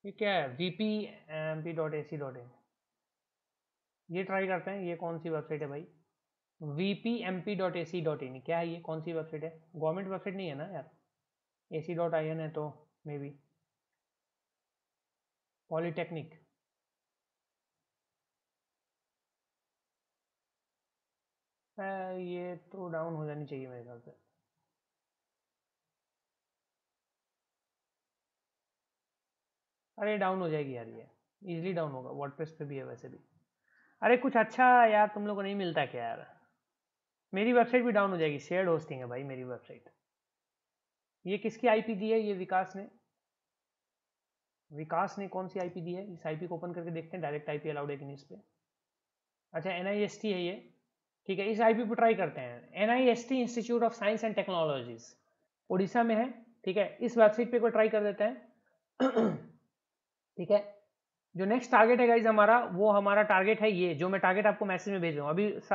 ये क्या है? vpmp.ac.in, ये ट्राई करते हैं। ये कौन सी वेबसाइट है भाई? vpmp.ac.in क्या है ये? कौन सी वेबसाइट है? गवर्नमेंट वेबसाइट नहीं है ना यार? ac.in है तो मे बी पॉलीटेक्निक। ये तो डाउन हो जानी चाहिए मेरे ख्याल से। अरे डाउन हो जाएगी यार, ये इजीली डाउन होगा। वर्डप्रेस पे भी है वैसे भी। अरे कुछ अच्छा यार तुम लोग को नहीं मिलता क्या यार? मेरी वेबसाइट भी डाउन हो जाएगी। शेयर्ड होस्टिंग है भाई मेरी वेबसाइट। ये किसकी आईपी दी है? ये विकास ने। विकास ने कौन सी आईपी दी है? इस आईपी को ओपन करके देखते हैं डायरेक्ट आईपी अलाउड है कि नहीं इस पे। अच्छा NIST है ये, ठीक है। इस आईपी पर ट्राई करते हैं। NIST institute of science and technologies Orissa में है, ठीक है। इस वेबसाइट पे कोई ट्राई कर देते हैं ठीक है। जो नेक्स्ट टारगेट है गाइज हमारा, वो हमारा टारगेट है ये जो मैं टारगेट आपको मैसेज में भेज रहा हूँ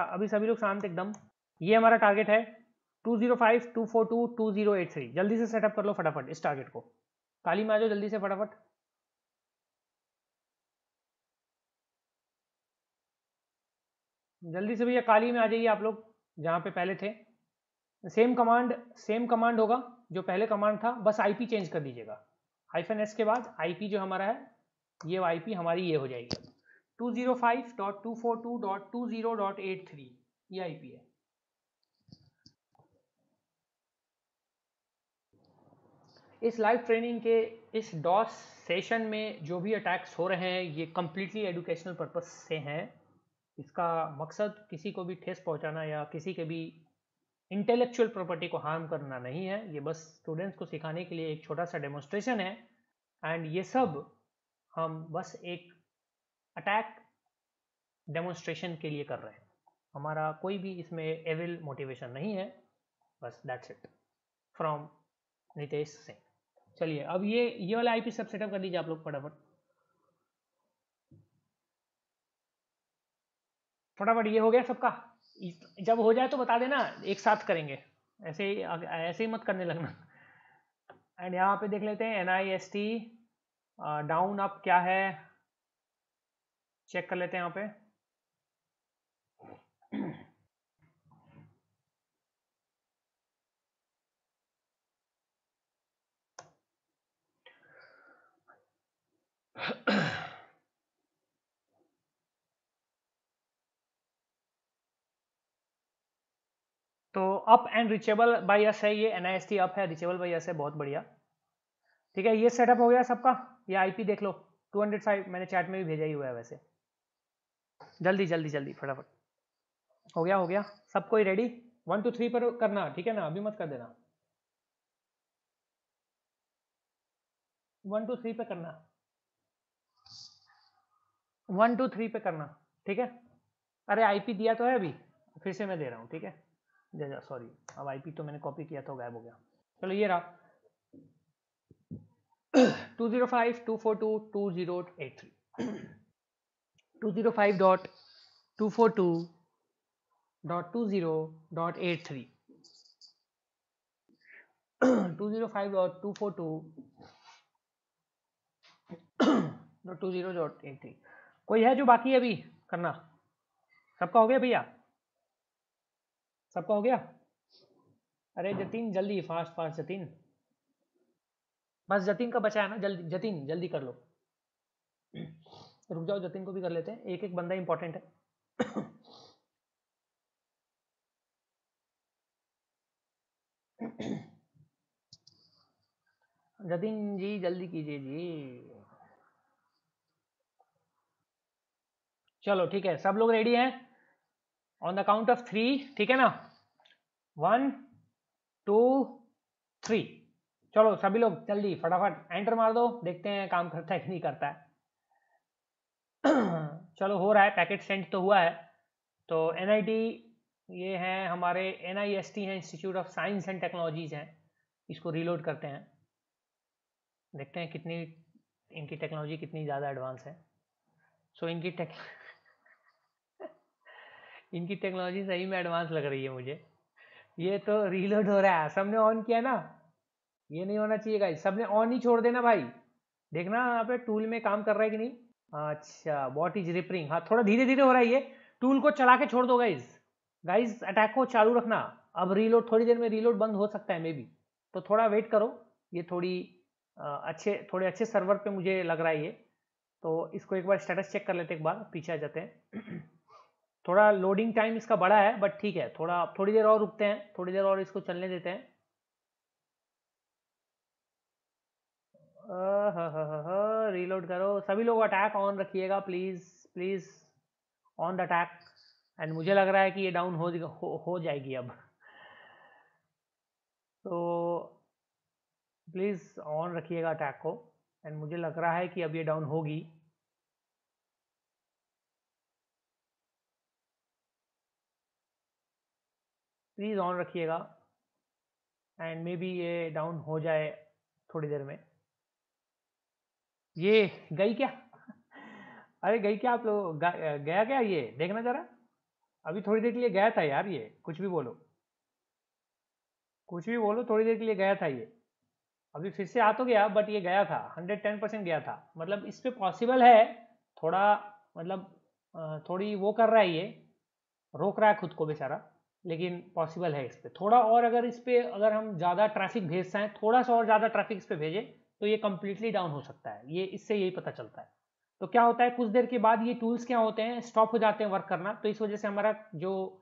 अभी सभी लोग शांत एकदम। ये हमारा टारगेट है 205-242-2083। जल्दी से सेटअप कर लो फटाफट इस टारगेट को। काली में आ जाओ जल्दी से फटाफट। जल्दी से भैया काली में आ जाइए आप लोग जहाँ पे पहले थे। सेम कमांड होगा जो पहले कमांड था, बस आईपी चेंज कर दीजिएगा। -s के बाद आईपी जो हमारा है, ये आईपी हमारी ये हो जाएगी 205.242.20.83। ये आईपी है। इस लाइव ट्रेनिंग के इस डॉस सेशन में जो भी अटैक्स हो रहे हैं ये कम्प्लीटली एजुकेशनल पर्पस से हैं। इसका मकसद किसी को भी ठेस पहुंचाना या किसी के भी इंटेलेक्चुअल प्रॉपर्टी को हार्म करना नहीं है। ये बस स्टूडेंट्स को सिखाने के लिए एक छोटा सा डेमोन्स्ट्रेशन है। एंड ये सब हम बस एक अटैक डेमोन्स्ट्रेशन के लिए कर रहे हैं। हमारा कोई भी इसमें एविल मोटिवेशन नहीं है। बस that's it from Nitesh Singh. चलिए अब ये वाला आईपी सब सेटअप कर दीजिए आप लोग फटाफट। ये हो गया सबका? जब हो जाए तो बता देना, एक साथ करेंगे। ऐसे ही मत करने लगना। एंड यहाँ पे देख लेते हैं NIST डाउन अप क्या है, चेक कर लेते हैं यहाँ पे। तो up and reachable by us है। ये NIST अप है, रिचेबल बाय अस है। बहुत बढ़िया, ठीक है। ये सेटअप हो गया सबका। ये आईपी देख लो 205, मैंने चैट में भी भेजा ही हुआ है वैसे। जल्दी जल्दी जल्दी फटाफट। हो गया सब कोई रेडी? 1 2 3 पर करना, ठीक है ना? अभी मत कर देना। 1 2 3 पे करना। 1 2 3 पे करना, ठीक है। अरे आईपी दिया तो है अभी, फिर से मैं दे रहा हूँ, ठीक है। सॉरी, अब आईपी तो मैंने कॉपी किया था, गायब हो गया। चलो ये रहा 205.242.2083 205.242.20.83 205.242.20.83। कोई है जो बाकी है अभी करना? सबका हो गया भैया? सबका हो गया? अरे जतिन जल्दी, फास्ट जतिन। बस जतिन का बचा है ना, जल्दी जतिन जल्दी कर लो। रुक जाओ, जतिन को भी कर लेते हैं। एक एक बंदा इंपॉर्टेंट है। जतिन जी जल्दी कीजिए जी। चलो ठीक है, सब लोग रेडी हैं? ऑन द काउंट ऑफ 3, ठीक है ना? 1 2 3। चलो सभी लोग जल्दी फटाफट एंटर मार दो, देखते हैं काम करता है कि नहीं करता है। चलो हो रहा है, पैकेट सेंड तो हुआ है। तो NIT ये है हमारे, NIST है, institute of science and technologies हैं। इसको रीलोड करते हैं, देखते हैं कितनी इनकी टेक्नोलॉजी कितनी ज़्यादा एडवांस है। सो इनकी टेक्नोलॉजी सही में एडवांस लग रही है मुझे। ये तो रीलोड हो रहा है, सबने ऑन किया ना, ये नहीं होना चाहिए गाइस, सबने ऑन ही छोड़ देना भाई। देखना यहाँ पे टूल में काम कर रहा है कि नहीं। अच्छा, बॉट इज रिपेयरिंग, हाँ थोड़ा धीरे धीरे हो रहा है ये, टूल को चला के छोड़ दो गाइस। गाइस अटैक को चालू रखना, अब रीलोड थोड़ी देर में रीलोड बंद हो सकता है मे बी, तो थोड़ा वेट करो। ये थोड़े अच्छे सर्वर पे मुझे लग रहा है ये, तो इसको एक बार स्टेटस चेक कर लेते हैं, एक बार पीछे आ जाते हैं। थोड़ा लोडिंग टाइम इसका बड़ा है बट ठीक है, थोड़ी देर और रुकते हैं, थोड़ी देर और इसको चलने देते हैं। रीलोड करो सभी लोग, अटैक ऑन रखिएगा please please, on the attack. And मुझे लग रहा है कि ये डाउन हो जाएगी अब, तो प्लीज ऑन रखिएगा अटैक को। एंड मुझे लग रहा है कि अब ये डाउन होगी। प्लीज ऑन रखिएगा एंड मे बी ये डाउन हो जाए थोड़ी देर में। ये गई क्या? अरे गई क्या आप लोग? गया क्या ये? देखना जरा, अभी थोड़ी देर के लिए गया था यार ये, कुछ भी बोलो थोड़ी देर के लिए गया था ये, अभी फिर से आ तो गया बट ये गया था, 110% गया था। मतलब इस पे पॉसिबल है थोड़ा, मतलब थोड़ी वो कर रहा है ये, रोक रहा है खुद को बेचारा, लेकिन पॉसिबल है इस पे थोड़ा और, अगर इस पे अगर हम ज़्यादा ट्रैफिक भेजते हैं, थोड़ा सा और ज़्यादा ट्रैफिक इस पे भेजें तो ये कम्प्लीटली डाउन हो सकता है। ये इससे यही पता चलता है। तो क्या होता है, कुछ देर के बाद ये टूल्स क्या होते हैं, स्टॉप हो जाते हैं वर्क करना, तो इस वजह से हमारा जो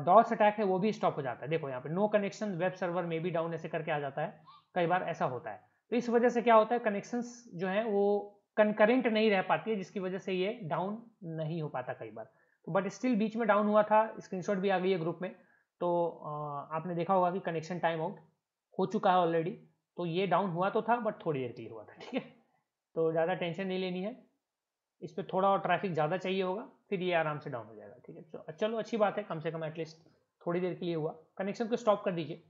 डॉस अटैक है वो भी स्टॉप हो जाता है। देखो यहाँ पे नो कनेक्शन वेब सर्वर में भी डाउन ऐसे करके आ जाता है, कई बार ऐसा होता है। तो इस वजह से क्या होता है, कनेक्शंस जो है वो कंकरेंट नहीं रह पाती है, जिसकी वजह से ये डाउन नहीं हो पाता कई बार। तो बट स्टिल बीच में डाउन हुआ था, स्क्रीनशॉट भी आ गई है ग्रुप में, तो आपने देखा होगा कि कनेक्शन टाइम आउट हो चुका है ऑलरेडी। तो ये डाउन हुआ तो था बट थोड़ी देर के लिए हुआ था, ठीक है। तो ज़्यादा टेंशन नहीं लेनी है, इस पर थोड़ा और ट्रैफिक ज़्यादा चाहिए होगा, फिर ये आराम से डाउन हो जाएगा, ठीक है। चलो अच्छी बात है, कम से कम एटलीस्ट थोड़ी देर के लिए हुआ। कनेक्शन को स्टॉप कर दीजिए।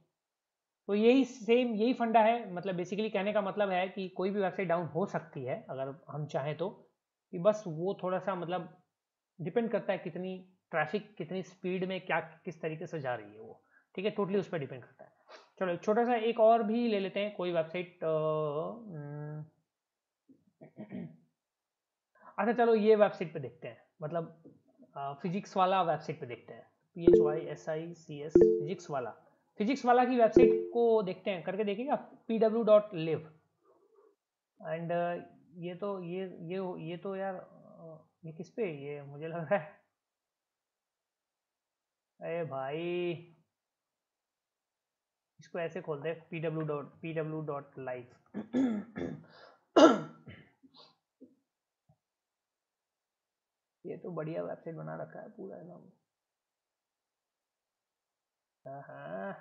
तो यही फंडा है, मतलब बेसिकली कहने का मतलब है कि कोई भी वेबसाइट डाउन हो सकती है अगर हम चाहें तो, कि बस वो थोड़ा सा मतलब डिपेंड करता है कितनी ट्रैफिक कितनी स्पीड में क्या किस तरीके से जा रही है वो, ठीक है, टोटली उस पर डिपेंड करता है। चलो एक छोटा सा एक और भी ले लेते हैं, कोई वेबसाइट। अच्छा चलो ये वेबसाइट पे देखते हैं, मतलब फिजिक्स वाला वेबसाइट पे देखते हैं, PHYSICS फिजिक्स वाला की वेबसाइट को देखते हैं, करके देखेगा pw.live। एंड ये तो यार ये किस पे, ये मुझे लग रहा है, अरे भाई इसको ऐसे खोलते हैं, pw.live। ये तो बढ़िया वेबसाइट बना रखा है पूरा एकदम। हाँ,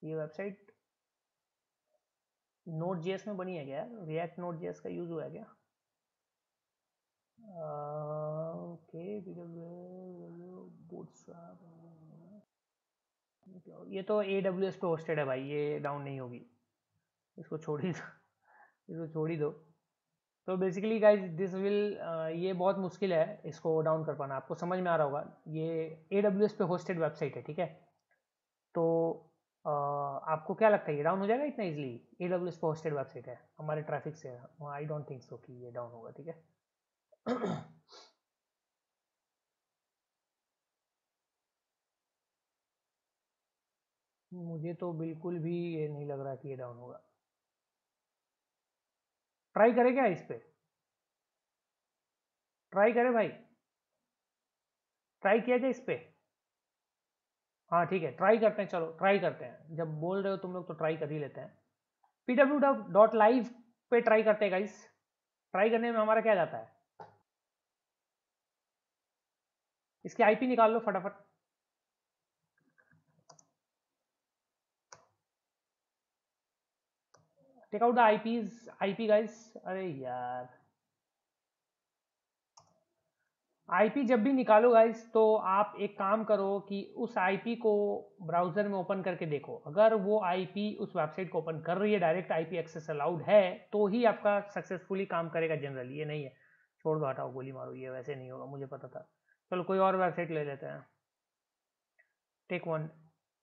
ये वेबसाइट Node.js में बनी है क्या? रिएक्ट Node.js का यूज हुआ है क्या? ओके, ये तो AWS पे होस्टेड है भाई, ये डाउन नहीं होगी, इसको छोड़ ही दो। तो बेसिकली गाइज दिस विल, ये बहुत मुश्किल है इसको डाउन कर पाना, आपको समझ में आ रहा होगा। ये AWS पे होस्टेड वेबसाइट है, ठीक है। तो आपको क्या लगता है ये डाउन हो जाएगा इतना इजीली? AWS पे होस्टेड वेबसाइट है, हमारे ट्रैफिक से, आई डोंट थिंक सो कि ये डाउन होगा, ठीक है। मुझे तो बिल्कुल भी ये नहीं लग रहा कि ये डाउन होगा। ट्राई करें क्या इस पे? ट्राई करें भाई, ट्राई किया जाए इस पे? हाँ ठीक है, ट्राई करते हैं, चलो ट्राई करते हैं, जब बोल रहे हो तुम लोग तो ट्राई कर ही लेते हैं। pw.live पे ट्राई करते हैं गाइस। ट्राई करने में हमारा क्या जाता है, इसकी IP निकाल लो फटाफट। Take out the IP guys. अरे यार आईपी जब भी निकालो गाइस तो आप एक काम करो कि उस आईपी को ब्राउज़र में ओपन करके देखो। अगर वो आईपी उस वेबसाइट को ओपन कर रही है, डायरेक्ट आईपी एक्सेस अलाउड है, तो ही आपका सक्सेसफुली काम करेगा। जनरली ये नहीं है, छोड़ दो, हटाओ, गोली मारो, ये वैसे नहीं होगा, मुझे पता था। चलो कोई और वेबसाइट ले लेते हैं। टेक वन,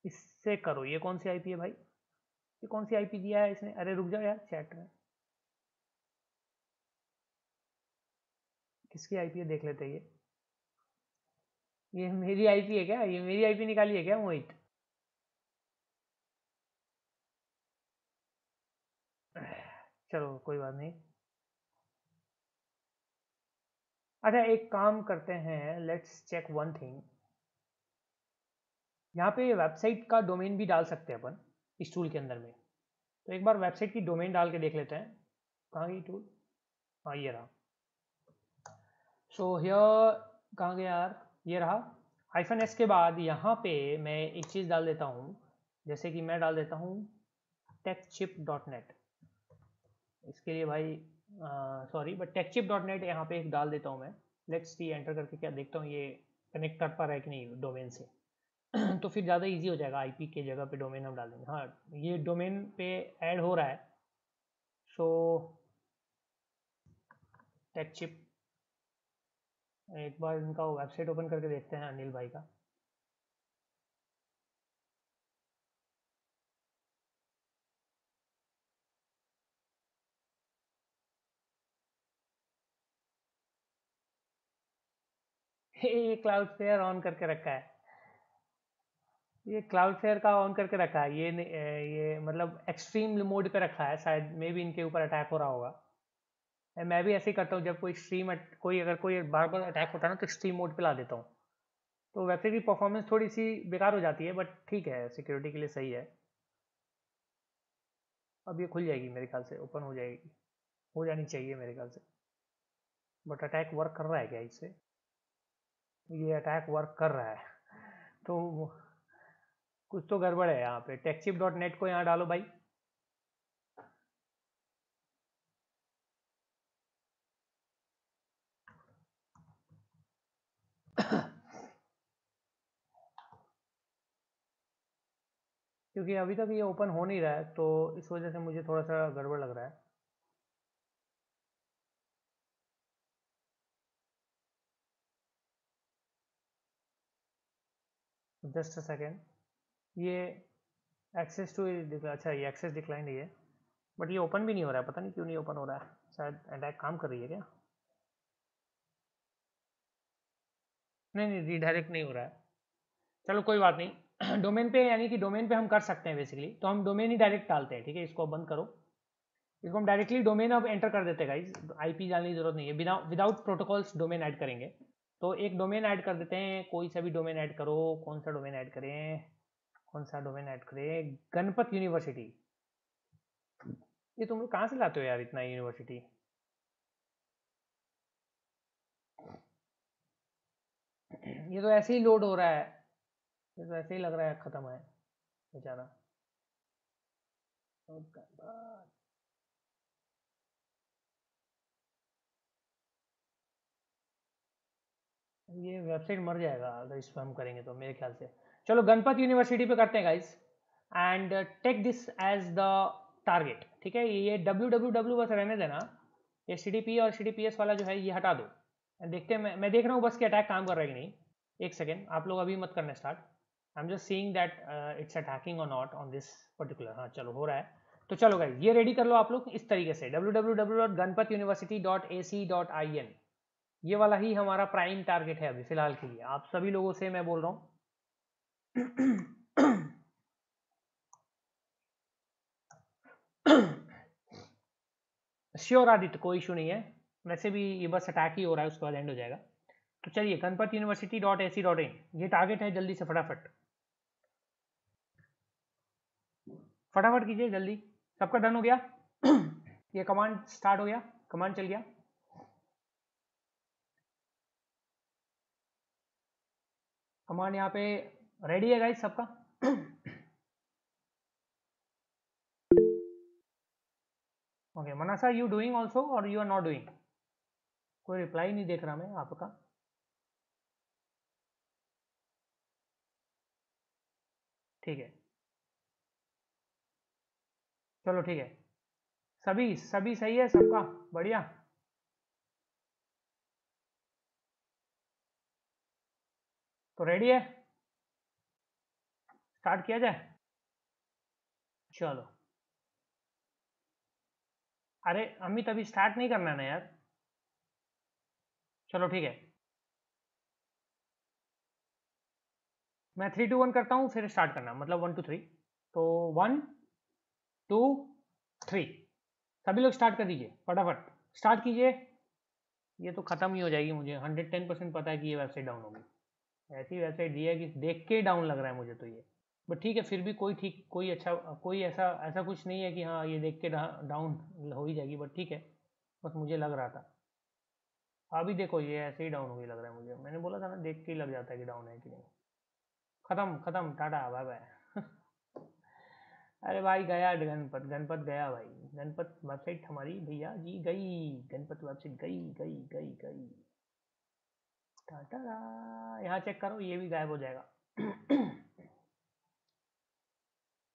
इससे करो। ये कौन सी आईपी है भाई? ये कौन सी आईपी दिया है इसने? अरे रुक जाओ यार, चैट में किसकी आईपी है देख लेते हैं। ये मेरी आईपी है क्या? ये मेरी आईपी निकाली है क्या मोहित? चलो कोई बात नहीं। अच्छा एक काम करते हैं, लेट्स चेक वन थिंग। यहाँ पे वेबसाइट का डोमेन भी डाल सकते हैं अपन इस टूल के अंदर में। तो एक बार वेबसाइट की डोमेन डाल के देख लेते हैं। कहाँ गई टूल? हाँ ये रहा। सो हियर, कहाँ गया यार? ये रहा। -s के बाद यहाँ पे मैं एक चीज़ डाल देता हूँ, जैसे कि मैं डाल देता हूँ techchip.net। इसके लिए भाई सॉरी, बट techchip.net यहाँ पे एक डाल देता हूँ मैं। लेट्स सी, एंटर करके क्या देखता हूँ ये कनेक्ट कर पा रहा है कि नहीं डोमेन से। तो फिर ज़्यादा इजी हो जाएगा, आईपी के जगह पे डोमेन हम डाल देंगे। हाँ ये डोमेन पे ऐड हो रहा है। सो techchip, एक बार इनका वेबसाइट ओपन करके देखते हैं अनिल भाई का। ये Cloudflare ऑन करके रखा है, ये Cloudflare का ऑन करके रखा है। ये मतलब एक्सट्रीम मोड पे रखा है, शायद मे भी इनके ऊपर अटैक हो रहा होगा। मैं भी ऐसे ही करता हूँ, जब कोई अगर कोई बार बार अटैक होता है ना, तो एक्सट्रीम मोड पे ला देता हूँ। तो वेबसाइट की परफॉर्मेंस थोड़ी सी बेकार हो जाती है, बट ठीक है, सिक्योरिटी के लिए सही है। अब ये खुल जाएगी मेरे ख्याल से, ओपन हो जाएगी, हो जानी चाहिए मेरे ख्याल से। बट अटैक वर्क कर रहा है क्या इससे? ये अटैक वर्क कर रहा है, तो कुछ तो गड़बड़ है यहाँ पे। techchip.net को यहाँ डालो भाई। क्योंकि अभी तक ये ओपन हो नहीं रहा है, तो इस वजह से मुझे थोड़ा सा गड़बड़ लग रहा है। Just a second. ये एक्सेस टू, अच्छा ये एक्सेस डिक्लाइंड है, बट ये ओपन भी नहीं हो रहा है। पता नहीं क्यों नहीं ओपन हो रहा है, शायद अटैक काम कर रही है क्या? नहीं नहीं, रीडायरेक्ट नहीं हो रहा है। चलो कोई बात नहीं। डोमेन पे, यानी कि डोमेन पे हम कर सकते हैं बेसिकली, तो हम डोमेन ही डायरेक्ट डालते हैं। ठीक है, इसको बंद करो, इसको हम डायरेक्टली डोमेन अब एंटर कर देते हैं गाइज। आईपी डालने की जरूरत नहीं है, विदाउट प्रोटोकॉल्स डोमेन ऐड करेंगे। तो एक डोमेन ऐड कर देते हैं, कोई सा भी डोमेन ऐड करो। कौन सा डोमेन ऐड करें? कौन सा डोमेन ऐड करें? गणपत यूनिवर्सिटी। ये तुम लोग कहाँ से लाते हो यार इतना यूनिवर्सिटी? ये तो ऐसे ही लोड हो रहा है, ये तो ऐसे ही लग रहा है खत्म है बेचारा। ये वेबसाइट मर जाएगा अगर इस पर हम करेंगे तो, मेरे ख्याल से। चलो गणपत यूनिवर्सिटी पे करते हैं guys, and take this as the target. ठीक है, ये www बस रहने देना, ये HTTP और HTTPS वाला जो है ये हटा दो। देखते हैं, मैं देख रहा हूँ बस कि अटैक काम कर रहा है कि नहीं। एक सेकेंड, आप लोग अभी मत करना start. I am just seeing that it's attacking और नॉट ऑन दिस पर्टिकुलर। हाँ चलो हो रहा है। तो चलो गाइस ये रेडी कर लो आप लोग इस तरीके से, www.ganpatuniversity.ac.in। ये वाला ही हमारा प्राइम टारगेट है अभी फिलहाल के लिए। आप सभी लोगों से मैं बोल रहा हूँ। श्योर आदित्य, कोई इशू नहीं है, वैसे भी ये बस अटैक ही हो रहा है, उसके बाद एंड हो जाएगा। तो चलिए ganpatuniversity.ac.in, ये टारगेट है, जल्दी से फटाफट फटाफट कीजिए जल्दी। सबका डन हो गया? ये कमांड स्टार्ट हो गया, कमांड चल गया। कमांड यहाँ पे रेडी है गाइस सबका? Okay Mansa, you doing also और यू आर नॉट डूइंग? कोई रिप्लाई नहीं देख रहा मैं आपका। ठीक है, चलो ठीक है, सभी सही है, सबका बढ़िया। तो रेडी है, स्टार्ट किया जाए। चलो, अरे अमित अभी स्टार्ट नहीं करना ना यार। चलो ठीक है, मैं 3 2 1 करता हूँ, फिर स्टार्ट करना, मतलब 1 2 3। तो 1 2 3, सभी लोग स्टार्ट कर दीजिए, फटाफट स्टार्ट कीजिए। ये तो खत्म ही हो जाएगी, मुझे 110% पता है कि ये वेबसाइट डाउन होगी। ऐसी वेबसाइट दी है कि देख के ही डाउन लग रहा है मुझे तो ये। बट ठीक है, फिर भी कोई अच्छा, कोई ऐसा कुछ नहीं है कि हाँ ये देख के डाउन हो ही जाएगी, बट ठीक है, बस मुझे लग रहा था। अभी देखो ये ऐसे ही डाउन हो गई लग रहा है मुझे, मैंने बोला था ना, देख के ही लग जाता है कि डाउन है कि नहीं। खत्म, टाटा बाय बाय। अरे भाई गया गणपत गया भाई, गणपत वेबसाइट हमारी भैया जी गई, गणपत वेबसाइट गई। टाटा, यहाँ चेक करो, ये भी गायब हो जाएगा।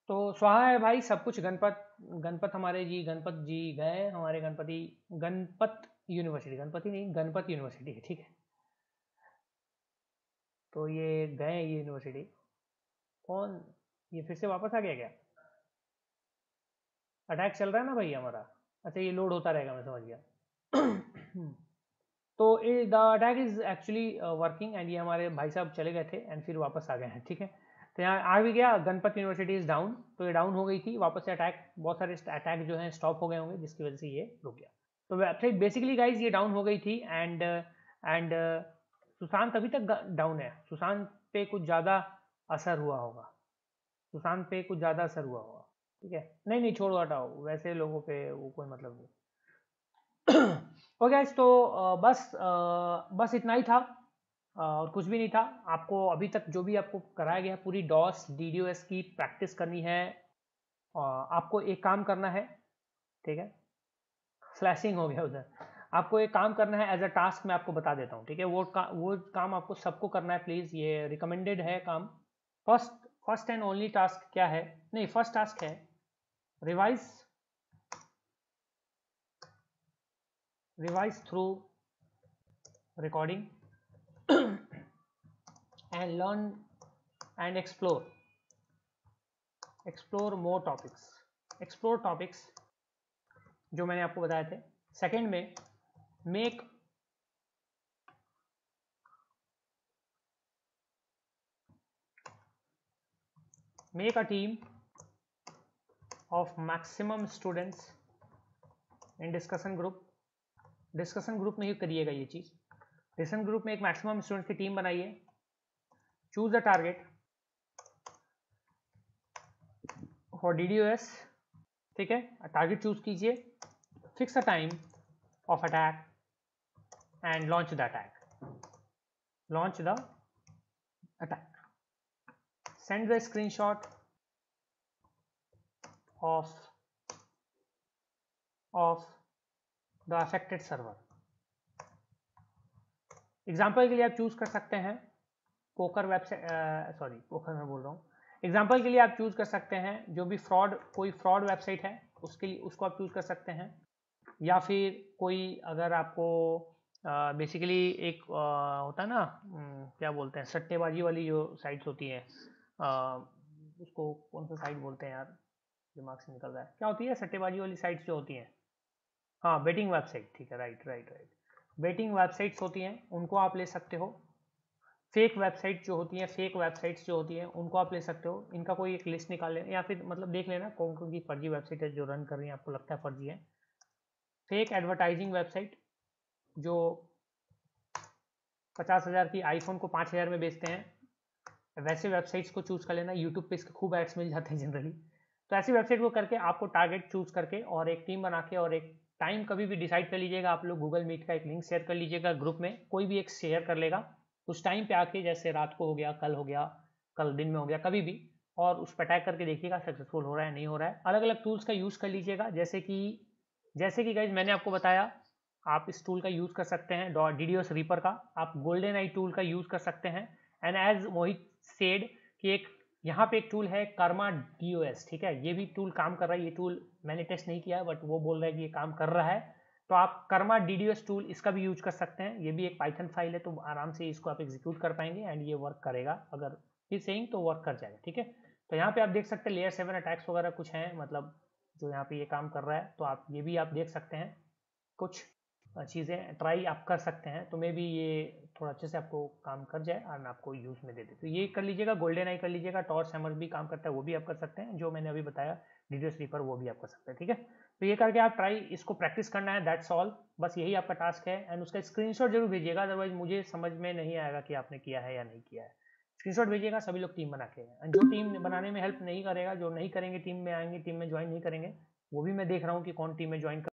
तो स्वाहा है भाई सब कुछ। गणपत हमारे जी, गणपत जी गए हमारे, गणपत यूनिवर्सिटी, गणपति नहीं गणपत यूनिवर्सिटी है, ठीक है। तो ये गए ये यूनिवर्सिटी, कौन ये फिर से वापस आ गया क्या? अटैक चल रहा है ना भाई हमारा। अच्छा ये लोड होता रहेगा, मैं समझ गया। तो the attack is actually working, and ये हमारे भाई साहब चले गए थे एंड फिर वापस आ गए हैं, ठीक है। तो यहाँ आ भी गया, गणपत यूनिवर्सिटी इज डाउन, तो ये डाउन हो गई थी, वापस से अटैक, बहुत सारे अटैक जो हैं स्टॉप हो गए होंगे, जिसकी वजह से ये रुक गया। तो वेबसाइट बेसिकली गाइज ये डाउन हो गई थी, एंड सुशांत अभी तक डाउन है। सुशांत पे कुछ ज़्यादा असर हुआ होगा, ठीक है। नहीं छोड़ो, हटाओ, वैसे लोगों पे वो कोई मतलब नहीं। ओके गाइस, तो बस इतना ही था, और कुछ भी नहीं था। आपको अभी तक जो भी आपको कराया गया, पूरी डॉस DDoS की प्रैक्टिस करनी है। आपको एक काम करना है, ठीक है, फ्लैशिंग हो गया उधर। आपको एक काम करना है एज अ टास्क, मैं आपको बता देता हूँ, ठीक है। वो काम आपको सबको करना है, प्लीज़, ये रिकमेंडेड है काम। फर्स्ट एंड ओनली टास्क क्या है? नहीं, फर्स्ट टास्क है revise through recording and learn and explore more topics जो मैंने आपको बताए थे। सेकंड में make a team of maximum students in discussion group में ही करिएगा ये चीज। डिस्कशन ग्रुप में एक मैक्सिमम स्टूडेंट्स की टीम बनाइए। Choose the target for DDoS, ठीक है। टारगेट चूज कीजिए, fix a time of attack and launch the attack. Send the screenshot of the affected server. Example के लिए आप चूज कर सकते हैं पोकर वेबसाइट, पोकर मैं बोल रहा हूँ। एग्जाम्पल के लिए आप चूज कर सकते हैं जो भी कोई फ्रॉड वेबसाइट है, उसको आप चूज कर सकते हैं। या फिर कोई, अगर आपको बेसिकली एक होता है ना, क्या बोलते हैं, सट्टेबाजी वाली जो साइट्स होती हैं, उसको कौन सा साइट बोलते हैं यार, दिमाग से निकल रहा है, क्या होती है सट्टेबाजी वाली साइट्स जो होती हैं? हाँ, बेटिंग वेबसाइट, ठीक है, राइट। बेटिंग वेबसाइट्स होती हैं, उनको आप ले सकते हो। फेक वेबसाइट्स जो होती हैं उनको आप ले सकते हो। इनका कोई एक लिस्ट निकाल लेना, या फिर मतलब देख लेना कौन कौन सी फर्जी वेबसाइट है जो रन कर रही है, आपको लगता है फर्जी है। फेक एडवर्टाइजिंग वेबसाइट जो 50,000 की आईफोन को 5,000 में बेचते हैं, वैसे वेबसाइट्स को चूज कर लेना। यूट्यूब पे इसके खूब एड्स मिल जाते हैं जनरली। तो ऐसी वेबसाइट को करके आपको टारगेट चूज करके और एक टीम बना के और एक टाइम कभी भी डिसाइड कर लीजिएगा। आप लोग गूगल मीट का एक लिंक शेयर कर लीजिएगा ग्रुप में, कोई भी एक शेयर कर लेगा उस टाइम पे आके, जैसे रात को हो गया, कल हो गया, कल दिन में हो गया, कभी भी, और उस पर अटैक करके देखिएगा सक्सेसफुल हो रहा है नहीं हो रहा है। अलग अलग टूल्स का यूज़ कर लीजिएगा, जैसे कि गाइज मैंने आपको बताया, आप इस टूल का यूज़ कर सकते हैं DDoS रीपर का, आप गोल्डन आई टूल का यूज़ कर सकते हैं। एंड एज मोहित सेड कि एक यहाँ पे एक टूल है कर्मा DOS, ठीक है, ये भी टूल काम कर रहा है। ये टूल मैंने टेस्ट नहीं किया बट वो बोल रहा है कि ये काम कर रहा है। तो आप कर्मा DDoS टूल इसका भी यूज कर सकते हैं। ये भी एक पाइथन फाइल है, तो आराम से इसको आप एग्जीक्यूट कर पाएंगे एंड ये वर्क करेगा। अगर ही सेइंग तो वर्क कर जाएगा, ठीक है। तो यहाँ पे आप देख सकते हैं लेयर 7 अटैक्स वगैरह कुछ हैं, मतलब जो यहाँ पे ये काम कर रहा है। तो आप ये भी आप देख सकते हैं, कुछ चीज़ें ट्राई आप कर सकते हैं। तो मे भी ये थोड़ा अच्छे से आपको काम कर जाए और मैं आपको यूज में दे दे। तो ये कर लीजिएगा, गोल्डन आई कर लीजिएगा, टॉर्च हैमर भी काम करता है, वो भी आप कर सकते हैं। जो मैंने अभी बताया DDoS रीपर, वो भी आप कर सकते हैं, ठीक है। तो ये करके आप ट्राई इसको प्रैक्टिस करना है, दैट्स ऑल, बस यही आपका टास्क है। एंड उसका स्क्रीनशॉट जरूर भेजिएगा, अदरवाइज मुझे समझ में नहीं आएगा कि आपने किया है या नहीं किया है। स्क्रीनशॉट भेजिएगा, सभी लोग टीम बना के। जो टीम बनाने में हेल्प नहीं करेगा, जो नहीं करेंगे टीम में आएंगे, टीम में ज्वाइन नहीं करेंगे, वो भी मैं देख रहा हूँ कि कौन टीम में ज्वाइन